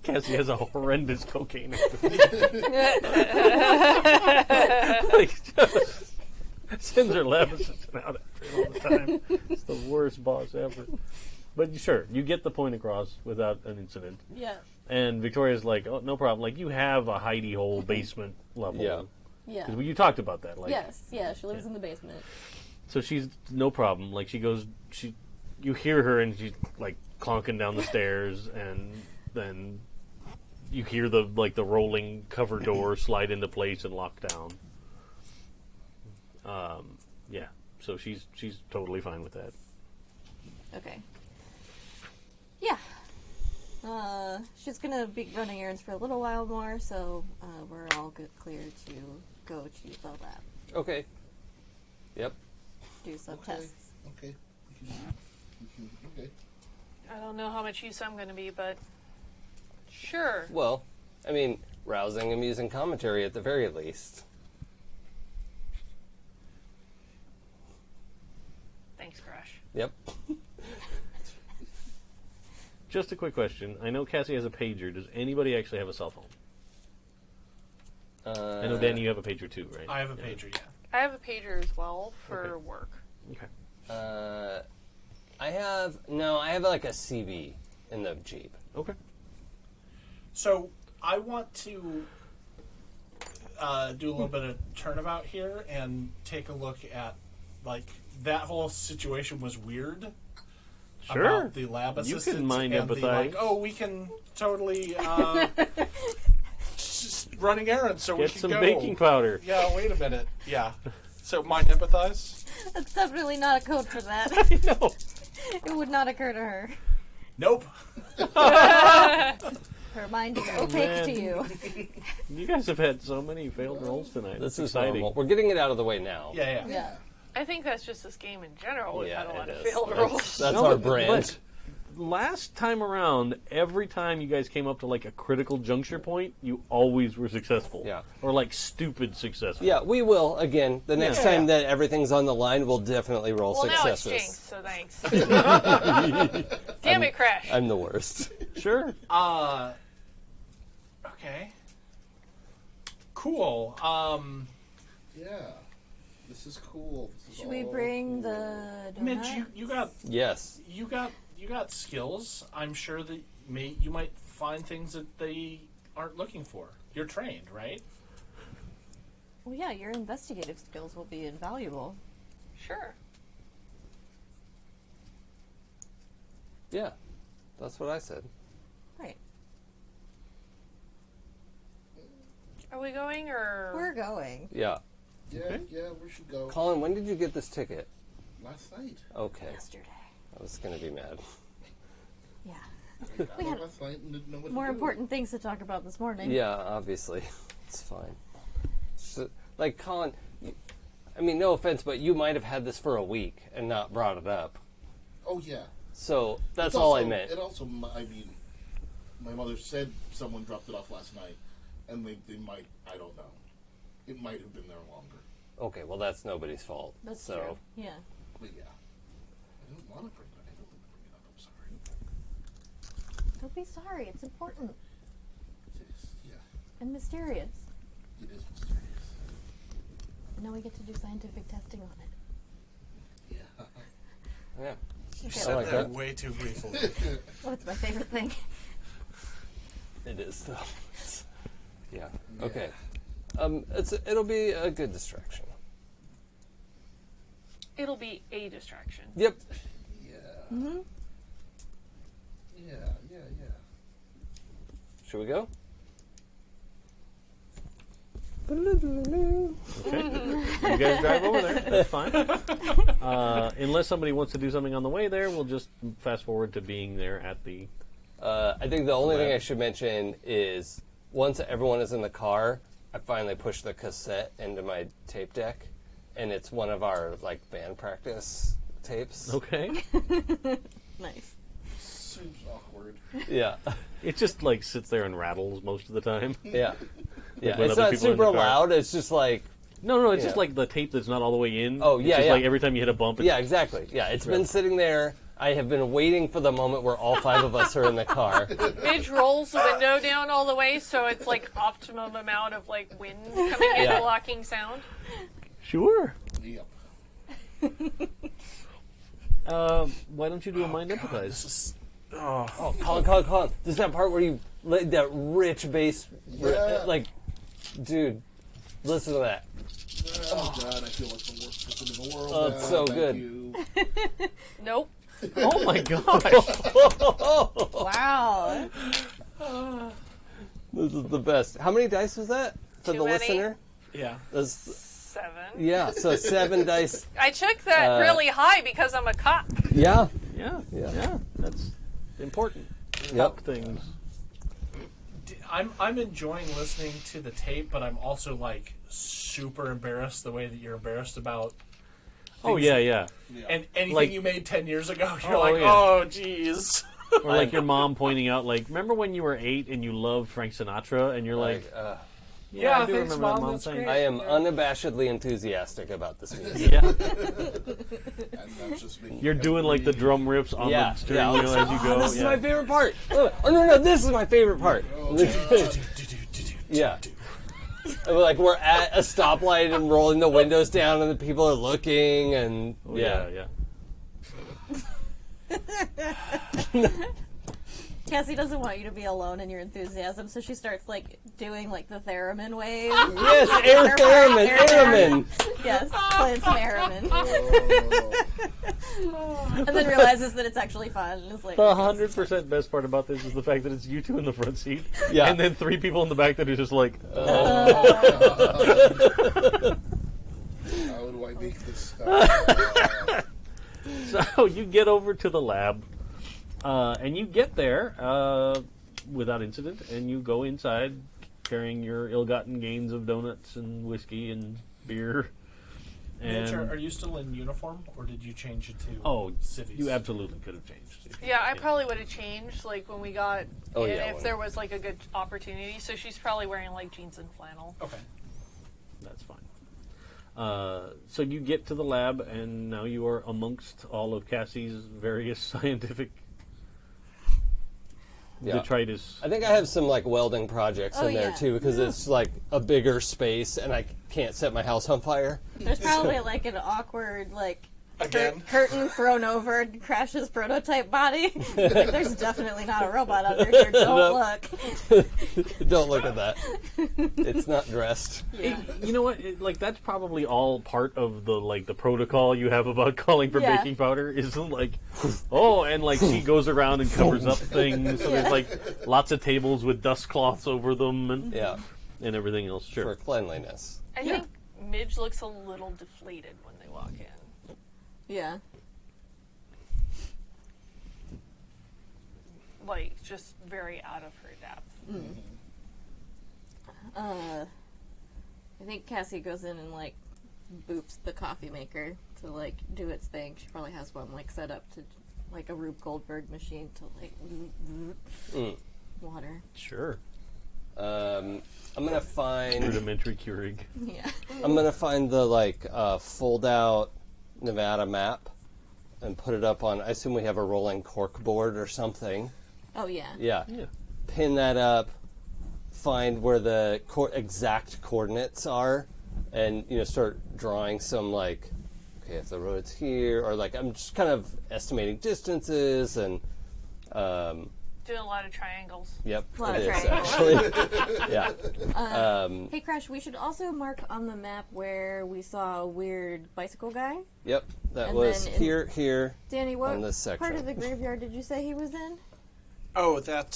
Cassie has a horrendous cocaine like, sends her lab assistant out after it all the time. It's the worst boss ever. But sure, you get the point across without an incident. Yeah. And Victoria's like, oh, no problem. Like, you have a hidey hole basement level. Yeah. Yeah. Because you talked about that. Like, Yes. Yeah. She lives in the basement. So she's no problem. Like, she goes, you hear her and she's like clonking down the stairs, and then you hear the rolling cover door slide into place and lock down. Yeah. So she's totally fine with that. Okay. Yeah. She's gonna be running errands for a little while more, so we're all good, clear to go to the lab, Okay. Yep. do some Okay. tests. Okay. Okay. I don't know how much use I'm going to be, but sure. Well, I mean, rousing, amusing commentary at the very least. Thanks, Crash. Yep. Just a quick question. I know Cassie has a pager. Does anybody actually have a cell phone? I know, Danny, you have a pager too, right? I have a pager, yeah. I have a pager as well for work. Okay. I have like a CV in the Jeep. Okay. So I want to do a little bit of turnabout here and take a look at, like, that whole situation was weird. Sure. About the lab You assistant can mind and empathize. the, like, oh, we can totally just running errands so we Get can some go. baking powder. Yeah, wait a minute. Yeah. So mind empathize? That's definitely not a code for that. I know. It would not occur to her. Nope. Her mind is opaque to you. You guys have had so many failed rolls tonight. This It's is exciting. normal. We're getting it out of the way now. Yeah. Yeah. I think that's just this game in general. We've had a lot it of is. failed rolls. That's No, our but- brand. Last time around, every time you guys came up to like a critical juncture point, you always were successful. Yeah. Or like stupid successful. Yeah, we will again. The next Yeah. time that everything's on the line, we'll definitely roll Well, now it's successes. Jinx, so thanks. Damn it, Crash. I'm the worst. Sure. Okay. Cool. Yeah. This is cool. This is Should we all bring cool. the donut? Midge, you got Yes. you got skills. I'm sure that you might find things that they aren't looking for. You're trained, right? Well, yeah, your investigative skills will be invaluable. Sure. Yeah. That's what I said. Right. Are we going or? We're going. Yeah. Yeah, we should go. Colin, when did you get this ticket? Last night. Okay. Yesterday. I was going to be mad. Yeah. Got We it had last night and didn't know what More to do. important things to talk about this morning. Yeah, obviously. It's fine. So, like, Colin, I mean, no offense, but you might have had this for a week and not brought it up. Oh, yeah. So that's It's all also- I meant. It also, I mean, my mother said someone dropped it off last night, and they might, I don't know. It might have been there longer. Okay, well, that's nobody's fault. That's so. true. Yeah. But yeah. I don't want to bring it up. I don't want to bring it up. I'm sorry. Don't be sorry. It's important It is, yeah. and mysterious. It is mysterious. And now we get to do scientific testing on it. Yeah. Yeah. You Okay. said like that that. way too briefly. Oh, it's my favorite thing. It is, though. Yeah. Okay. It'll be a good distraction. It'll be a distraction. Yep. Yeah. Mm-hmm. Yeah. Should we go? Okay. You guys drive over there. That's fine. Unless somebody wants to do something on the way there, we'll just fast forward to being there at the... I think the only thing I should mention is once everyone is in the car, I finally push the cassette into my tape deck, and it's one of our like band practice tapes. Okay. Nice. Seems awkward. Yeah, It just like sits there and rattles most of the time. yeah, yeah. when It's other not people are in super the car. loud. It's just like No, it's just Yeah. like the tape that's not all the way in. Oh, It's yeah, just yeah. like every time you hit a bump, it's yeah, exactly. Yeah, it's been sitting there. I have been waiting for the moment where all five of us are in the car. Midge rolls the window down all the way, so it's like optimum amount of like wind coming in, Yeah. blocking sound. Sure. Yep. Why don't you do a mind This empathize? is, Oh, Colin. There's that part where you let that rich bass, Yeah. like, dude, listen to that. Oh, God, I feel like the worst person in the world. Oh, now. it's so Thank good. you. Nope. Oh my gosh! Wow. This is the best. How many dice was that for Too the many. listener? yeah. That's, 7. yeah, so 7 dice. I took that really high because I'm a cop. Yeah. Yeah, that's important. Yep. Things. I'm enjoying listening to the tape, but I'm also like super embarrassed the way that you're embarrassed about. Oh things- yeah, yeah. And anything Like- you made 10 years ago, you're Oh, like, yeah. oh, geez. Or like your mom pointing out, like, remember when you were 8 and you loved Frank Sinatra, and you're like, Yeah, I do thanks, remember Mom, that mom that's saying. great. I am unabashedly enthusiastic about this music. Yeah, And that's just me. you're doing like the drum riffs on Yeah, the steering yeah. wheel as you go. This is yeah. my favorite part. Oh, no, this is my favorite part. Yeah. And we're at a stoplight and rolling the windows down, and the people are looking, and Yeah. Cassie doesn't want you to be alone in your enthusiasm, so she starts doing the theremin wave. Yes, air theremin. Yes, playing some theremin. And then realizes that it's actually fun. And is like, The 100% best part about this is the fact that it's you two in the front seat, Yeah. and then 3 people in the back that are just like, How do I make this stop? So you get over to the lab, and you get there without incident, and you go inside carrying your ill-gotten gains of donuts and whiskey and beer. And Midge, are you still in uniform, or did you change it to civvies? you absolutely could have changed. Yeah, I probably would have changed when we got Oh, in, yeah, if there was a good opportunity. So she's probably wearing jeans and flannel. Okay. That's fine. So you get to the lab, and now you are amongst all of Cassie's various scientific detritus. I think I have some welding projects in there yeah. too, because it's a bigger space, and I can't set my house on fire. There's probably an awkward Again? curtain thrown over Crash's prototype body. There's definitely not a robot under here. Don't look. Don't look at that. It's not dressed. You know what? That's probably all part of the protocol you have about calling for Yeah. baking powder. Is she goes around and covers up things. So there's lots of tables with dust cloths over them and Yeah, and everything else. Sure. for cleanliness. I think Midge looks a little deflated when they walk in. Yeah. Just very out of her depth. I think Cassie goes in and boops the coffee maker to do its thing. She probably has one set up to a Rube Goldberg machine to water. Sure. I'm gonna find. Rudimentary Keurig. Yeah. I'm gonna find the fold-out Nevada map and put it up on. I assume we have a rolling cork board or something. Oh yeah. Yeah. Yeah. Pin that up. Find where the exact coordinates are, and start drawing some okay, if the road's here, or I'm just kind of estimating distances and. Doing a lot of triangles. Yep, A lot it of is triangles. actually. Yeah. Hey Crash, we should also mark on the map where we saw a weird bicycle guy. Yep, that And was then in- here. Danny, what On this section. part of the graveyard did you say he was in? Oh, that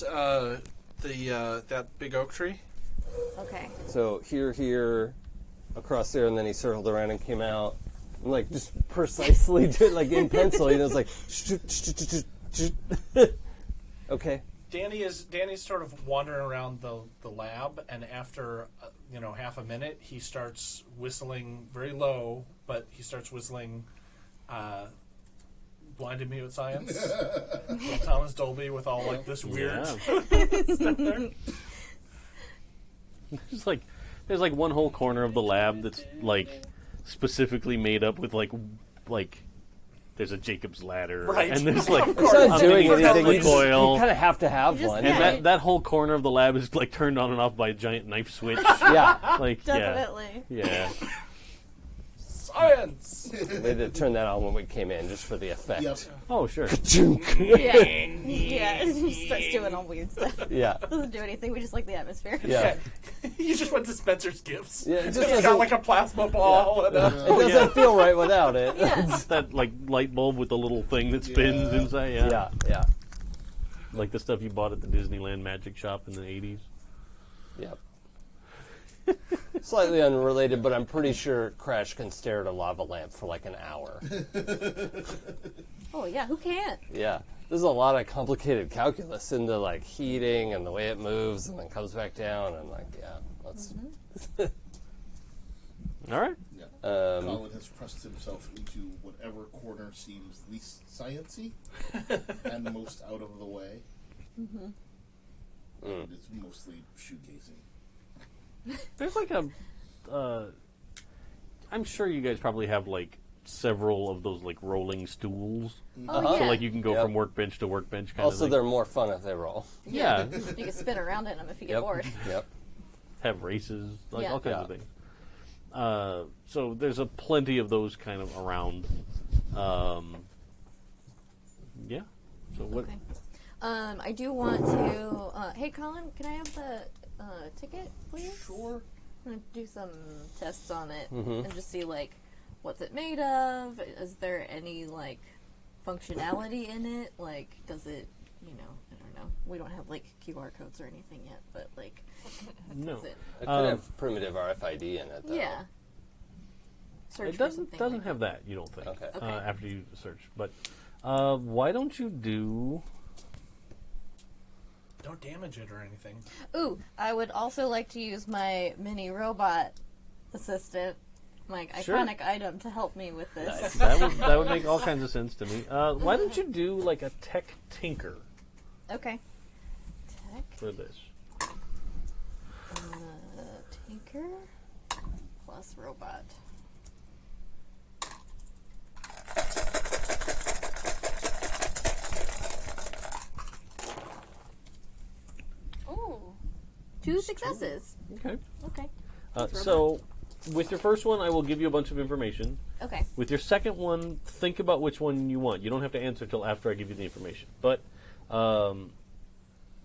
that big oak tree. Okay. So here, across there, and then he circled around and came out. And just precisely did in pencil. It's okay. Danny's sort of wandering around the lab, and after half a minute, he starts whistling very low, but he starts whistling Blinded Me with Science. With Thomas Dolby with all this weird stuff there. There's one whole corner of the lab that's specifically made up with there's a Jacob's ladder, Right. and there's Of It's course. not doing anything. You coil. kind of have to have just one. have And it. that whole corner of the lab is turned on and off by a giant knife switch. Yeah. Definitely. Yeah. Science! We had to turn that on when we came in, just for the effect. Yep. Oh, sure. Yeah. Yeah. He starts doing all weird stuff. Yeah. Doesn't do anything. We just like the atmosphere. Yeah. You just went to Spencer's Gifts. Yeah, it just He's doesn't, got a plasma ball. And it doesn't feel right without it. It's that light bulb with the little thing that spins Yeah. inside. Yeah. Like the stuff you bought at the Disneyland magic shop in the 80s. Yep. Slightly unrelated, but I'm pretty sure Crash can stare at a lava lamp for an hour. Oh yeah. Who can't? Yeah. There's a lot of complicated calculus into heating and the way it moves and then comes back down and let's. All right. Yeah. Colin has pressed himself into whatever corner seems least science-y and most out of the way. And it's mostly shoegazing. There's I'm sure you guys probably have several of those rolling stools. Oh Uh-huh. yeah. So you can go Yep. from workbench to workbench kind of Also, thing. they're more fun if they roll. Yeah. You can spin around in them if you get Yep. bored. Yep. have races, like Yeah. all kinds of things. So there's plenty of those kind of around. Yeah. So what? Okay. I do want to. Hey, Colin, can I have the ticket, please? Sure. I'm gonna do some tests on it and just see like what's it made of. Is there any like functionality in it? Like, does it? You know, I don't know. We don't have like QR codes or anything yet, but like, No. does it? It could have primitive RFID in it, though. Yeah. Search It for doesn't something doesn't like have that. You don't think? Okay. Okay. After you search, but why don't you do? Don't damage it or anything. Ooh, I would also like to use my mini robot assistant, my Sure. iconic item, to help me with this. That would make all kinds of sense to me. Why don't you do like a tech tinker Okay. Tech for this? tinker plus robot. Ooh. 2 successes. Okay. Okay. So, with your first one, I will give you a bunch of information. Okay. With your second one, think about which one you want. You don't have to answer till after I give you the information. But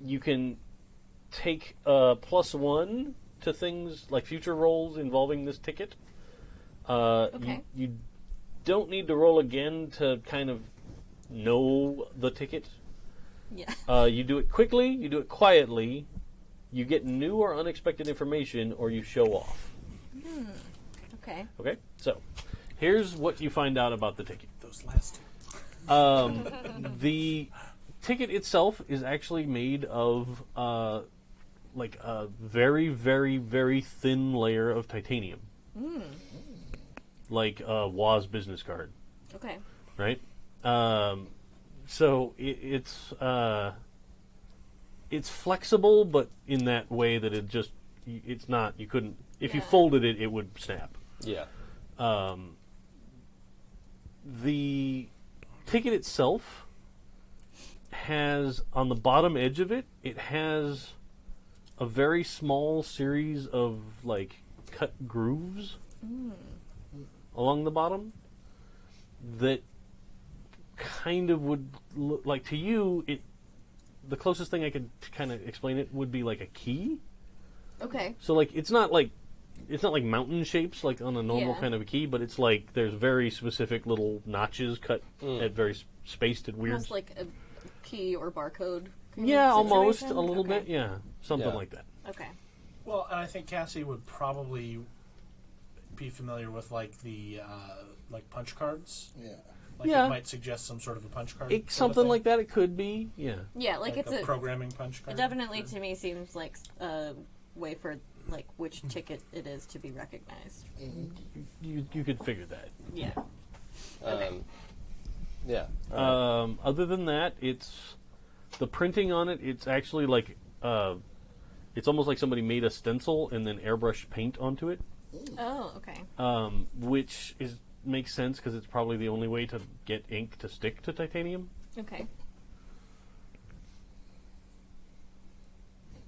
you can take +1 to things like future rolls involving this ticket. Okay. You don't need to roll again to kind of know the ticket. Yeah. You do it quickly, you do it quietly, you get new or unexpected information, or you show off. Okay. Okay? So, here's what you find out about the ticket. Those last two. The ticket itself is actually made of like a very, very, very thin layer of titanium. Like a Woz business card, Okay. right? So it's flexible, but in that way that it's not. You couldn't. If you Yeah. folded it, it would snap. Yeah. The ticket itself has, on the bottom edge of it, it has a very small series of like cut grooves along the bottom that kind of would look like, to you, the closest thing I could kind of explain it would be like a key. Okay. So like it's not like mountain shapes like on a normal Yeah. kind of a key, but it's like there's very specific little notches cut at very spaced at weird. Almost like a key or barcode. kind Yeah, of almost situation? a little Okay. bit. Yeah, something Yeah. like that. Okay. Well, and I think Cassie would probably be familiar with like the like punch cards. Yeah. Like Yeah. it might suggest some sort of a punch card. Something like that. It could be. Yeah. Yeah, like, Like it's a programming punch it card. definitely to me seems like a way for like which ticket it is to be recognized. You could figure that. Yeah. Yeah. Other than that, it's the printing on it. It's actually like it's almost like somebody made a stencil and then airbrushed paint onto it, Oh, okay. which makes sense because it's probably the only way to get ink to stick to titanium. Okay.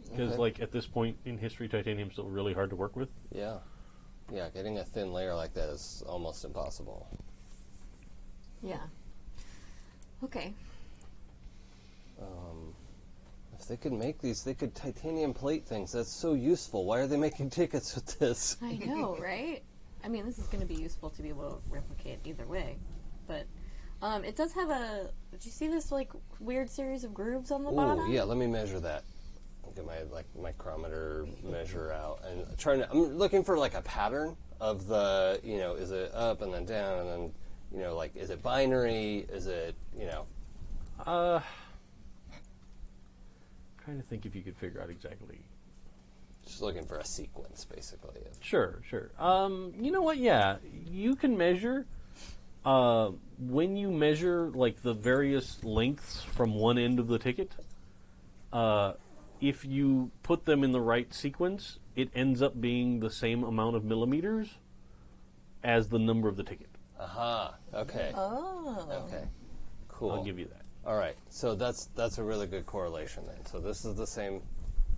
Because Okay. like at this point in history, titanium's still really hard to work with. Yeah. Yeah, getting a thin layer like that is almost impossible. Yeah. Okay. If they could make these, they could titanium plate things. That's so useful. Why are they making tickets with this? I know, right? I mean, this is going to be useful to be able to replicate either way. But it does have a... Did you see this, like, weird series of grooves on the bottom? Oh, yeah, let me measure that. Get my, like, micrometer measure out. And I'm looking for, like, a pattern of the, is it up and then down and then, like, is it binary? Is it, Trying to think if you could figure out exactly. just looking for a sequence, basically. Sure. You know what? Yeah, you can measure. When you measure like the various lengths from one end of the ticket, if you put them in the right sequence, it ends up being the same amount of millimeters as the number of the ticket. Aha, okay. Oh. Okay, cool. I'll give you that. All right, so that's a really good correlation then. So this is the same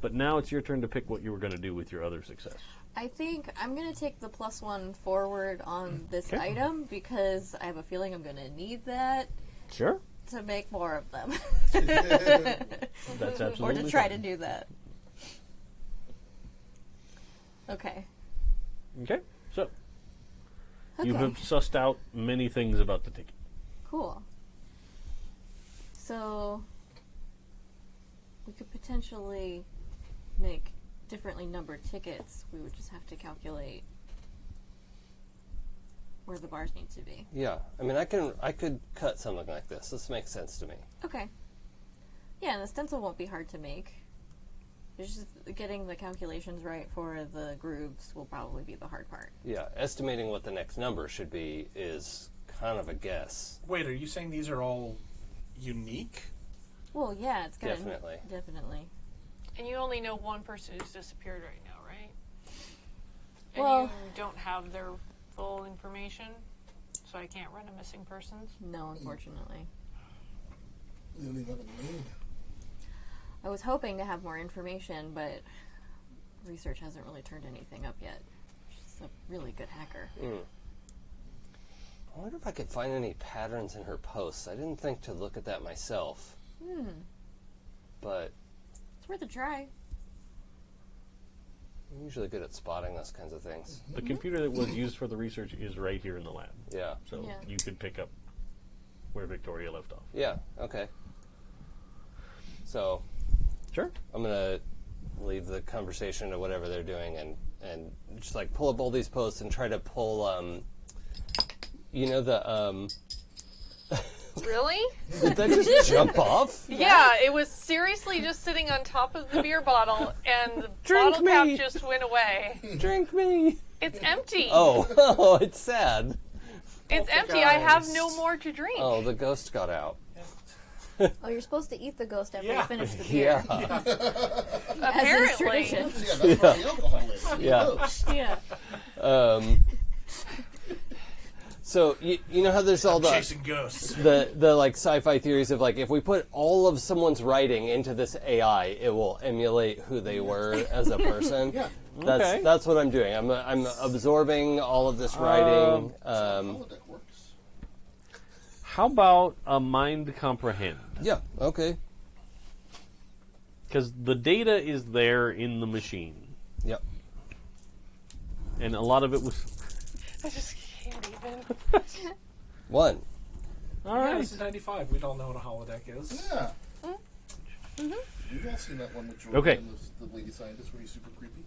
But now it's your turn to pick what you were going to do with your other success. I think I'm going to take the +1 forward on this Okay. item because I have a feeling I'm going to need that Sure. to make more of them. That's or absolutely to try fine. to do that. Okay. Okay, so Okay. you have sussed out many things about the ticket. Cool. So we could potentially make differently numbered tickets. We would just have to calculate where the bars need to be. Yeah, I mean, I could cut something like this. This makes sense to me. Okay. Yeah, and the stencil won't be hard to make. It's just getting the calculations right for the grooves will probably be the hard part. Yeah, estimating what the next number should be is kind of a guess. Wait, are you saying these are all unique? Well, yeah, it's gonna Definitely. definitely. And you only know one person who's disappeared right now, right? And Well- you don't have their full information, so I can't run a missing persons. No, unfortunately. You don't even have a name. I was hoping to have more information, but research hasn't really turned anything up yet. She's a really good hacker. I wonder if I could find any patterns in her posts. I didn't think to look at that myself. But It's worth a try. I'm usually good at spotting those kinds of things. The computer that was used for the research is right here in the lab. Yeah. So Yeah. you could pick up where Victoria left off. Yeah, okay. So Sure. I'm going to leave the conversation to whatever they're doing and just like pull up all these posts and try to pull, you know, the, Really? did that just jump off? Yeah, it was seriously just sitting on top of the beer bottle, and the Drink bottle cap me. just went away. Drink me. It's empty. Oh, it's sad. It's Okay, empty. I have guys. no more to drink. Oh, the ghost got out. Oh, you're supposed to eat the ghost after Yeah. you finish the beer. Yeah. As is Apparently. tradition. Yeah, that's where the alcohol is. Yeah. Yeah. So you know how there's all Chasing ghosts. the like sci-fi theories of like if we put all of someone's writing into this AI, it will emulate who they were as a person. Yeah. Okay. That's what I'm doing. I'm absorbing all of this writing. Holodeck works. How about a mind comprehend? Yeah. Okay. Because the data is there in the machine. Yep. And a lot of it was... I just can't even. 1. All Yeah, right. this is 95. We don't know what a holodeck is. Yeah. You've all seen that one with Jordan Okay. and the lady scientist where he's super creepy.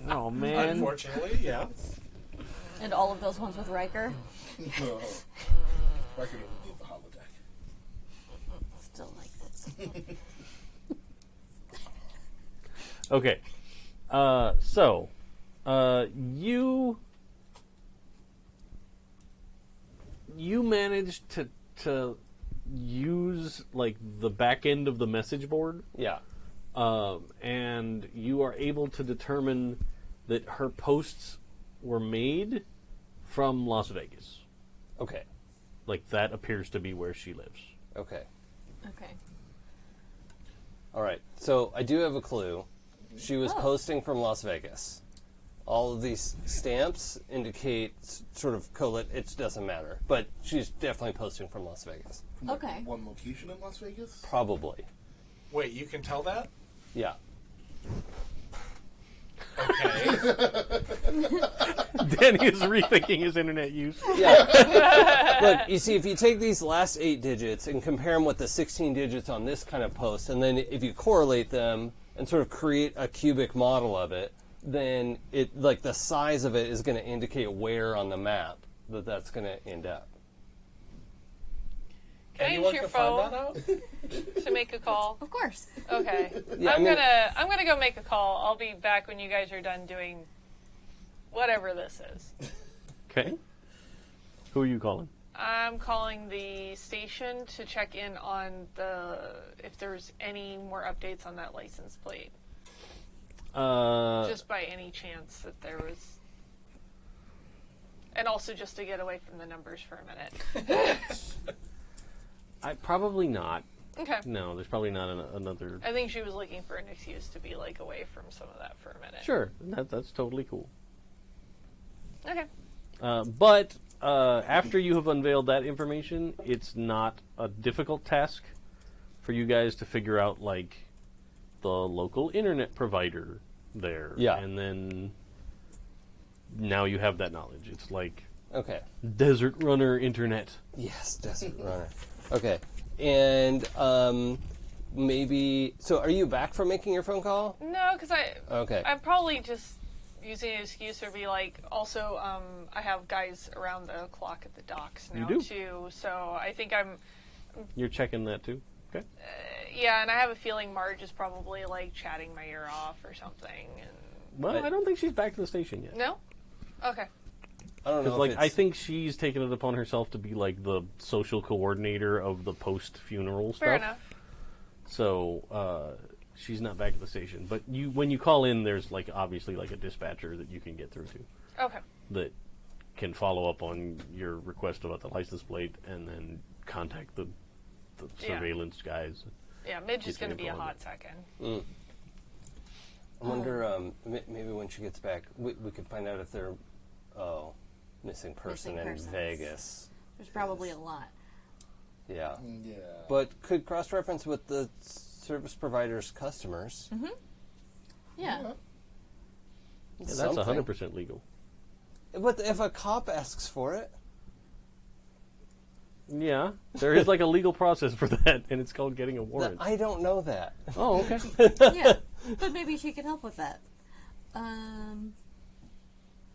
Oh, man. Unfortunately, yeah. And all of those ones with Riker. I could only need the holodeck. Still likes it. Okay. So, you managed to use like the back end of the message board, Yeah. and you are able to determine that her posts were made from Las Vegas. Okay. Like that appears to be where she lives. Okay. Okay. All right. So I do have a clue. She was posting from Las Vegas. All of these stamps indicate sort of it doesn't matter, but she's definitely posting from Las Vegas. From like Okay. one location in Las Vegas? Probably. Wait, you can tell that? Yeah. Okay. Danny is rethinking his internet use. Yeah. Look, you see, if you take these last 8 digits and compare them with the 16 digits on this kind of post, and then if you correlate them and sort of create a cubic model of it, then it like the size of it is going to indicate where on the map that's going to end up. Can I Anyone use your can find phone that out? to make a call? Of course. Okay. Yeah, I'm I mean- gonna go make a call. I'll be back when you guys are done doing whatever this is. Okay. Who are you calling? I'm calling the station to check in on if there's any more updates on that license plate. Just by any chance that there was. And also just to get away from the numbers for a minute. Probably not. Okay. No, there's probably not another. I think she was looking for an excuse to be like away from some of that for a minute. Sure, that's totally cool. Okay. But after you have unveiled that information, it's not a difficult task for you guys to figure out, like, the local internet provider there. Yeah. And then now you have that knowledge. It's like Okay. Desert Runner Internet. Yes, Desert Runner. Okay. And maybe... So are you back from making your phone call? No, because Okay. I'm probably just using an excuse to be like, also, I have guys around the clock at the docks now, You do? too. So I think You're checking that too? Okay. yeah, and I have a feeling Marge is probably, like, chatting my ear off or something. And Well, I don't think she's back to the station yet. no? Okay. I don't know Because, if like, it's... I think she's taken it upon herself to be, like, the social coordinator of the post-funeral stuff. Fair enough. So, she's not back at the station. But when you call in, there's, like, obviously, like, a dispatcher that you can get through to Okay. that can follow up on your request about the license plate and then contact the Yeah. surveillance guys. Yeah, Midge is Get going to the be a info on hot it. second. I wonder, maybe when she gets back, we could find out if they're, missing person Missing in persons. Vegas. There's probably a lot. Yeah. Yeah. But could cross-reference with the service provider's customers. Yeah. Yeah, that's Something. 100% legal. But if a cop asks for it, Yeah, there is, like, a legal process for that, and it's called getting a then warrant. I don't know that. Oh, okay. Yeah. But maybe she could help with that.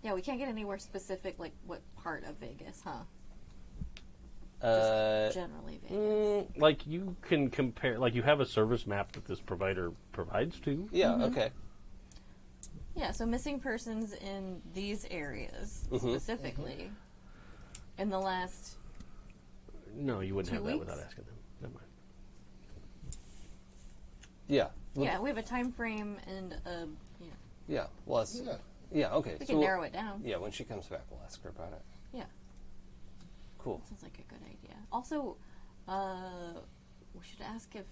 Yeah, we can't get anywhere specific, like what part of Vegas, huh? Just generally Vegas. Like, you can compare, like, you have a service map that this provider provides to. Yeah, okay. Yeah, so missing persons in these areas specifically in the last. No, you wouldn't 2 have that weeks? without asking them. Never mind. Yeah. Yeah, we have a time frame and a. Yeah, Yeah. Well, that's, Yeah. yeah, okay. we can narrow it down. Yeah, when she comes back, we'll ask her about it. Yeah, Cool. sounds like a good idea. Also, we should ask if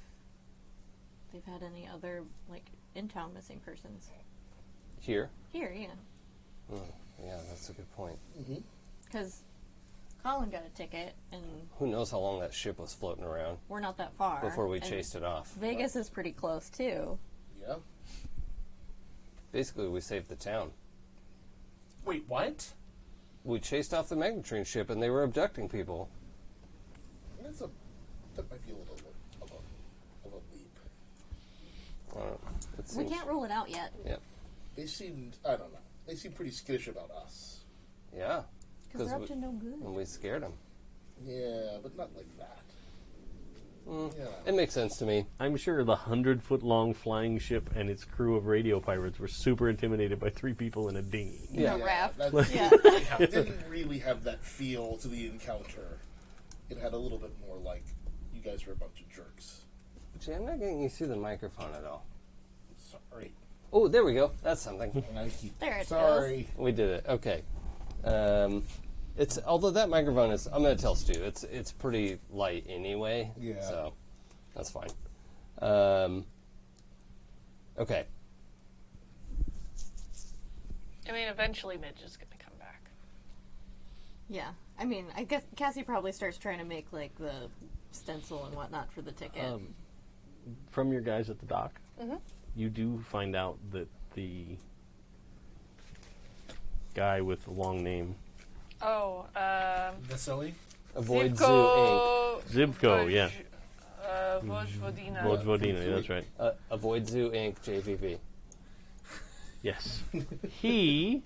they've had any other like in-town missing persons Here? here. Yeah, Yeah, that's a good point. because Colin got a ticket and Who knows how long that ship was floating around we're not that far. before we and chased it off. Vegas is pretty close too. Yeah. Basically, we saved the town. Wait, what? We chased off the Magnetrine ship, and they were abducting people. That might be a little bit of a leap. I don't know. It We seems- can't rule it out yet Yeah. They seemed, I don't know. They seemed pretty skittish about us. Yeah. because they're up to no good. And we scared them. Yeah, but not like that. Yeah. It makes sense to me. I'm sure the 100-foot-long flying ship and its crew of radio pirates were super intimidated by 3 people in a dinghy. Yeah. A raft. That's, Yeah. It didn't really have that feel to the encounter. It had a little bit more like, you guys are a bunch of jerks. Gee, I'm not getting you through the microphone at all. Sorry. Oh, there we go. That's something. And I keep, There it sorry. We did it. Okay. It's although that microphone is. I'm going to tell Stu. It's pretty light anyway. Yeah. So that's fine. Okay. I mean, eventually Midge is going to come back. Yeah, I mean, I guess Cassie probably starts trying to make like the stencil and whatnot for the ticket. From your guys at the dock, you do find out that the guy with the long name, Oh, Vasily? Avoid Zoo Inc. Zivko, yeah. Vojvodina. Vojvodina, that's right. Avoid Zoo Inc. JVV. Yes. He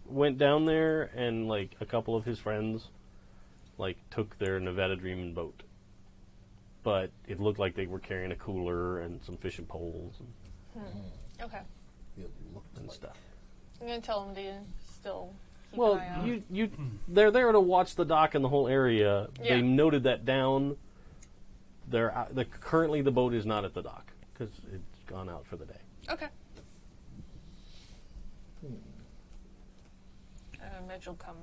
went down there and, like, a couple of his friends, like, took their Nevada Dreamin' boat. But it looked like they were carrying a cooler and some fishing poles Okay. It looked and like stuff. I'm going to tell him to still keep Well, an eye out. they're there to watch the dock and the whole area. Yeah. They noted that down. Currently the boat is not at the dock because it's gone out for the day. Okay. Midge will come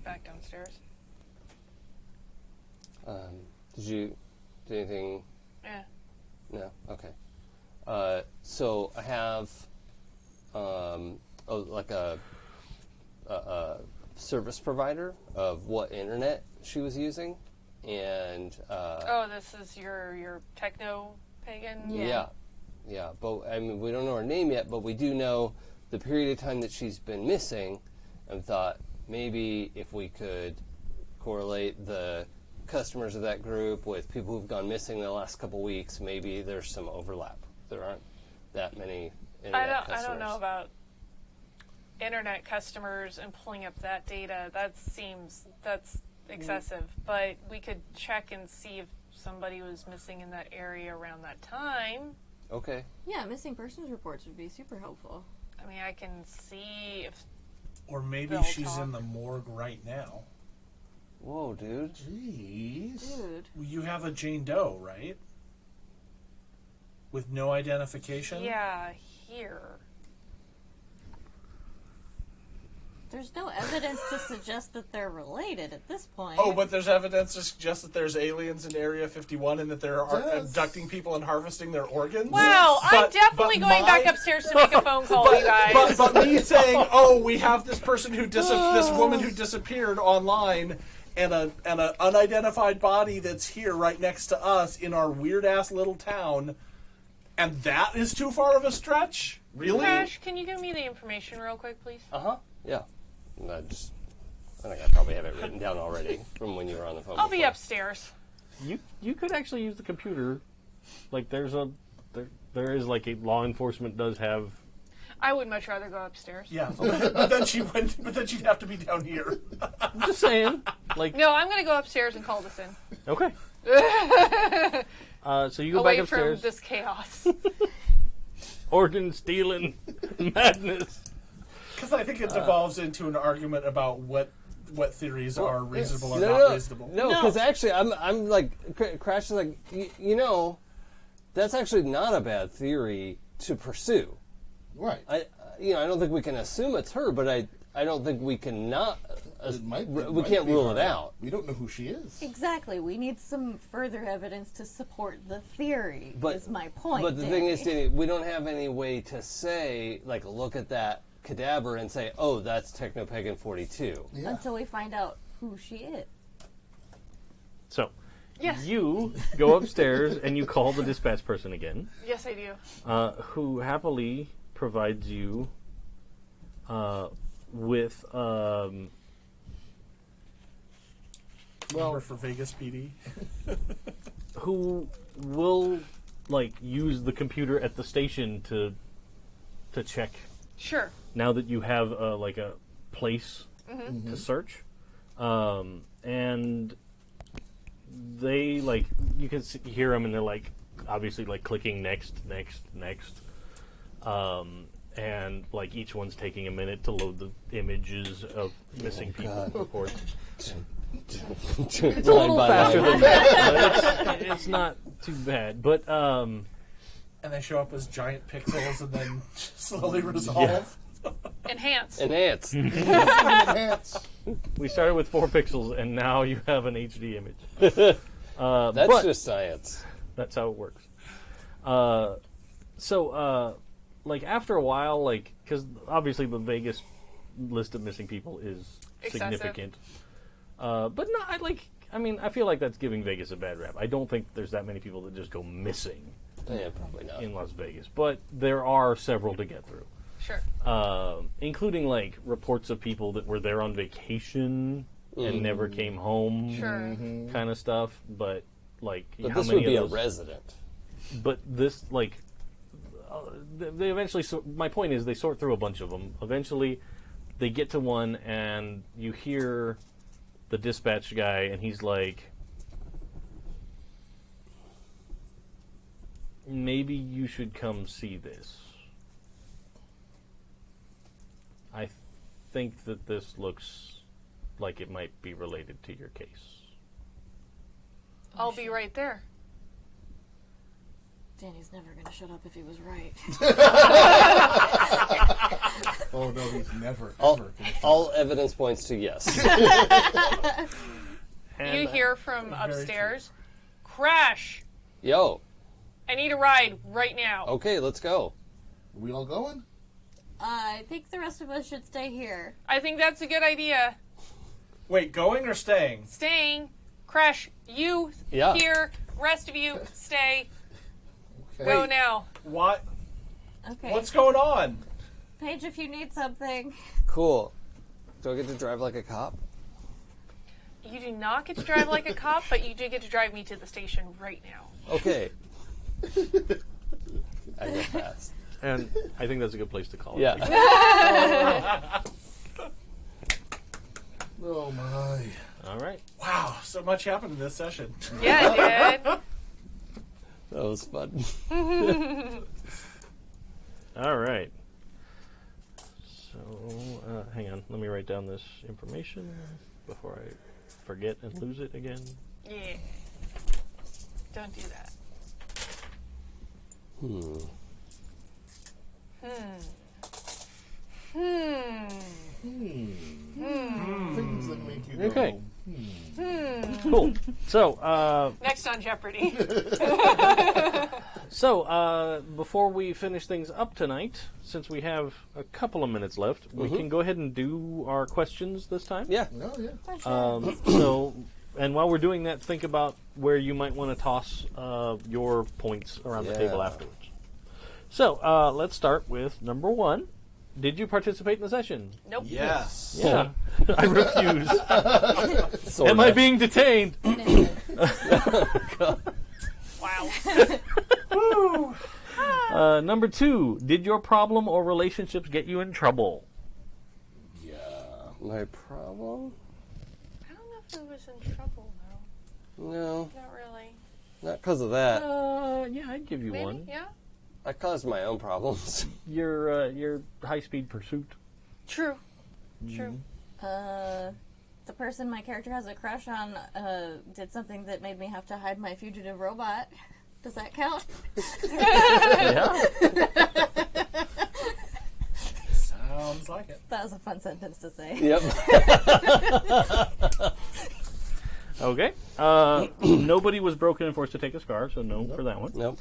back downstairs. Did you do anything? Yeah. No? Okay. So I have like a service provider of what internet she was using, and this is your techno pagan. yeah. But I mean, we don't know her name yet, but we do know the period of time that she's been missing, and thought maybe if we could correlate the customers of that group with people who've gone missing in the last couple weeks, maybe there's some overlap. There aren't that many internet customers. I don't know about internet customers and pulling up that data. That's excessive. But we could check and see if somebody was missing in that area around that time. Okay. Yeah, missing persons reports would be super helpful. I mean, I can see if... Or maybe They'll she's talk. in the morgue right now. Whoa, dude. Jeez. Dude. You have a Jane Doe, right? With no identification? Yeah, here. There's no evidence to suggest that they're related at this point. Oh, but there's evidence to suggest that there's aliens in Area 51 and that they're Yes. abducting people and harvesting their organs. Wow, I'm But- definitely but going my- back upstairs to make a phone call, you guys. But me saying, oh, we have this person who this woman who disappeared online, and an unidentified body that's here right next to us in our weird ass little town, and that is too far of a stretch? Really? Crash, can you give me the information real quick, please? Yeah. I think I probably have it written down already from when you were on the phone. I'll be before. upstairs. You could actually use the computer. Like there is like a law enforcement does have. I would much rather go upstairs. Yeah, but then she'd have to be down here. I'm just saying. Like No, I'm going to go upstairs and call this in. okay. So you go Away back upstairs. from this chaos. Organ stealing madness. Because I think it devolves into an argument about what theories are reasonable or No, not no, reasonable. No, because actually, I'm like, Crash is like, you know, that's actually not a bad theory to pursue. Right. I don't think we can assume it's her, but I don't think we can not. We can't rule it out. We don't know who she is. Exactly. We need some further evidence to support the theory, But- is my point. But the thing is, Danny, we don't have any way to say, like, look at that cadaver and say, oh, that's Technopagan 42. Yeah. until we find out who she is. So Yes. you go upstairs and you call the dispatch person again, Yes, I do. who happily provides you with Number for Vegas PD. who will like use the computer at the station to check Sure. now that you have like a place to search, and they like you can hear them and they're like obviously like clicking next, and like each one's taking a minute to load the images of missing people reports. It's It's a little faster than that. But it's not too bad, but And they show up as giant pixels and then slowly resolve. Enhance. Enhance. Enhance. we started with 4 pixels and now you have an HD image. That's but just science. that's how it works. So like after a while, like because obviously the Vegas list of missing people is Excessive. significant, but not. I mean, I feel like that's giving Vegas a bad rap. I don't think there's that many people that just go missing Yeah, probably not. in Las Vegas, but there are several to get through. Sure. Including like reports of people that were there on vacation and never came home, Sure. kind of stuff. But like, But how this many would be of a those? resident. But this like, they eventually. My point is, they sort through a bunch of them. Eventually, they get to one, and you hear the dispatch guy, and he's like, "Maybe you should come see this. I think that this looks like it might be related to your case." I'll be right there. Danny's never going to shut up if he was right. Oh no, he's never All, ever. all evidence points to yes. You hear from upstairs, Crash! Yo. I need a ride right now. Okay, let's go. Are we all going? I think the rest of us should stay here. I think that's a good idea. Wait, going or staying? Staying. Crash, you Yeah. here. Rest of you, stay. Okay. Go now. What? Okay. What's going on? Paige, if you need something. Cool. Do I get to drive like a cop? You do not get to drive like a cop, but you do get to drive me to the station right now. Okay. I go fast. And I think that's a good place to call it. Yeah. Oh my. All right. Wow, so much happened in this session. Yeah, it did. That was fun. All right. So, hang on. Let me write down this information before I forget and lose it again. Yeah. Don't do that. Things that make you go, Okay. Cool. So, Next on Jeopardy. before we finish things up tonight, since we have a couple of minutes left, we can go ahead and do our questions this time. Yeah. Oh, yeah. And while we're doing that, think about where you might want to toss your points around the table Yeah. afterwards. So, let's start with number 1. Did you participate in the session? Nope. Yes. Yeah. I refuse. Sorta. Am I being detained? Wow. Number 2, did your problem or relationships get you in trouble? Yeah. My problem? I don't know if it was in trouble, though. No, Not really. not because of that. Yeah, I'd give you Maybe? one. Yeah? I caused my own problems. Your high-speed pursuit. True. True. The person my character has a crush on did something that made me have to hide my fugitive robot. Does that count? Yeah. Sounds like it. That was a fun sentence to say. Yep. Okay. Nobody was broken and forced to take a scar, so no for that one. Nope.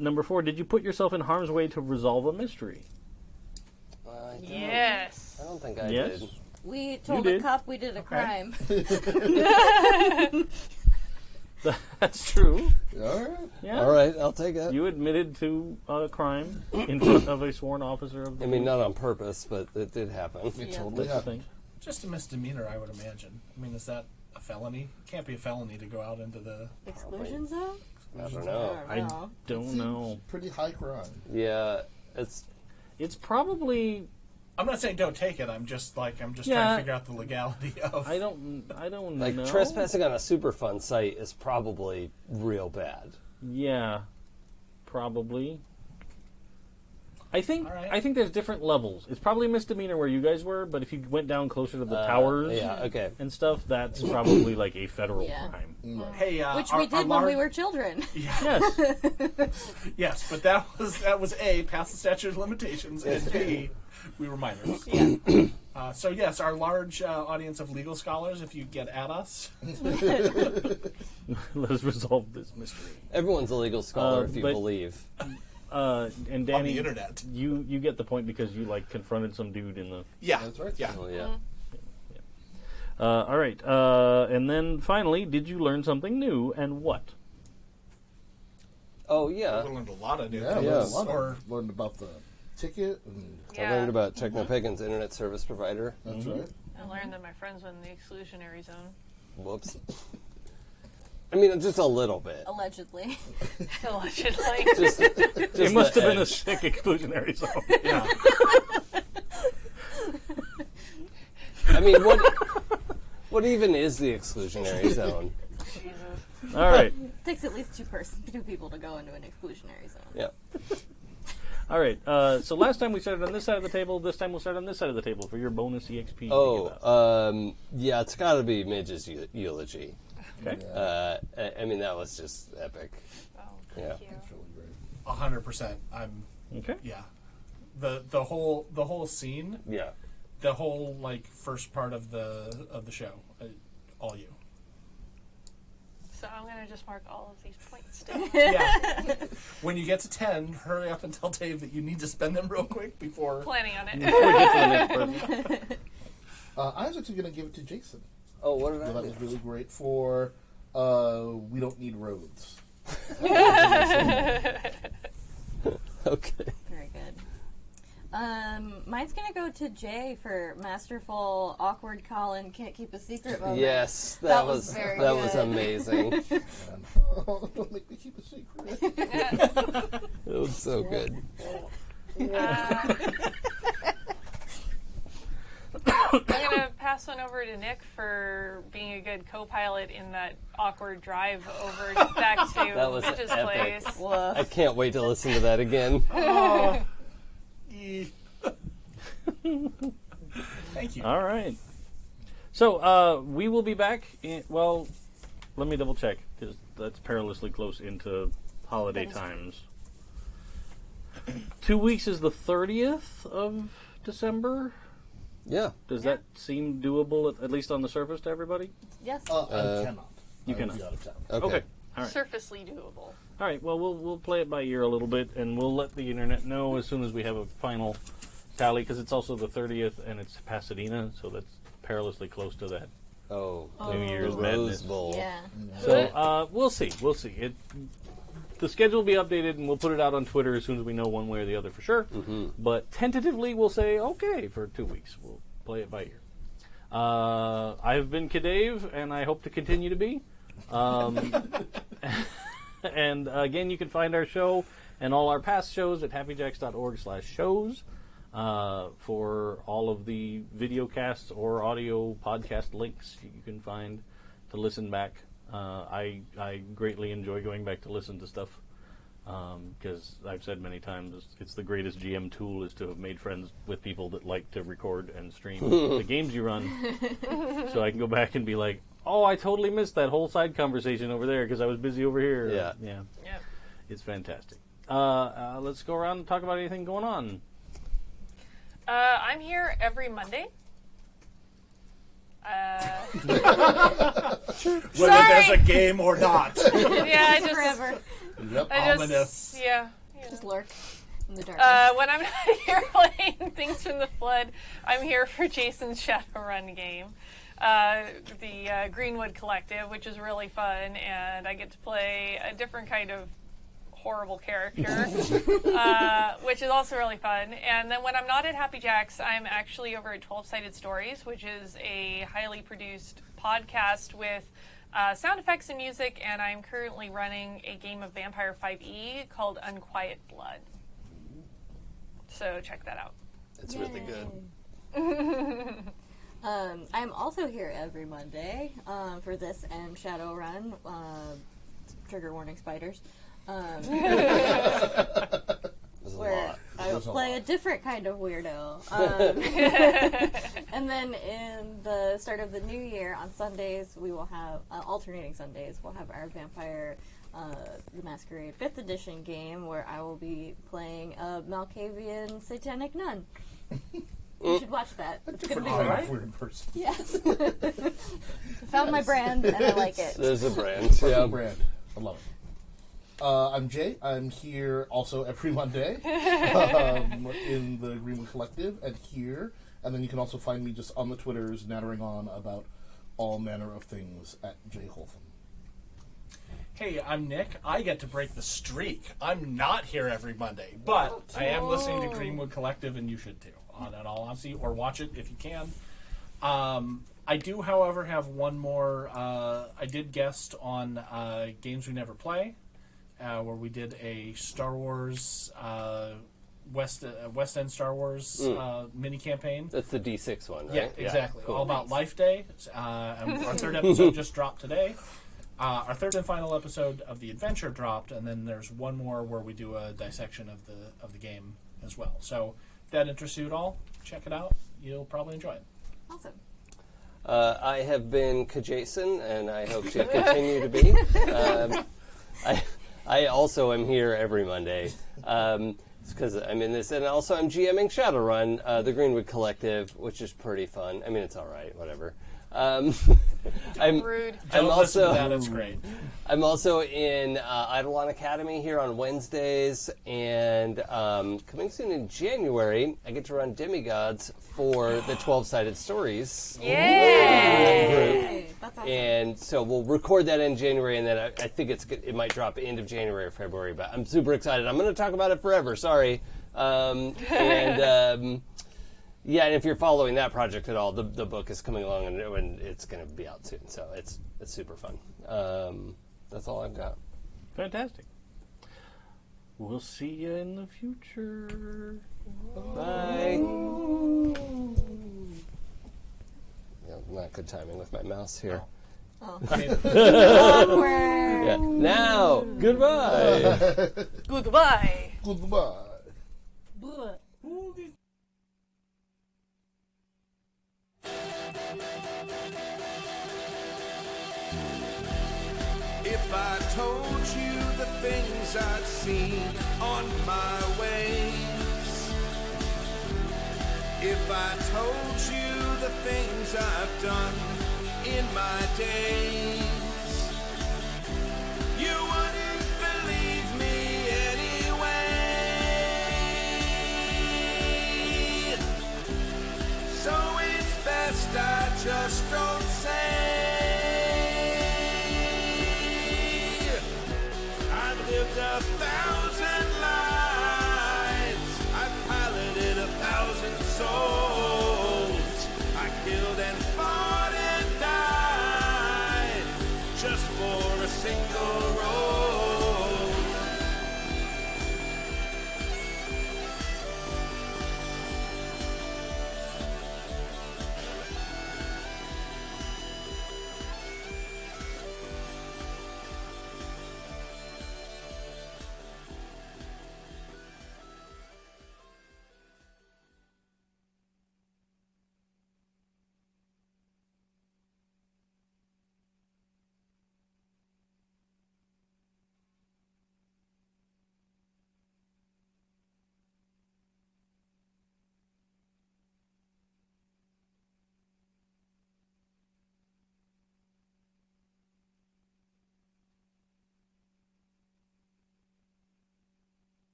Number 4, did you put yourself in harm's way to resolve a mystery? Yes. I don't think I Yes. did. We told did. a cop we did a crime. That's true. All right. Yeah. All right, I'll take it. You admitted to a crime in front of a sworn officer of the I mean, not on purpose, but it did happen. It Yeah. totally That's the happened. thing. Just a misdemeanor, I would imagine. I mean, is that a felony? It can't be a felony to go out into the... Exclusion zone? I don't know. I don't know. Pretty high crime. Yeah, it's It's probably. I'm not saying don't take it. I'm just trying Yeah. to figure out the legality of... I don't like know. trespassing on a Superfund site is probably real bad. Yeah, probably. I think All right. I think there's different levels. It's probably a misdemeanor where you guys were, but if you went down closer to the towers Yeah, okay. and stuff, that's probably like a federal Yeah. crime. Hey, Which our- we our did when large- we were children. Yes. Yes, but that was A, past the statute of limitations, and B, we were minors. Yeah. So yes, our large audience of legal scholars, if you get at us, Let us resolve this mystery. Everyone's a legal scholar if you but- believe. And Danny, on the internet. you get the point because you like confronted some dude in the. Yeah, That's right. Yeah. Oh yeah. All right, and then finally, did you learn something new and what? Oh We yeah. learned a lot of new Yeah, things. Yeah. a lot Or of, learned about the ticket, and Yeah. I learned about Technopagan's internet service provider. that's right. I learned that my friends were in the exclusionary zone. Whoops. I mean, just a little bit. Allegedly. Allegedly. Just It must the have been a edge. sick exclusionary zone. yeah. I mean, what even is the exclusionary zone? Jesus. All right, Takes at least two people to go into an exclusionary zone. Yeah. all right. So last time we started on this side of the table. This time we'll start on this side of the table for your bonus EXP. to give out. Oh, yeah, it's got to be Midge's eulogy. Okay. I mean, that was just epic. Oh, Yeah. thank you. 100%. I'm Okay. yeah. The whole scene, Yeah. the whole like first part of the show, all you. So I'm going to just mark all of these points down. Yeah. When you get to 10, hurry up and tell Dave that you need to spend them real quick before... Planning on it. Before we get to the next person. I was actually going to give it to Jason. Oh, what did I So that do? was really great for We Don't Need Roads. Okay. Very good. Mine's gonna go to Jay for masterful, awkward Colin can't keep a secret moment. Yes, That that was was very that was good. amazing. And, don't make me keep a secret. It was so good. I'm going to pass one over to Nick for being a good co-pilot in that awkward drive over back to That was Midge's epic. place. Woof. I can't wait to listen to that again. Thank you. All right. So we will be back. Well, let me double check because that's perilously close into holiday times. 2 weeks is the 30th of December. Yeah. Does that seem doable, at least on the surface, to everybody? Yes. I cannot. You I will cannot. be out of town. Okay. All right. Surfacely doable. All right. Well, we'll play it by ear a little bit, and we'll let the internet know as soon as we have a final tally, because it's also the 30th, and it's Pasadena, so that's perilously close to that Oh, New Year's Rose madness. Bowl. Yeah. So we'll see. We'll see. The schedule will be updated, and we'll put it out on Twitter as soon as we know one way or the other for sure. Mm-hmm. But tentatively, we'll say okay for 2 weeks. We'll play it by ear. I've been CADave, and I hope to continue to be. And again, you can find our show and all our past shows at happyjacks.org/shows for all of the video casts or audio podcast links you can find to listen back. I greatly enjoy going back to listen to stuff because I've said many times it's the greatest GM tool is to have made friends with people that like to record and stream the games you run. So I can go back and be like, oh, I totally missed that whole side conversation over there because I was busy over here. Yeah. Yeah. It's fantastic. Let's go around and talk about anything going on. I'm here every Monday. Whether there's a game or not. Yeah, I just Forever. Yep. Ominous. yeah. Just lurk in the darkness. When I'm not here playing Things from the Flood, I'm here for Jason's Shadowrun game, the Greenwood Collective, which is really fun, and I get to play a different kind of horrible character, which is also really fun. And then when I'm not at Happy Jacks, I'm actually over at 12-Sided Stories, which is a highly produced podcast with sound effects and music, and I'm currently running a game of Vampire 5e called Unquiet Blood. So check that out. It's really good. I'm also here every Monday for this and Shadowrun. Trigger warning, spiders. There's a Where lot. I will There's a play lot. a different kind of weirdo. And then in the start of the new year, on Sundays, we will have, alternating Sundays, we'll have our Vampire the Masquerade 5th edition game where I will be playing a Malkavian satanic nun. You should watch that. It's going to be I'm right. a weird person. Yes. Found my brand and I like it. There's a brand. Yeah. Brand. I love it. I'm Jay. I'm here also every Monday in the Greenwood Collective and here. And then you can also find me just on the Twitters nattering on about all manner of things at Jay Holtham. Hey, I'm Nick. I get to break the streak. I'm not here every Monday, but I am listening to Greenwood Collective, and you should too, in all honesty, or watch it if you can. I do, however, have one more. I did guest on Games We Never Play, where we did a Star Wars, West End Star Wars mini campaign. That's the D6 one, right? Yeah, exactly. cool. All about Life Day. And our third episode just dropped today. Our third and final episode of the adventure dropped, and then there's one more where we do a dissection of the game as well. So if that interests you at all, check it out. You'll probably enjoy it. Awesome. I have been Jason, and I hope to continue to be. I also am here every Monday. It's because I'm in this, and also I'm GMing Shadowrun, the Greenwood Collective, which is pretty fun. I mean, it's all right, whatever. Rude. Don't I'm listen to also that, it's great. I'm also in Eidolon Academy here on Wednesdays, and coming soon in January, I get to run Demigods for the 12-sided stories Yay! group. And so we'll record that in January, and then I think it might drop end of January or February, but I'm super excited. I'm going to talk about it forever, sorry. Yeah, and if you're following that project at all, the book is coming along, and it's going to be out soon, so it's super fun. That's all I've got. Fantastic. We'll see you in the future. Bye. Yeah, not good timing with my mouse here. Awkward. Yeah. Now, goodbye. Goodbye. Goodbye. If I told you the things I'd seen on my ways, if I told you the things I've done in my days, you wouldn't believe me anyway. So it's best I just don't